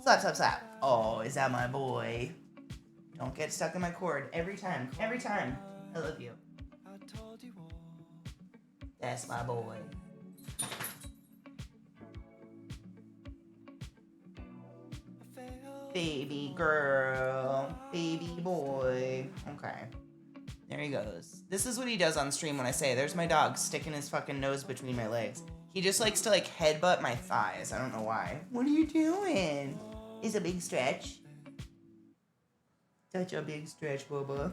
Slap, slap, slap. Oh, is that my boy? Don't get stuck in my cord. Every time. I love you. That's my boy. Baby girl. Baby boy. Okay. There he goes. This is what he does on stream when I say, there's my dog sticking his fucking nose between my legs. He just likes to like headbutt my thighs. I don't know why. What are you doing? It's a big stretch. Such a big stretch, Bubba.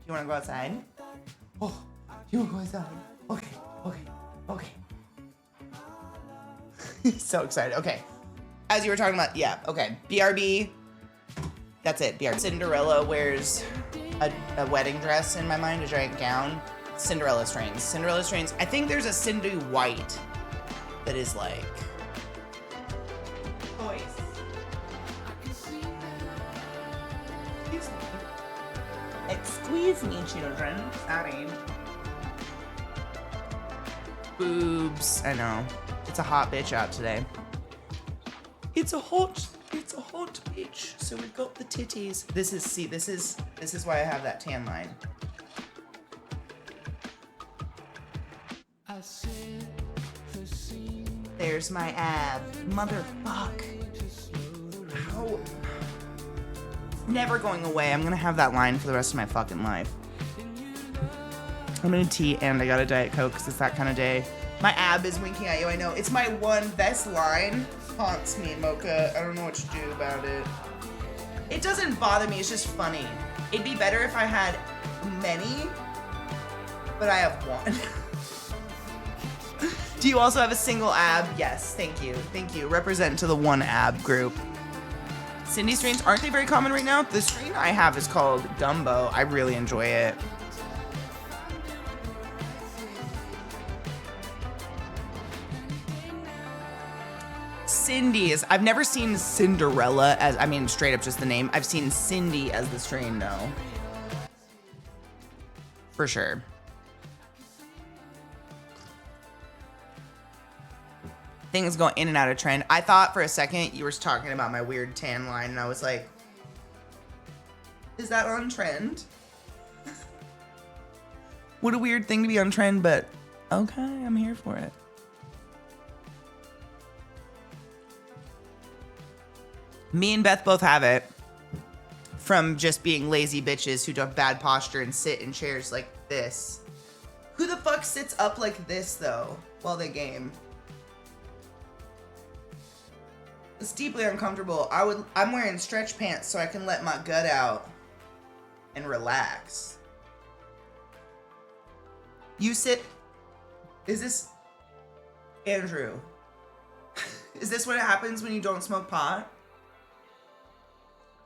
Do you want to go outside? Oh, you were going down. Okay, okay, okay. So excited. Okay. As you were talking about, yeah, okay. BRB. That's it. BRB. Cinderella wears a wedding dress in my mind, a giant gown. Cinderella strains. Cinderella strains. I think there's a Cindy White that is like toys. Excuse me, children. Sorry. Boobs. I know. It's a hot bitch out today. It's a hot bitch. So we've got the titties. This is why I have that tan line. There's my ab. Motherfuck. How? Never going away. I'm gonna have that line for the rest of my fucking life. I'm gonna tea and I got a Diet Coke because it's that kind of day. My ab is winking at you, I know. It's my one best line. Haunts me, Mocha. I don't know what to do about it. It doesn't bother me, it's just funny. It'd be better if I had many, but I have one. Do you also have a single ab? Yes, thank you. Thank you. Represent to the one ab group. Cindy strains, aren't they very common right now? The strain I have is called Gumbo. I really enjoy it. Cindy is, I've never seen Cinderella as, I mean, straight up just the name. I've seen Cindy as the strain though. For sure. Things go in and out of trend. I thought for a second you were talking about my weird tan line, and I was like, is that on trend? What a weird thing to be on trend, but okay, I'm here for it. Me and Beth both have it from just being lazy bitches who do have bad posture and sit in chairs like this. Who the fuck sits up like this though while they game? It's deeply uncomfortable. I'm wearing stretch pants so I can let my gut out and relax. You sit. Is this Andrew? Is this what happens when you don't smoke pot?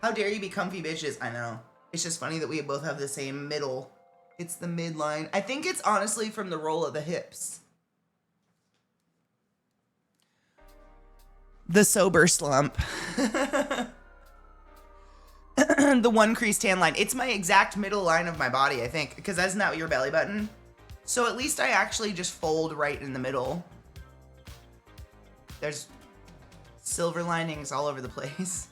How dare you be comfy bitches? I know. It's just funny that we both have the same middle. It's the midline. I think it's honestly from the roll of the hips. The sober slump. The one crease tan line. It's my exact middle line of my body, I think. Because isn't that your belly button? So at least I actually just fold right in the middle. There's silver linings all over the place.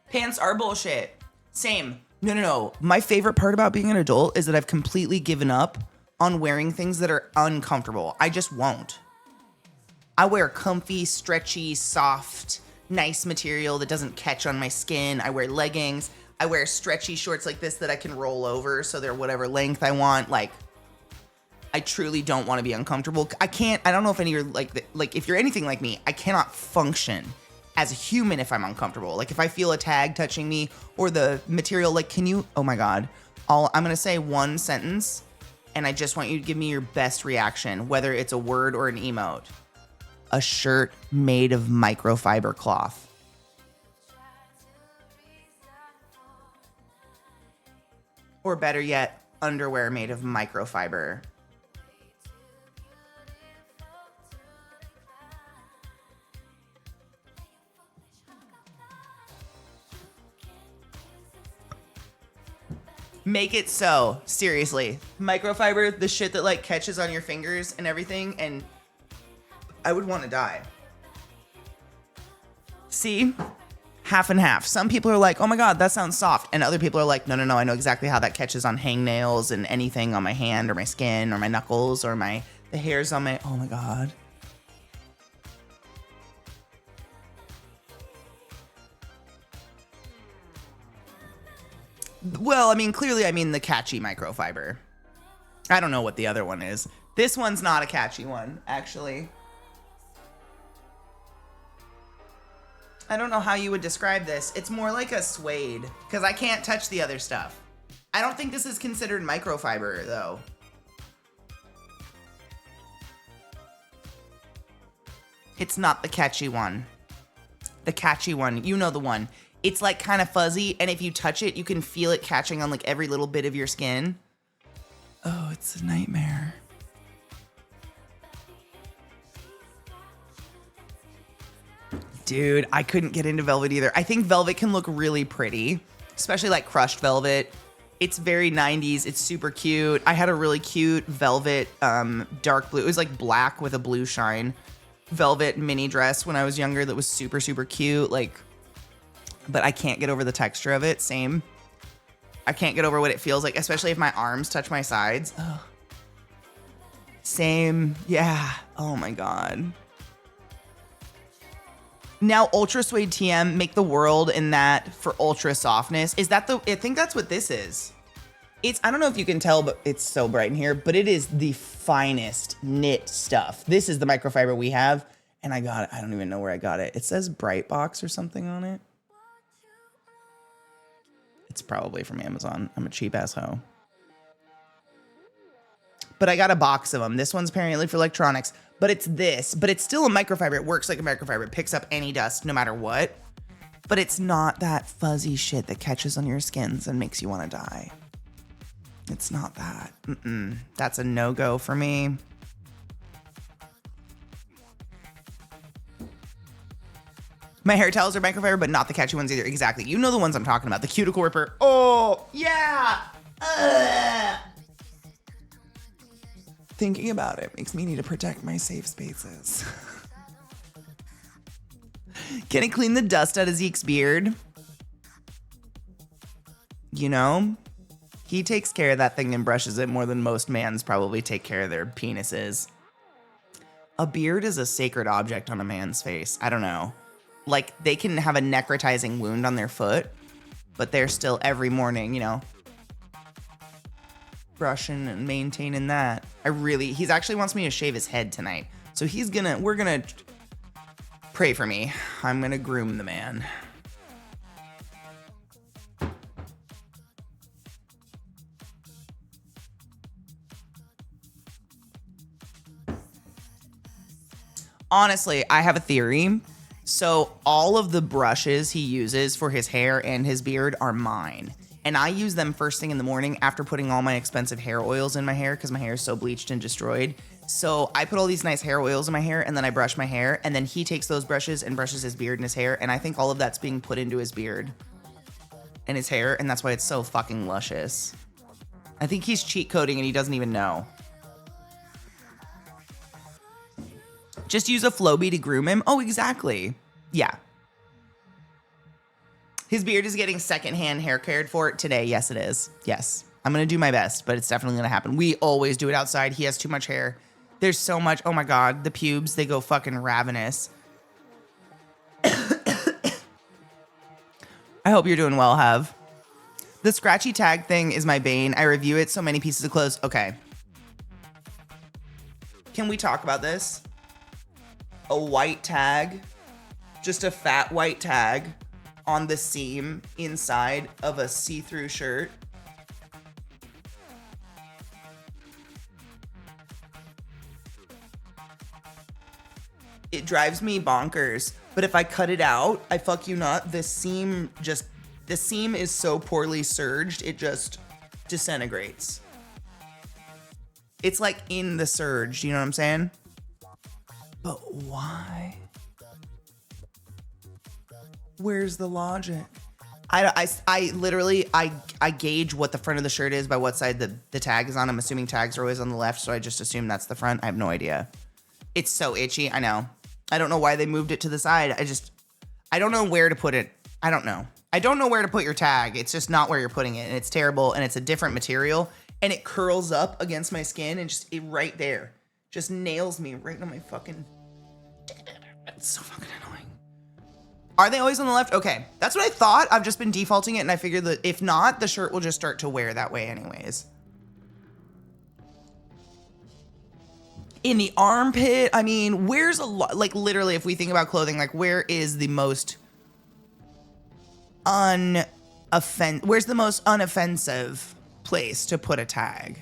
Pants are bullshit. Same. No. My favorite part about being an adult is that I've completely given up on wearing things that are uncomfortable. I just won't. I wear comfy, stretchy, soft, nice material that doesn't catch on my skin. I wear leggings. I wear stretchy shorts like this that I can roll over so they're whatever length I want. Like, I truly don't want to be uncomfortable. I don't know if any of you are like if you're anything like me, I cannot function as a human if I'm uncomfortable. Like if I feel a tag touching me or the material, like can you, oh my God. I'm gonna say one sentence and I just want you to give me your best reaction, whether it's a word or an emote. A shirt made of microfiber cloth. Or better yet, underwear made of microfiber. Make it so. Seriously. Microfiber, the shit that like catches on your fingers and everything, and I would want to die. See? Half and half. Some people are like, oh my God, that sounds soft. And other people are like, no, I know exactly how that catches on hangnails and anything on my hand or my skin or my knuckles or the hairs on my, oh my God. Well, I mean, clearly I mean the catchy microfiber. I don't know what the other one is. This one's not a catchy one, actually. I don't know how you would describe this. It's more like a suede, because I can't touch the other stuff. I don't think this is considered microfiber, though. It's not the catchy one. The catchy one, you know the one. It's like kind of fuzzy, and if you touch it, you can feel it catching on like every little bit of your skin. Oh, it's a nightmare. Dude, I couldn't get into velvet either. I think velvet can look really pretty, especially like crushed velvet. It's very 90s. It's super cute. I had a really cute velvet dark blue. It was like black with a blue shine velvet mini dress when I was younger that was super, super cute. Like, but I can't get over the texture of it. Same. I can't get over what it feels like, especially if my arms touch my sides. Ugh. Same. Yeah. Oh my God. Now Ultra Suede TM make the world in that for ultra softness. Is that I think that's what this is. I don't know if you can tell, but it's so bright in here, but it is the finest knit stuff. This is the microfiber we have, and I got it. I don't even know where I got it. It says Bright Box or something on it. It's probably from Amazon. I'm a cheap ass hoe. But I got a box of them. This one's apparently for electronics, but it's this. But it's still a microfiber. It works like a microfiber. It picks up any dust no matter what. But it's not that fuzzy shit that catches on your skins and makes you want to die. It's not that. That's a no-go for me. My hair towels are microfiber, but not the catchy ones either. Exactly. You know the ones I'm talking about. The cuticle ripper. Oh, yeah. Ugh. Thinking about it makes me need to protect my safe spaces. Can it clean the dust out of Zeke's beard? You know? He takes care of that thing and brushes it more than most mans probably take care of their penises. A beard is a sacred object on a man's face. I don't know. Like, they can have a necrotizing wound on their foot, but they're still every morning, you know, brushing and maintaining that. He actually wants me to shave his head tonight. So we're gonna pray for me. I'm gonna groom the man. Honestly, I have a theory. So all of the brushes he uses for his hair and his beard are mine. And I use them first thing in the morning after putting all my expensive hair oils in my hair because my hair is so bleached and destroyed. So I put all these nice hair oils in my hair and then I brush my hair. And then he takes those brushes and brushes his beard and his hair. And I think all of that's being put into his beard and his hair. And that's why it's so fucking luscious. I think he's cheat coding and he doesn't even know. Just use a Flowbee to groom him. Oh, exactly. Yeah. His beard is getting secondhand hair cared for today. Yes, it is. Yes. I'm going to do my best, but it's definitely going to happen. We always do it outside. He has too much hair. There's so much. Oh my God. The pubes, they go fucking ravenous. I hope you're doing well, Have. The scratchy tag thing is my bane. I review it. So many pieces of clothes. Okay. Can we talk about this? A white tag, just a fat white tag on the seam inside of a see-through shirt. It drives me bonkers, but if I cut it out, I fuck you not, the seam is so poorly serged, it just disintegrates. It's like in the serge, you know what I'm saying? But why? Where's the logic? I literally gauge what the front of the shirt is by what side the tag is on. I'm assuming tags are always on the left, so I just assume that's the front. I have no idea. It's so itchy. I know. I don't know why they moved it to the side. I don't know where to put it. I don't know. I don't know where to put your tag. It's just not where you're putting it, and it's terrible, and it's a different material, and it curls up against my skin, and right there. Just nails me right on my fucking... It's so fucking annoying. Are they always on the left? Okay, that's what I thought. I've just been defaulting it, and I figured that if not, the shirt will just start to wear that way anyways. In the armpit, I mean, where's like literally if we think about clothing, like where is the most where's the most unoffensive place to put a tag?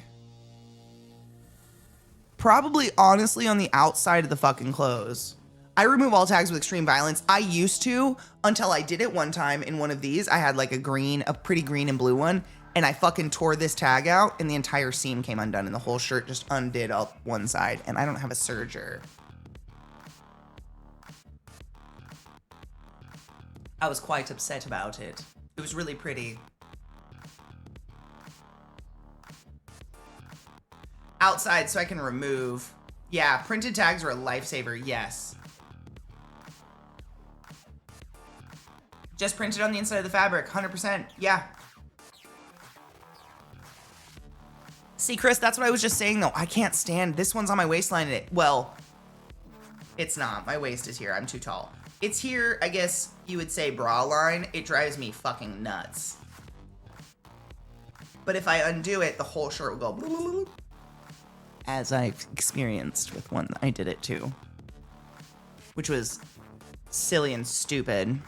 Probably, honestly, on the outside of the fucking clothes. I remove all tags with extreme violence. I used to, until I did it one time in one of these. I had like a pretty green and blue one, and I fucking tore this tag out, and the entire seam came undone, and the whole shirt just undid up one side, and I don't have a serger. I was quite upset about it. It was really pretty. Outside so I can remove. Yeah, printed tags are a lifesaver, yes. Just printed on the inside of the fabric, 100%, yeah. See, Chris, that's what I was just saying, though. I can't stand, this one's on my waistline. Well, it's not. My waist is here. I'm too tall. It's here, I guess you would say bra line. It drives me fucking nuts. But if I undo it, the whole shirt will go as I've experienced with one I did it to, which was silly and stupid.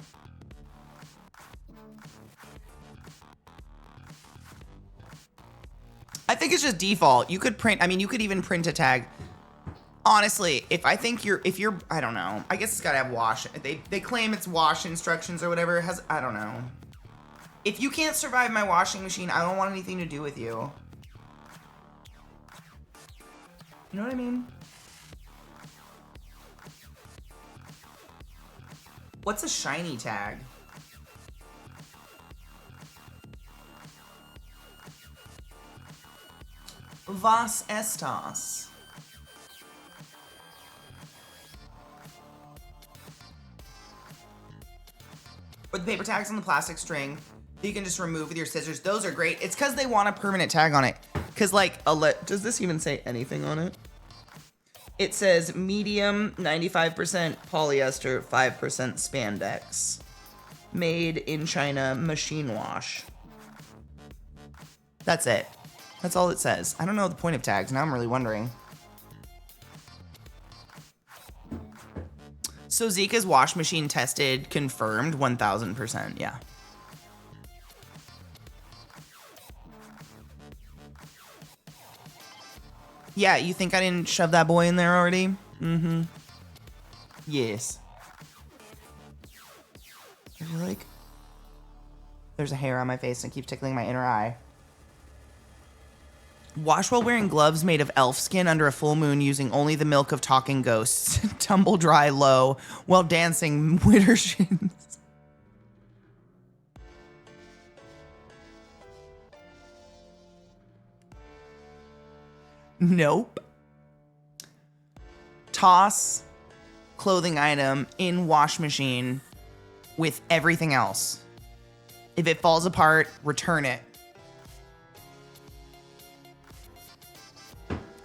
I think it's just default. You could print, I mean, you could even print a tag. Honestly, if you're, I don't know. I guess it's gotta have wash. They claim it's wash instructions or whatever. I don't know. If you can't survive my washing machine, I don't want anything to do with you. You know what I mean? What's a shiny tag? Was estas? Or the paper tags on the plastic string that you can just remove with your scissors. Those are great. It's because they want a permanent tag on it. Because, like, does this even say anything on it? It says medium, 95% polyester, 5% spandex. Made in China, machine wash. That's it. That's all it says. I don't know the point of tags. Now I'm really wondering. So Zika's wash machine tested, confirmed, 1000%, yeah. Yeah, you think I didn't shove that boy in there already? Mm-hmm. Yes. I feel like there's a hair on my face and it keeps tickling my inner eye. Wash while wearing gloves made of elf skin under a full moon using only the milk of talking ghosts. Tumble dry low while dancing winter shins. Nope. Toss clothing item in wash machine with everything else. If it falls apart, return it.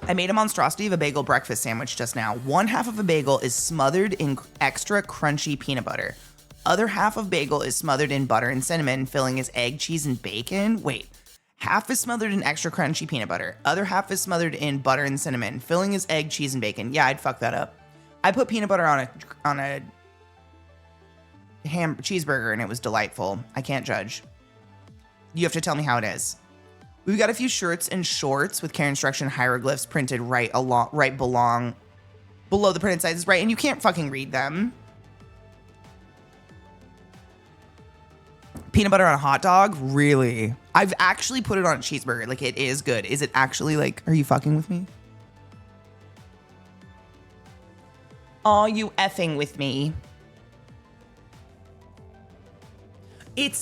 I made a monstrosity of a bagel breakfast sandwich just now. One half of a bagel is smothered in extra crunchy peanut butter. Other half of bagel is smothered in butter and cinnamon, filling is egg, cheese, and bacon. Wait, half is smothered in extra crunchy peanut butter. Other half is smothered in butter and cinnamon, filling is egg, cheese, and bacon. Yeah, I'd fuck that up. I put peanut butter on a ham cheeseburger and it was delightful. I can't judge. You have to tell me how it is. We've got a few shirts and shorts with care instruction hieroglyphs printed right below the printed sizes, right? And you can't fucking read them. Peanut butter on a hot dog? Really? I've actually put it on a cheeseburger. Like, it is good. Is it actually, like, are you fucking with me? Are you effing with me?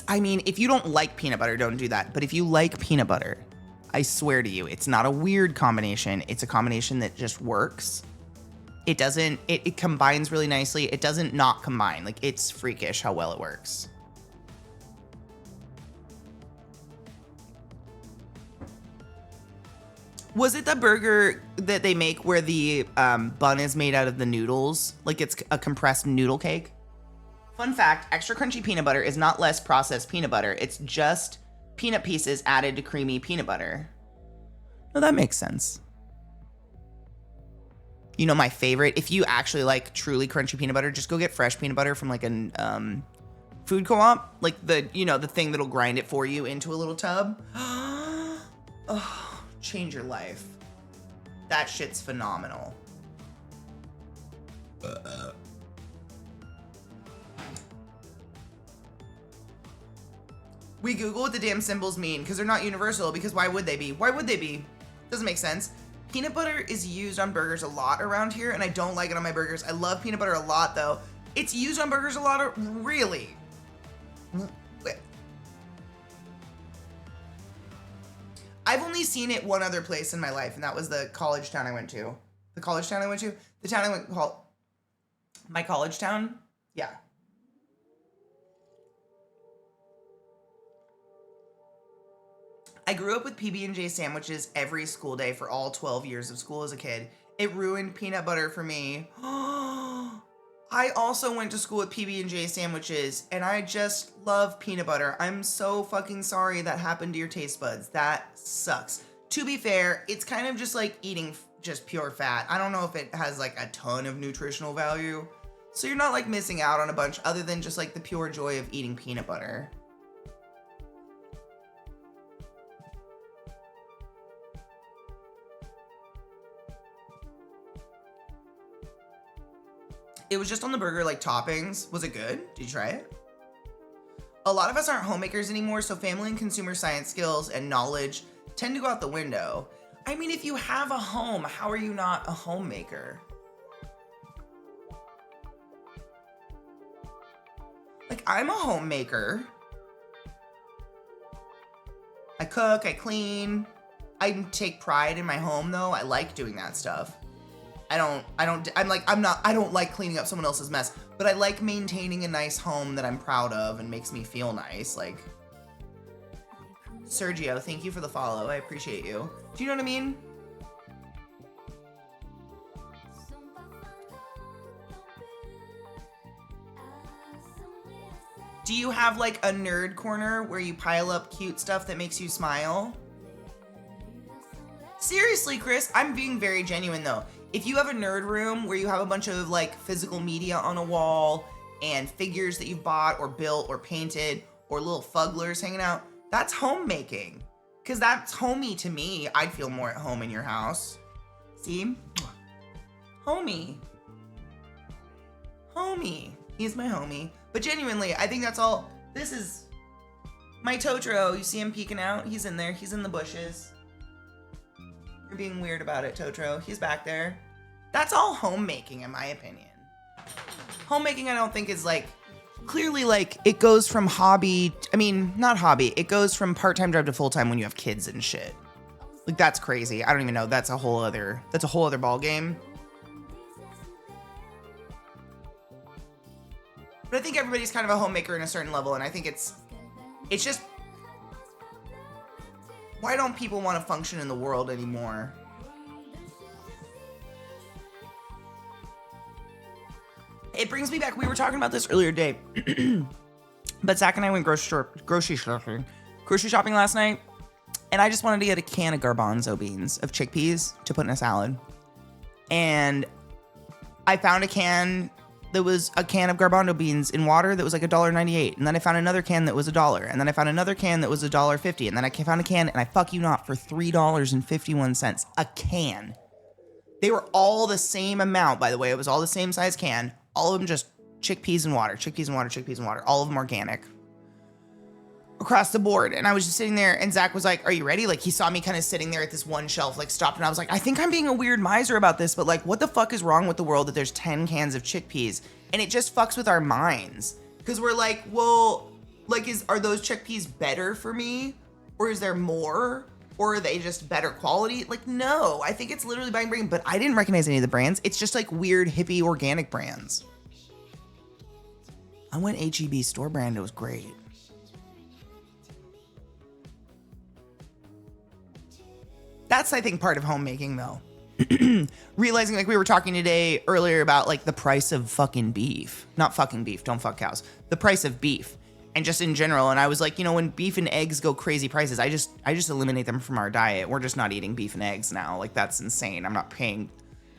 I mean, if you don't like peanut butter, don't do that. But if you like peanut butter, I swear to you, it's not a weird combination. It's a combination that just works. It doesn't, it combines really nicely. It doesn't not combine. Like, it's freakish how well it works. Was it the burger that they make where the bun is made out of the noodles? Like, it's a compressed noodle cake? Fun fact, extra crunchy peanut butter is not less processed peanut butter. It's just peanut pieces added to creamy peanut butter. No, that makes sense. You know my favorite? If you actually like truly crunchy peanut butter, just go get fresh peanut butter from like food co-op, like the, you know, the thing that'll grind it for you into a little tub. Oh, change your life. That shit's phenomenal. We Google what the damn symbols mean because they're not universal, because why would they be? Why would they be? Doesn't make sense. Peanut butter is used on burgers a lot around here, and I don't like it on my burgers. I love peanut butter a lot, though. It's used on burgers a lot, really. I've only seen it one other place in my life, and that was the college town I went to. The college town I went to? The town I went called my college town? Yeah. I grew up with PB&J sandwiches every school day for all 12 years of school as a kid. It ruined peanut butter for me. I also went to school with PB&J sandwiches, and I just love peanut butter. I'm so fucking sorry that happened to your taste buds. That sucks. To be fair, it's kind of just like eating just pure fat. I don't know if it has like a ton of nutritional value. So you're not like missing out on a bunch other than just like the pure joy of eating peanut butter. It was just on the burger, like toppings. Was it good? Did you try it? A lot of us aren't homemakers anymore, so family and consumer science skills and knowledge tend to go out the window. I mean, if you have a home, how are you not a homemaker? Like, I'm a homemaker. I cook, I clean. I take pride in my home, though. I like doing that stuff. I don't like cleaning up someone else's mess, but I like maintaining a nice home that I'm proud of and makes me feel nice. Like, Sergio, thank you for the follow. I appreciate you. Do you know what I mean? Do you have like a nerd corner where you pile up cute stuff that makes you smile? Seriously, Chris, I'm being very genuine though. If you have a nerd room where you have a bunch of like physical media on a wall and figures that you've bought or built or painted or little fugglers hanging out, that's homemaking. Because that's homey to me. I'd feel more at home in your house. See? Homie. Homie. He's my homie. But genuinely, I think that's all. This is my Totoro. You see him peeking out? He's in there. He's in the bushes. You're being weird about it, Totoro. He's back there. That's all homemaking, in my opinion. Homemaking, I don't think is like, clearly like, it goes from hobby, I mean, not hobby, it goes from part-time job to full-time when you have kids and shit. Like, that's crazy. I don't even know. That's a whole other ball game. But I think everybody's kind of a homemaker in a certain level, and I think it's just, why don't people want to function in the world anymore? It brings me back, we were talking about this earlier today, but Zach and I went grocery shopping last night, and I just wanted to get a can of garbanzo beans, of chickpeas, to put in a salad. And I found a can that was a can of garbanzo beans in water that was like $1.98, and then I found another can that was $1, and then I found another can that was $1.50, and then I found a can, and I fuck you not, for $3.51 a can. They were all the same amount, by the way. It was all the same size can. All of them just chickpeas and water, chickpeas and water, chickpeas and water. All of them organic. Across the board. And I was just sitting there, and Zach was like, are you ready? Like, he saw me kind of sitting there at this one shelf, like, stopped, and I was like, I think I'm being a weird miser about this, but like, what the fuck is wrong with the world that there's 10 cans of chickpeas? And it just fucks with our minds. Because we're like, well, like, are those chickpeas better for me? Or is there more? Or are they just better quality? Like, no, I think it's literally buying brand, but I didn't recognize any of the brands. It's just like weird hippie organic brands. I went H-E-B store brand. It was great. That's, I think, part of homemaking, though. Realizing, like, we were talking today earlier about, like, the price of fucking beef. Not fucking beef. Don't fuck cows. The price of beef. And just in general. And I was like, you know, when beef and eggs go crazy prices, I just eliminate them from our diet. We're just not eating beef and eggs now. Like, that's insane. I'm not paying.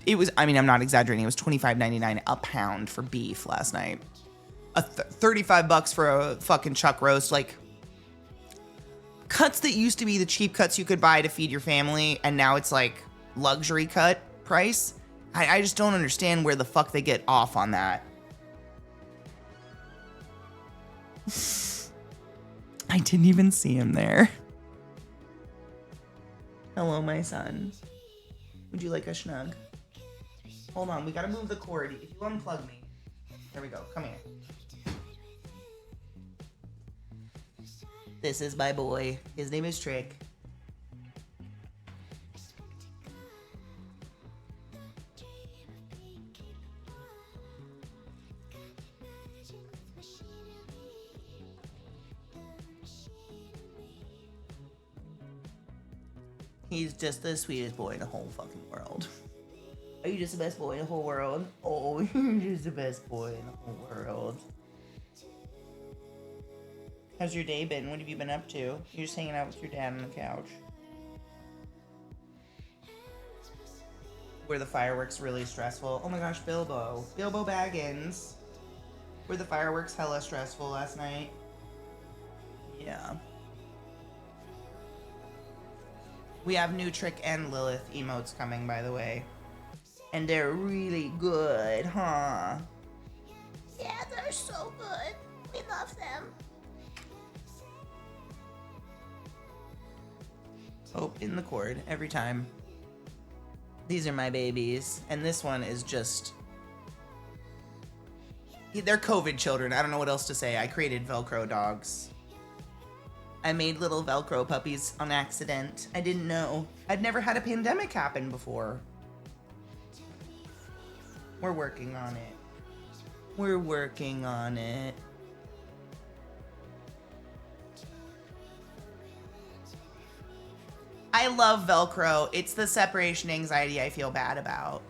It was, I mean, I'm not exaggerating. It was $25.99 a pound for beef last night. $35 for a fucking chuck roast. Like, cuts that used to be the cheap cuts you could buy to feed your family, and now it's like luxury cut price. I just don't understand where the fuck they get off on that. I didn't even see him there. Hello, my son. Would you like a snug? Hold on, we gotta move the cord. If you unplug me. There we go, come here. This is my boy. His name is Trick. He's just the sweetest boy in the whole fucking world. Are you just the best boy in the whole world? Oh, you're just the best boy in the whole world. How's your day been? What have you been up to? You're just hanging out with your dad on the couch. Were the fireworks really stressful? Oh my gosh, Bilbo. Bilbo Baggins. Were the fireworks hella stressful last night? Yeah. We have new Trick and Lilith emotes coming, by the way. And they're really good, huh? Yeah, they're so good. We love them. Oh, in the cord every time. These are my babies. And this one is just... They're COVID children. I don't know what else to say. I created Velcro dogs. I made little Velcro puppies on accident. I didn't know. I'd never had a pandemic happen before. We're working on it. We're working on it. I love Velcro. It's the separation anxiety I feel bad about.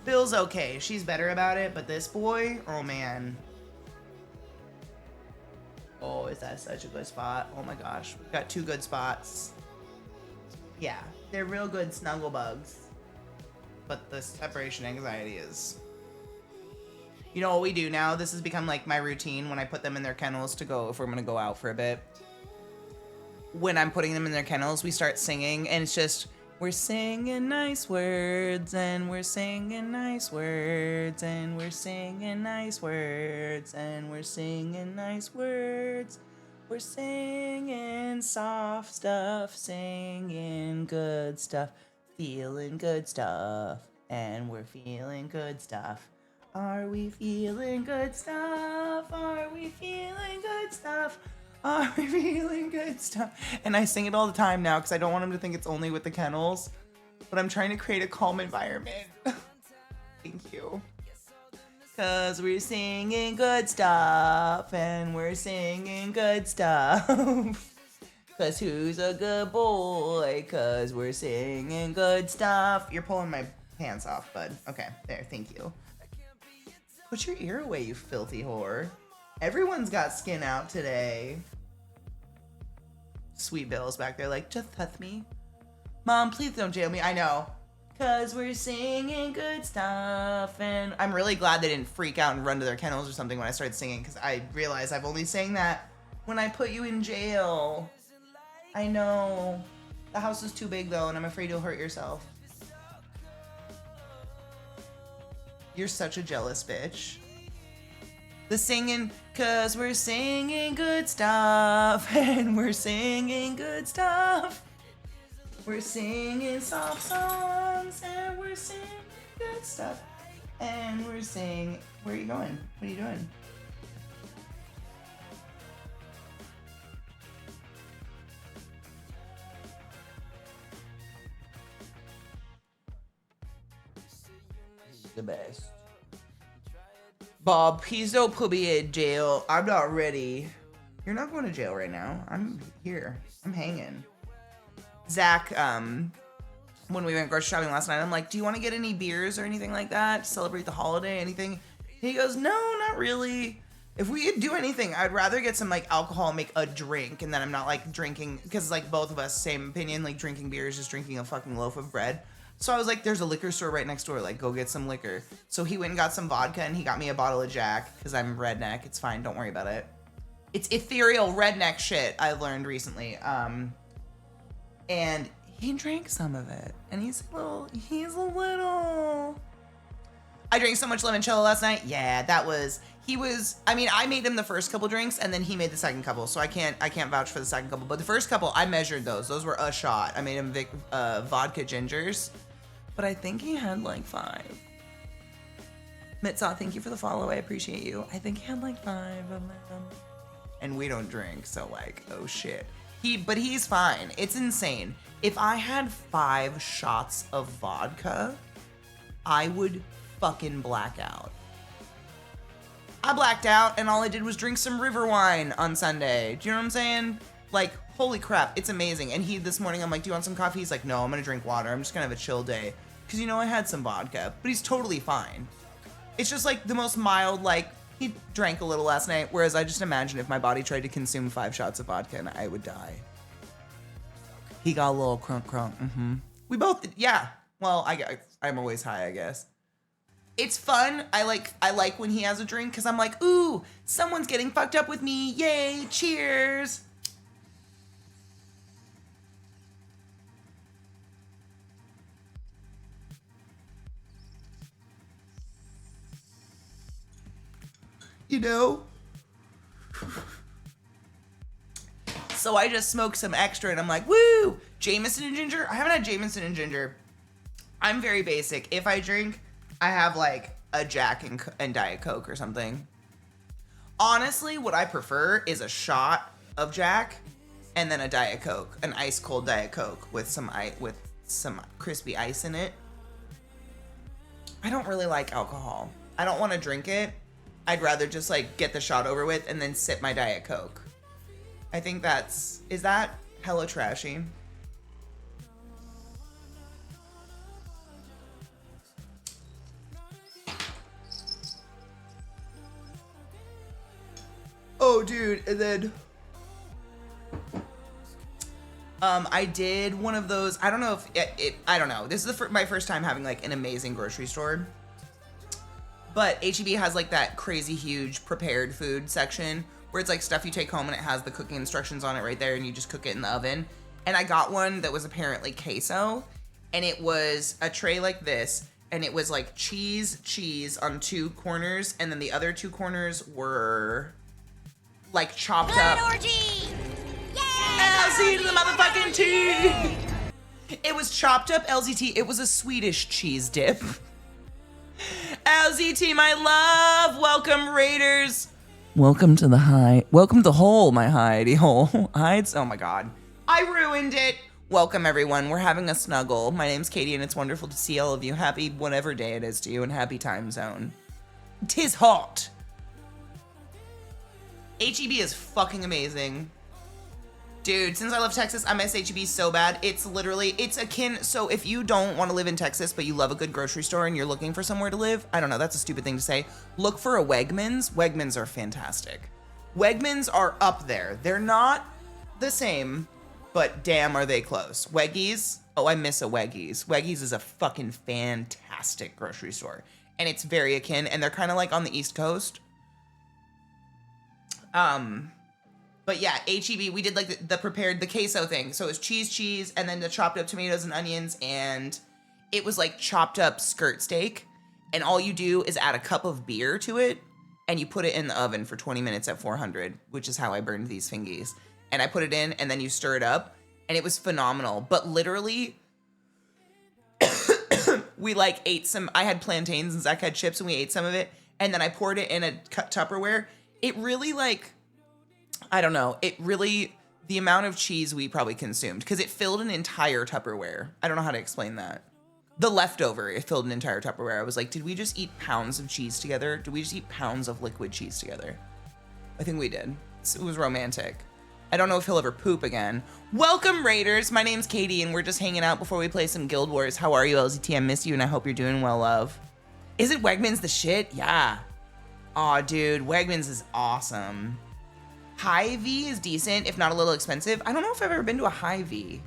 Bill's okay. She's better about it, but this boy, oh man. Oh, is that such a good spot? Oh my gosh, we've got two good spots. Yeah, they're real good snuggle bugs. But the separation anxiety is... You know what we do now? This has become like my routine when I put them in their kennels to go, if we're gonna go out for a bit. When I'm putting them in their kennels, we start singing, and it's just, we're singing nice words, and we're singing nice words, and we're singing nice words, and we're singing nice words. We're singing soft stuff, singing good stuff, feeling good stuff, and we're feeling good stuff. Are we feeling good stuff? Are we feeling good stuff? Are we feeling good stuff? And I sing it all the time now because I don't want them to think it's only with the kennels. But I'm trying to create a calm environment. Thank you. Because we're singing good stuff. And we're singing good stuff. Because who's a good boy? Because we're singing good stuff. You're pulling my pants off, bud. Okay, there. Thank you. Put your ear away, you filthy whore. Everyone's got skin out today. Sweet Bill's back there like, just touch me. Mom, please don't jail me. I know. Cause we're singing good stuff. And I'm really glad they didn't freak out and run to their kennels or something when I started singing. Because I realized I've only sang that when I put you in jail. I know. The house is too big though, and I'm afraid you'll hurt yourself. You're such a jealous bitch. The singing, cause we're singing good stuff, and we're singing good stuff. We're singing soft songs, and we're singing good stuff. And we're singing, where are you going? What are you doing? The best. Bob, please don't put me in jail. I'm not ready. You're not going to jail right now. I'm here. I'm hanging. Zach, when we went grocery shopping last night, I'm like, do you want to get any beers or anything like that to celebrate the holiday? Anything? He goes, no, not really. If we do anything, I'd rather get some like alcohol and make a drink, and then I'm not like drinking, because like both of us, same opinion, like drinking beer is just drinking a fucking loaf of bread. So I was like, there's a liquor store right next door. Like, go get some liquor. So he went and got some vodka and he got me a bottle of Jack because I'm redneck. It's fine. Don't worry about it. It's ethereal redneck shit I've learned recently. And he drank some of it. And he's a little. I drank so much limoncello last night. Yeah, I made him the first couple drinks and then he made the second couple. So I can't vouch for the second couple. But the first couple, I measured those. Those were a shot. I made him vodka gingers. But I think he had like 5. Mitza, thank you for the follow. I appreciate you. I think he had like 5 of them. And we don't drink, so like, oh shit. But he's fine. It's insane. If I had 5 shots of vodka, I would fucking black out. I blacked out and all I did was drink some river wine on Sunday. Do you know what I'm saying? Like, holy crap, it's amazing. And this morning, I'm like, do you want some coffee? He's like, no, I'm gonna drink water. I'm just gonna have a chill day. Cause I had some vodka, but he's totally fine. It's just like the most mild, like, he drank a little last night, whereas I just imagine if my body tried to consume 5 shots of vodka and I would die. He got a little crunk. We both did, yeah. Well, I'm always high, I guess. It's fun. I like when he has a drink because I'm like, ooh, someone's getting fucked up with me. Yay, cheers. So I just smoked some extra and I'm like, woo, Jameson and ginger. I haven't had Jameson and ginger. I'm very basic. If I drink, I have like a Jack and Diet Coke or something. Honestly, what I prefer is a shot of Jack and then a Diet Coke, an ice cold Diet Coke with some crispy ice in it. I don't really like alcohol. I don't want to drink it. I'd rather just like get the shot over with and then sip my Diet Coke. I think is that hella trashy? Oh, dude, and then I did one of those. I don't know if I don't know. This is my first time having like an amazing grocery store. But H-E-B has like that crazy huge prepared food section where it's like stuff you take home and it has the cooking instructions on it right there and you just cook it in the oven. And I got one that was apparently queso and it was a tray like this and it was like cheese on 2 corners and then the other 2 corners were like chopped up. Orgy! LZ to the motherfucking T! It was chopped up LZT. It was a Swedish cheese dip. LZT, my love. Welcome, Raiders. Welcome to the hole, my hidey hole. Hides? Oh my God. I ruined it. Welcome, everyone. We're having a snuggle. My name's Katie, and it's wonderful to see all of you. Happy whatever day it is to you, and happy time zone. 'Tis hot. H-E-B is fucking amazing. Dude, since I left Texas, I miss H-E-B so bad. It's akin, so if you don't want to live in Texas, but you love a good grocery store and you're looking for somewhere to live, I don't know, that's a stupid thing to say. Look for a Wegmans. Wegmans are fantastic. Wegmans are up there. They're not the same, but damn are they close. Weggies, oh, I miss a Weggies. Weggies is a fucking fantastic grocery store. And it's very akin, and they're kind of like on the East Coast. But yeah, H-E-B, we did like the queso thing. So it was cheese, and then the chopped up tomatoes and onions, and it was like chopped up skirt steak. And all you do is add a cup of beer to it, and you put it in the oven for 20 minutes at 400, which is how I burned these fingies. And I put it in, and then you stir it up, and it was phenomenal. But literally, we like ate I had plantains, and Zach had chips, and we ate some of it, and then I poured it in a Tupperware. It really the amount of cheese we probably consumed, because it filled an entire Tupperware. I don't know how to explain that. The leftover, it filled an entire Tupperware. I was like, did we just eat pounds of cheese together? Did we just eat pounds of liquid cheese together? I think we did. It was romantic. I don't know if he'll ever poop again. Welcome, Raiders. My name's Katie, and we're just hanging out before we play some Guild Wars. How are you, LZT? I miss you, and I hope you're doing well, love. Isn't Wegmans the shit? Yeah. Aw, dude, Wegmans is awesome. Hy-Vee is decent, if not a little expensive. I don't know if I've ever been to a Hy-Vee.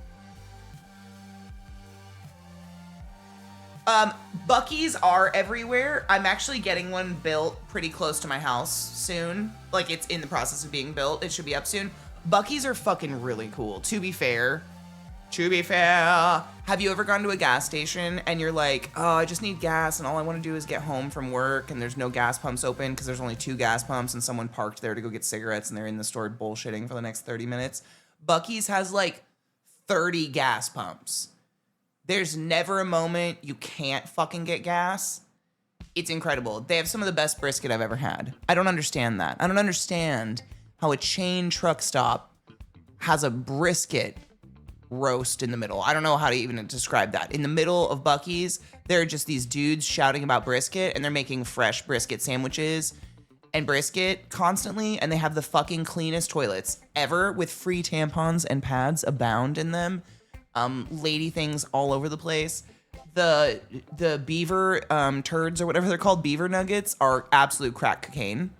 Buc-ee's are everywhere. I'm actually getting one built pretty close to my house soon. Like, it's in the process of being built. It should be up soon. Buc-ee's are fucking really cool. To be fair, have you ever gone to a gas station and you're like, oh, I just need gas and all I want to do is get home from work and there's no gas pumps open because there's only 2 gas pumps and someone parked there to go get cigarettes and they're in the store bullshitting for the next 30 minutes? Buc-ee's has like 30 gas pumps. There's never a moment you can't fucking get gas. It's incredible. They have some of the best brisket I've ever had. I don't understand that. I don't understand how a chain truck stop has a brisket roast in the middle. I don't know how to even describe that. In the middle of Buc-ee's, there are just these dudes shouting about brisket and they're making fresh brisket sandwiches and brisket constantly, and they have the fucking cleanest toilets ever with free tampons and pads abound in them. Lady things all over the place. The beaver turds or whatever they're called, beaver nuggets, are absolute crack cocaine.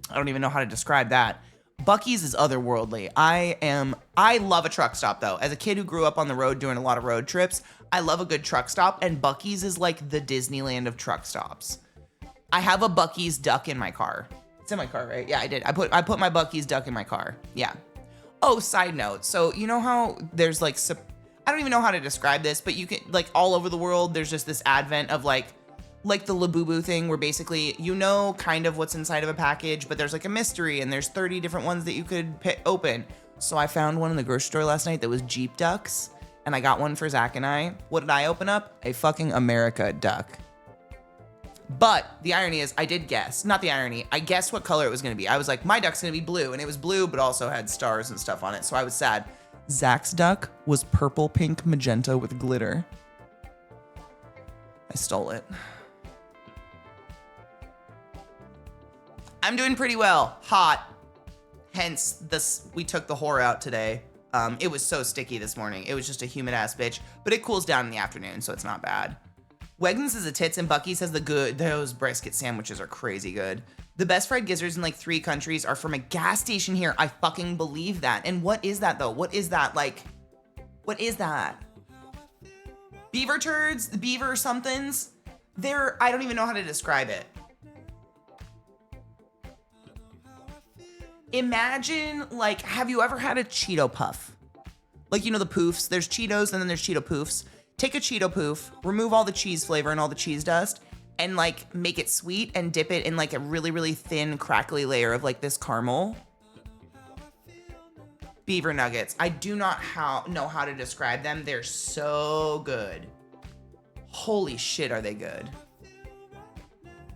I don't even know how to describe that. Buc-ee's is otherworldly. I love a truck stop though. As a kid who grew up on the road doing a lot of road trips, I love a good truck stop, and Buc-ee's is like the Disneyland of truck stops. I have a Buc-ee's duck in my car. It's in my car, right? Yeah, I did. I put my Buc-ee's duck in my car. Yeah. Oh, side note. So you know how there's like, I don't even know how to describe this, but you can, like, all over the world, there's just this advent of like the Labubu thing where basically you know kind of what's inside of a package, but there's like a mystery and there's 30 different ones that you could open. So I found one in the grocery store last night that was Jeep ducks, and I got one for Zach and I. What did I open up? A fucking America duck. But the irony is I did guess. Not the irony. I guessed what color it was going to be. I was like, my duck's going to be blue, and it was blue but also had stars and stuff on it, so I was sad. Zach's duck was purple, pink, magenta with glitter. I stole it. I'm doing pretty well. Hot. Hence, we took the whore out today. It was so sticky this morning. It was just a humid ass bitch, but it cools down in the afternoon, so it's not bad. Wegmans is a tits, and Buc-ee's has those brisket sandwiches are crazy good. The best fried gizzards in like 3 countries are from a gas station here. I fucking believe that. And what is that though? What is that? Like, what is that? Beaver turds, the beaver somethings. I don't even know how to describe it. Imagine, like, have you ever had a Cheeto puff? Like, you know the poofs? There's Cheetos and then there's Cheeto poofs. Take a Cheeto poof, remove all the cheese flavor and all the cheese dust, and like make it sweet and dip it in like a really, really thin, crackly layer of like this caramel. Beaver nuggets. I do not know how to describe them. They're so good. Holy shit, are they good.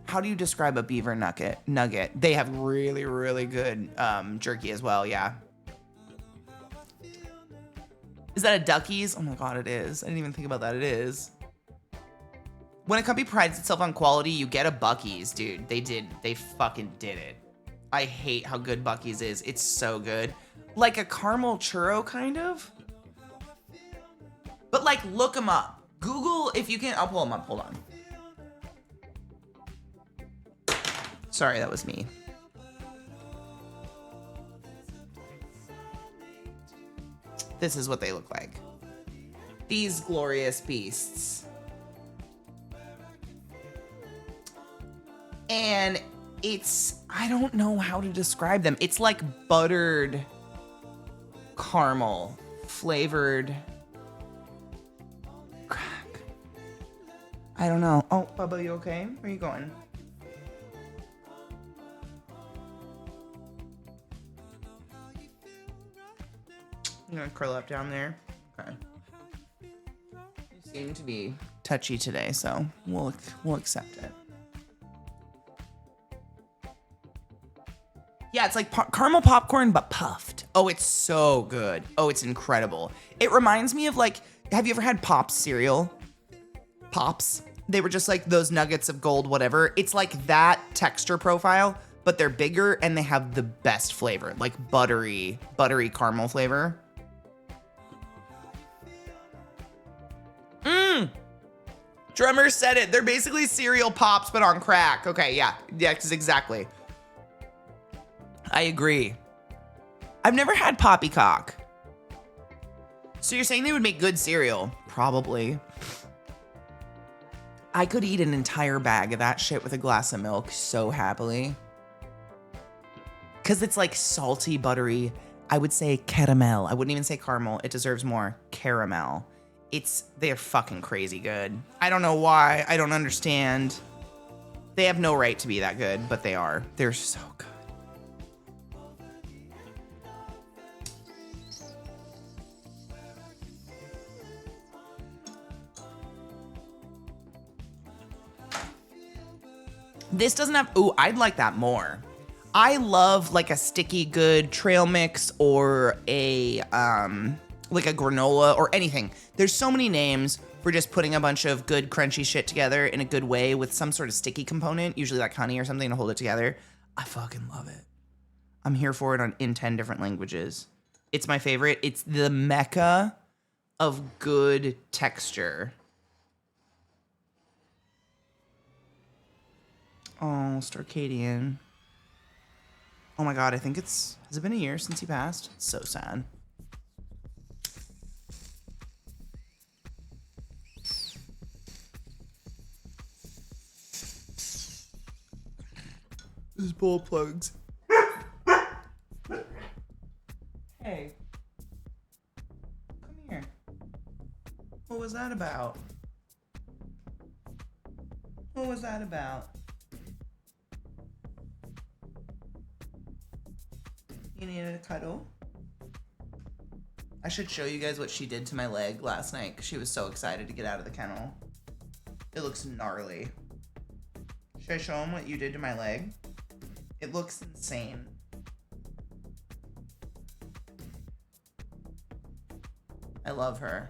How do you describe a beaver nugget? They have really, really good jerky as well, yeah. Is that a Duckies? Oh my god, it is. I didn't even think about that. It is. When a company prides itself on quality, you get a Buc-ee's, dude. They fucking did it. I hate how good Buc-ee's is. It's so good. Like a caramel churro, kind of. But like, look them up. Google if you can. I'll pull them up. Hold on. Sorry, that was me. This is what they look like. These glorious beasts. And I don't know how to describe them. It's like buttered caramel flavored crack. I don't know. Oh, Bubba, you okay? Where are you going? You gonna curl up down there? Okay. You seem to be touchy today, so we'll accept it. Yeah, it's like caramel popcorn, but puffed. Oh, it's so good. Oh, it's incredible. It reminds me of like, have you ever had Pops cereal? Pops? They were just like those nuggets of gold, whatever. It's like that texture profile, but they're bigger and they have the best flavor, like buttery caramel flavor. Drummer said it. They're basically cereal Pops, but on crack. Okay, yeah, exactly. I agree. I've never had poppycock. So you're saying they would make good cereal? Probably. I could eat an entire bag of that shit with a glass of milk so happily. Because it's like salty, buttery. I would say caramel. I wouldn't even say caramel. It deserves more. Caramel. They're fucking crazy good. I don't know why. I don't understand. They have no right to be that good, but they are. They're so good. This doesn't have, ooh, I'd like that more. I love like a sticky good trail mix or a, like a granola or anything. There's so many names for just putting a bunch of good crunchy shit together in a good way with some sort of sticky component, usually like honey or something to hold it together. I fucking love it. I'm here for it in 10 different languages. It's my favorite. It's the mecca of good texture. Oh, Starcadian. Oh my god, I think has it been a year since he passed? It's so sad. These ball plugs. Hey. Come here. What was that about? What was that about? You needed a cuddle? I should show you guys what she did to my leg last night because she was so excited to get out of the kennel. It looks gnarly. Should I show him what you did to my leg? It looks insane. I love her.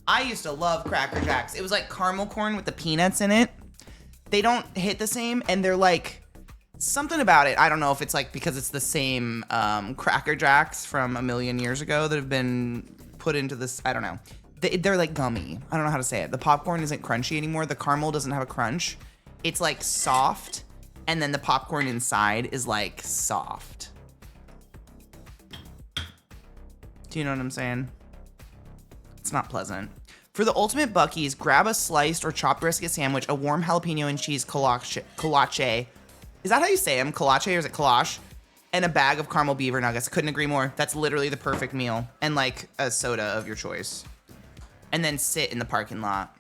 I used to love Cracker Jacks. It was like caramel corn with the peanuts in it. They don't hit the same, and they're like, something about it. I don't know if it's like because it's the same Cracker Jacks from a million years ago that have been put into this. I don't know. They're like gummy. I don't know how to say it. The popcorn isn't crunchy anymore. The caramel doesn't have a crunch. It's like soft, and then the popcorn inside is like soft. Do you know what I'm saying? It's not pleasant. For the ultimate Buc-ee's, grab a sliced or chopped brisket sandwich, a warm jalapeno and cheese kolache. Is that how you say them? Kolache or is it kolache? And a bag of caramel beaver nuggets. Couldn't agree more. That's literally the perfect meal. And like a soda of your choice. And then sit in the parking lot.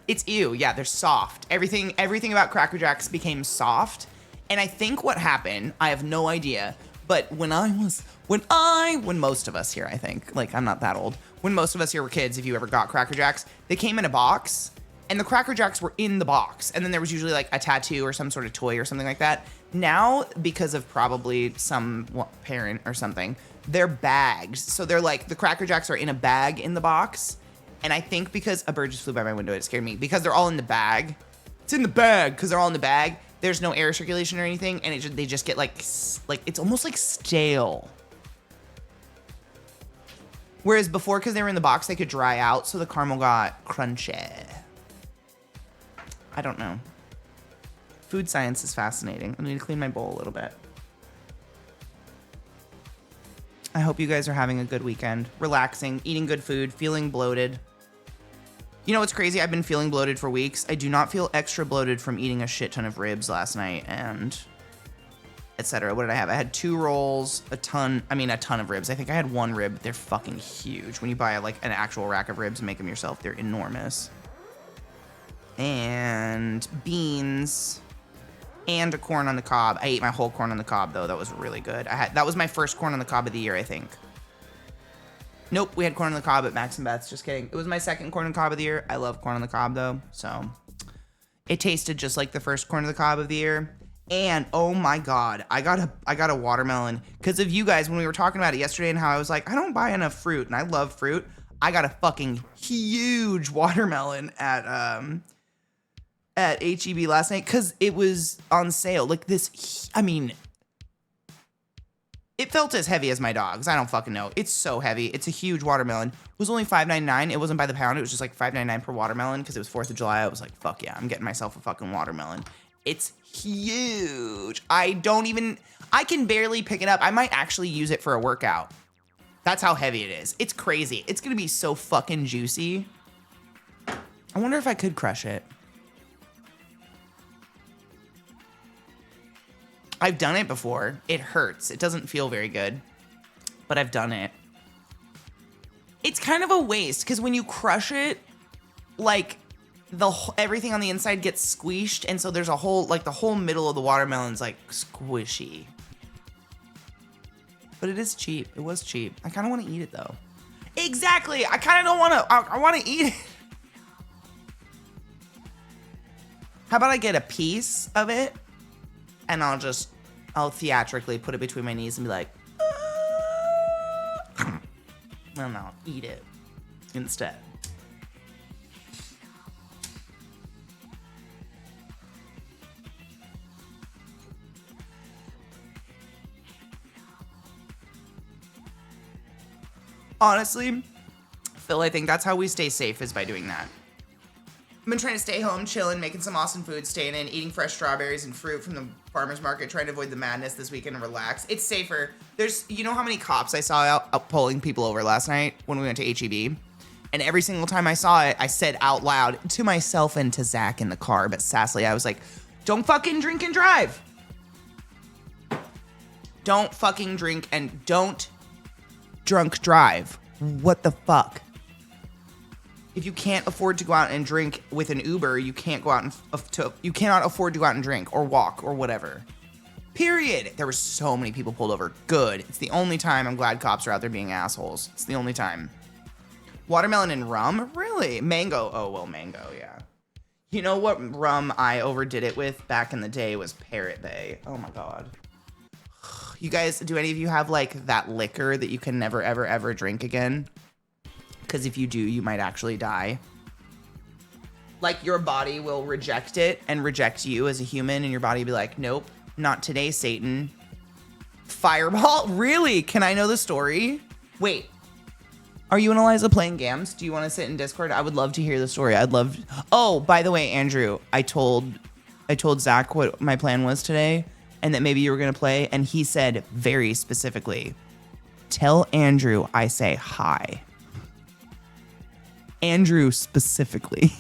It's ew. Yeah, they're soft. Everything about Cracker Jacks became soft. And I think what happened, I have no idea, but when most of us here, I think, like I'm not that old, when most of us here were kids, if you ever got Cracker Jacks, they came in a box. And the Cracker Jacks were in the box. And then there was usually like a tattoo or some sort of toy or something like that. Now, because of probably some parent or something, they're bags. So they're like, the Cracker Jacks are in a bag in the box. And I think because a bird just flew by my window, it scared me. Because they're all in the bag. It's in the bag because they're all in the bag. There's no air circulation or anything. And they just get like, it's almost like stale. Whereas before, because they were in the box, they could dry out. So the caramel got crunchy. I don't know. Food science is fascinating. I need to clean my bowl a little bit. I hope you guys are having a good weekend. Relaxing, eating good food, feeling bloated. You know what's crazy? I've been feeling bloated for weeks. I do not feel extra bloated from eating a shit ton of ribs last night and etc. What did I have? I had 2 rolls, a ton of ribs. I think I had 1 rib, but they're fucking huge. When you buy like an actual rack of ribs and make them yourself, they're enormous. And beans and a corn on the cob. I ate my whole corn on the cob though. That was really good. That was my first corn on the cob of the year, I think. Nope, we had corn on the cob at Max and Beth's. Just kidding. It was my second corn on the cob of the year. I love corn on the cob though, so it tasted just like the first corn on the cob of the year. And oh my god, I got a watermelon because of you guys when we were talking about it yesterday and how I was like, I don't buy enough fruit and I love fruit. I got a fucking huge watermelon at HEB last night because it was on sale. Like this, I mean, it felt as heavy as my dog's. I don't fucking know. It's so heavy. It's a huge watermelon. It was only $5.99. It wasn't by the pound. It was just like $5.99 per watermelon because it was 4th of July. I was like, fuck yeah, I'm getting myself a fucking watermelon. It's huge. I can barely pick it up. I might actually use it for a workout. That's how heavy it is. It's crazy. It's gonna be so fucking juicy. I wonder if I could crush it. I've done it before. It hurts. It doesn't feel very good, but I've done it. It's kind of a waste because when you crush it, like everything on the inside gets squished, and so there's a whole, like the whole middle of the watermelon's like squishy. But it is cheap. It was cheap. I kind of want to eat it though. Exactly. I kind of don't want to. I want to eat it. How about I get a piece of it, and I'll theatrically put it between my knees and be like, and I'll eat it instead. Honestly, Phil, I think that's how we stay safe, is by doing that. I've been trying to stay home, chilling, making some awesome food, staying in, eating fresh strawberries and fruit from the farmer's market, trying to avoid the madness this weekend and relax. It's safer. You know how many cops I saw out pulling people over last night when we went to HEB? And every single time I saw it, I said out loud to myself and to Zach in the car, but sassily, I was like, don't fucking drink and drive. Don't fucking drink and don't drunk drive. What the fuck? If you can't afford to go out and drink with an Uber, you can't go out and you cannot afford to go out and drink or walk or whatever. Period. There were so many people pulled over. Good. It's the only time I'm glad cops are out there being assholes. It's the only time. Watermelon and rum? Really? Mango. Oh, well, mango, yeah. You know what rum I overdid it with back in the day was Parrot Bay. Oh my God. You guys, do any of you have like that liquor that you can never, ever, ever drink again? Because if you do, you might actually die. Like your body will reject it and reject you as a human, and your body will be like, nope, not today, Satan. Fireball? Really? Can I know the story? Wait. Are you and Eliza playing games? Do you want to sit in Discord? I would love to hear the story. Oh, by the way, Andrew, I told Zach what my plan was today and that maybe you were going to play. And he said very specifically, tell Andrew I say hi. Andrew specifically.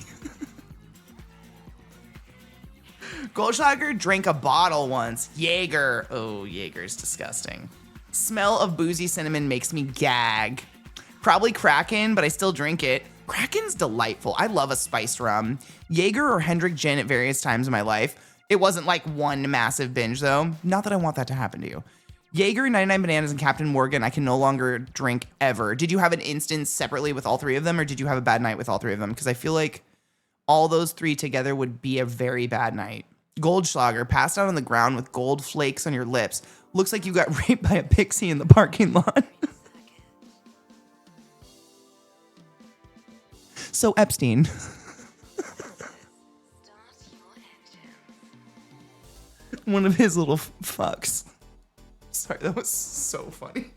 Goldschlager drank a bottle once. Jaeger. Oh, Jaeger's disgusting. Smell of boozy cinnamon makes me gag. Probably Kraken, but I still drink it. Kraken's delightful. I love a spiced rum. Jaeger or Hendrick gin at various times in my life. It wasn't like one massive binge though. Not that I want that to happen to you. Jaeger, 99 Bananas, and Captain Morgan, I can no longer drink ever. Did you have an instance separately with all three of them, or did you have a bad night with all three of them? Because I feel like all those three together would be a very bad night. Goldschlager, passed out on the ground with gold flakes on your lips. Looks like you got raped by a pixie in the parking lot. So Epstein. One of his little fucks. Sorry, that was so funny.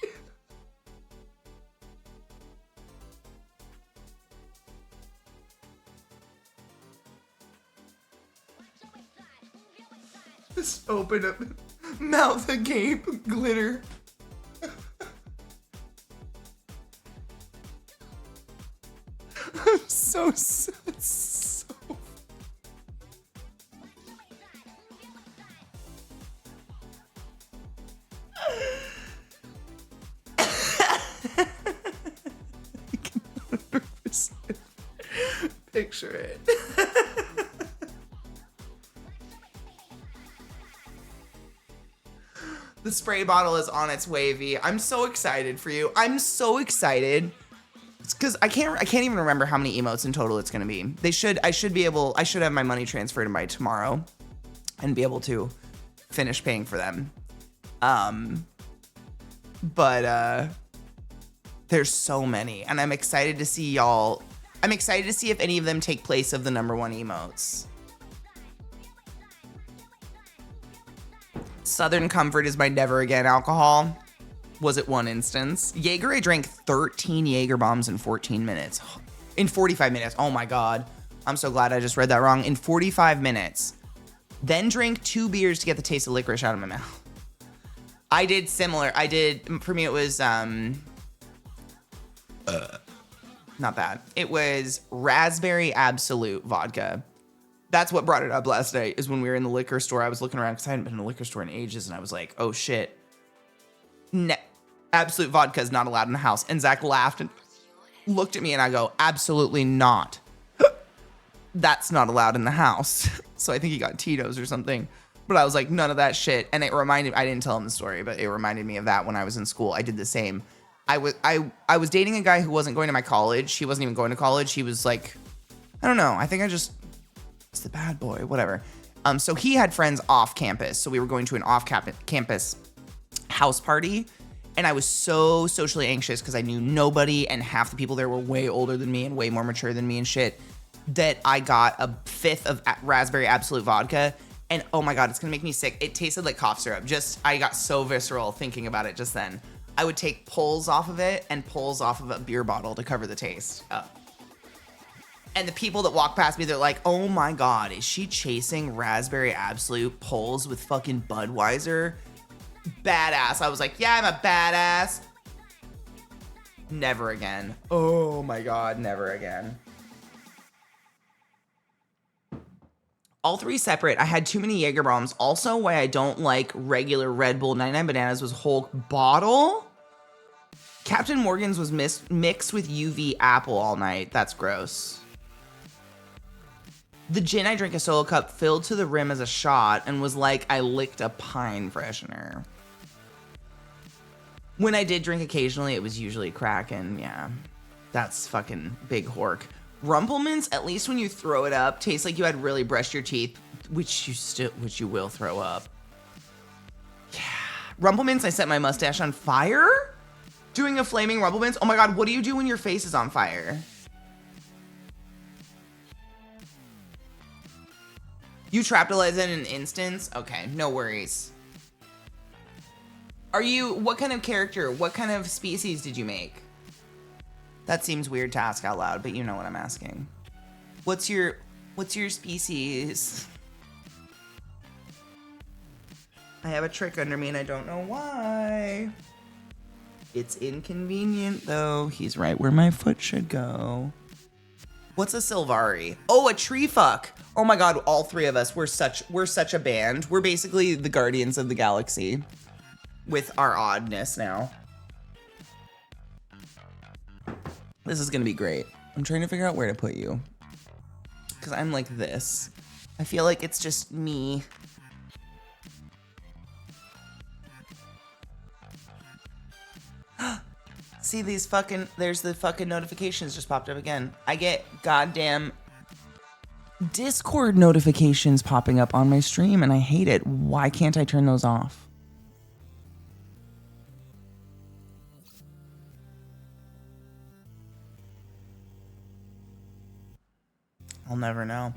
Just open up, mouth agape, glitter. I'm so I can 100% picture it. The spray bottle is on its way, V. I'm so excited for you. I'm so excited. It's because I can't even remember how many emotes in total it's gonna be. I should have my money transferred by tomorrow and be able to finish paying for them. But there's so many, and I'm excited to see y'all. I'm excited to see if any of them take place of the #1 emotes. Southern Comfort is my never again alcohol. Was it one instance? Jaeger, I drank 13 Jaeger bombs in 14 minutes. In 45 minutes. Oh my God. I'm so glad I just read that wrong. In 45 minutes. Then drank 2 beers to get the taste of licorice out of my mouth. I did similar. For me, it was, not bad. It was raspberry absolute vodka. That's what brought it up last night, is when we were in the liquor store. I was looking around because I hadn't been in a liquor store in ages, and I was like, oh shit. Absolute vodka is not allowed in the house. And Zach laughed and looked at me, and I go, absolutely not. That's not allowed in the house. So I think he got Tito's or something. But I was like, none of that shit. And it reminded, I didn't tell him the story, but it reminded me of that when I was in school. I did the same. I was dating a guy who wasn't going to my college. He wasn't even going to college. He was like, I don't know. I think it's the bad boy, whatever. So he had friends off campus. So we were going to an off campus house party. And I was so socially anxious because I knew nobody, and half the people there were way older than me and way more mature than me and shit, that I got a fifth of raspberry absolute vodka. And oh my God, it's gonna make me sick. It tasted like cough syrup. I got so visceral thinking about it just then. I would take pulls off of it and pulls off of a beer bottle to cover the taste. And the people that walk past me, they're like, oh my God, is she chasing raspberry absolute pulls with fucking Budweiser? Badass. I was like, yeah, I'm a badass. Never again. Oh my God, never again. All three separate. I had too many Jaeger bombs. Also, why I don't like regular Red Bull 99 Bananas was whole bottle. Captain Morgan's was mixed with UV apple all night. That's gross. The gin I drank a solo cup filled to the rim as a shot and was like I licked a pine freshener. When I did drink occasionally, it was usually Kraken. Yeah, that's fucking big hork. Rumplemints, at least when you throw it up, tastes like you had really brushed your teeth, which you will throw up. Yeah. Rumplemints, I set my mustache on fire? Doing a flaming Rumplemints? Oh my God, what do you do when your face is on fire? You trapped Eliza in an instance? Okay, no worries. What kind of character, what kind of species did you make? That seems weird to ask out loud, but you know what I'm asking. What's your species? I have a trick under me and I don't know why. It's inconvenient though. He's right where my foot should go. What's a Sylvari? Oh, a tree fuck. Oh my God, all three of us, we're such a band. We're basically the Guardians of the Galaxy with our oddness now. This is gonna be great. I'm trying to figure out where to put you. Cause I'm like this. I feel like it's just me. See these there's the fucking notifications just popped up again. I get goddamn Discord notifications popping up on my stream and I hate it. Why can't I turn those off? I'll never know.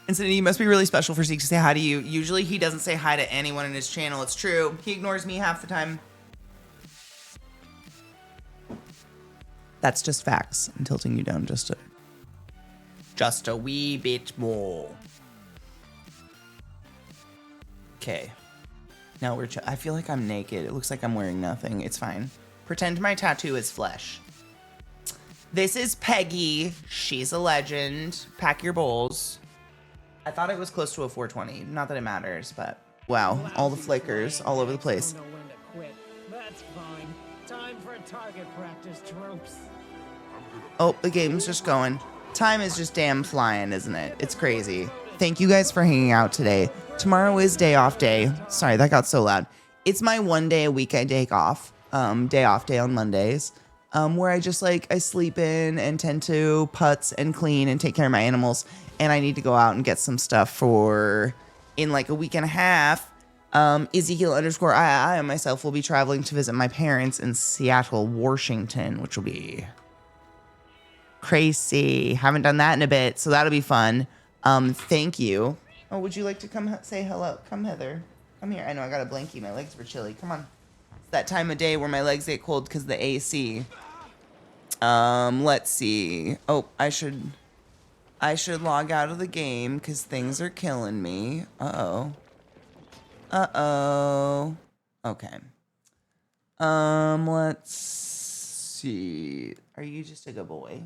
Incident, you must be really special for Zeke to say hi to you. Usually he doesn't say hi to anyone in his channel. It's true. He ignores me half the time. That's just facts. I'm tilting you down just a wee bit more. Okay. Now I feel like I'm naked. It looks like I'm wearing nothing. It's fine. Pretend my tattoo is flesh. This is Peggy. She's a legend. Pack your bowls. I thought it was close to a 420. Not that it matters, but wow, all the flickers all over the place. That's fine. Time for target practice, troops. Oh, the game's just going. Time is just damn flying, isn't it? It's crazy. Thank you guys for hanging out today. Tomorrow is day off day. Sorry, that got so loud. It's my one day a week I take off. Day off day on Mondays. Where I just I sleep in and tend to putz and clean and take care of my animals. And I need to go out and get some stuff in like a week and a half. Ezekiel_I and myself will be traveling to visit my parents in Seattle, Washington, which will be crazy. Haven't done that in a bit, so that'll be fun. Thank you. Oh, would you like to come say hello? Come, Heather. Come here. I know I got a blankie. My legs were chilly. Come on. It's that time of day where my legs get cold because the AC. Let's see. Oh, I should log out of the game because things are killing me. Uh-oh. Okay. Let's see. Are you just a good boy?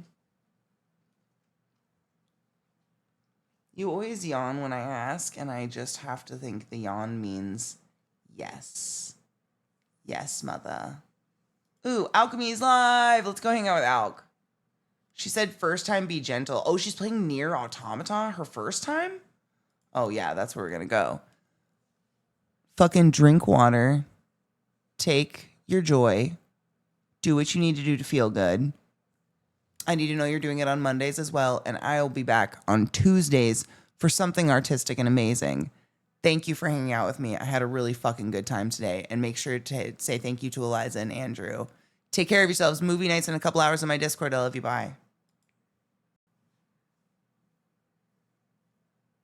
You always yawn when I ask, and I just have to think the yawn means yes. Yes, mother. Ooh, Alchemy's live. Let's go hang out with Alk. She said first time be gentle. Oh, she's playing Nier Automata her first time? Oh, yeah, that's where we're going to go. Fucking drink water. Take your joy. Do what you need to do to feel good. I need to know you're doing it on Mondays as well, and I'll be back on Tuesdays for something artistic and amazing. Thank you for hanging out with me. I had a really fucking good time today, and make sure to say thank you to Eliza and Andrew. Take care of yourselves. Movie nights in a couple hours on my Discord. I love you. Bye.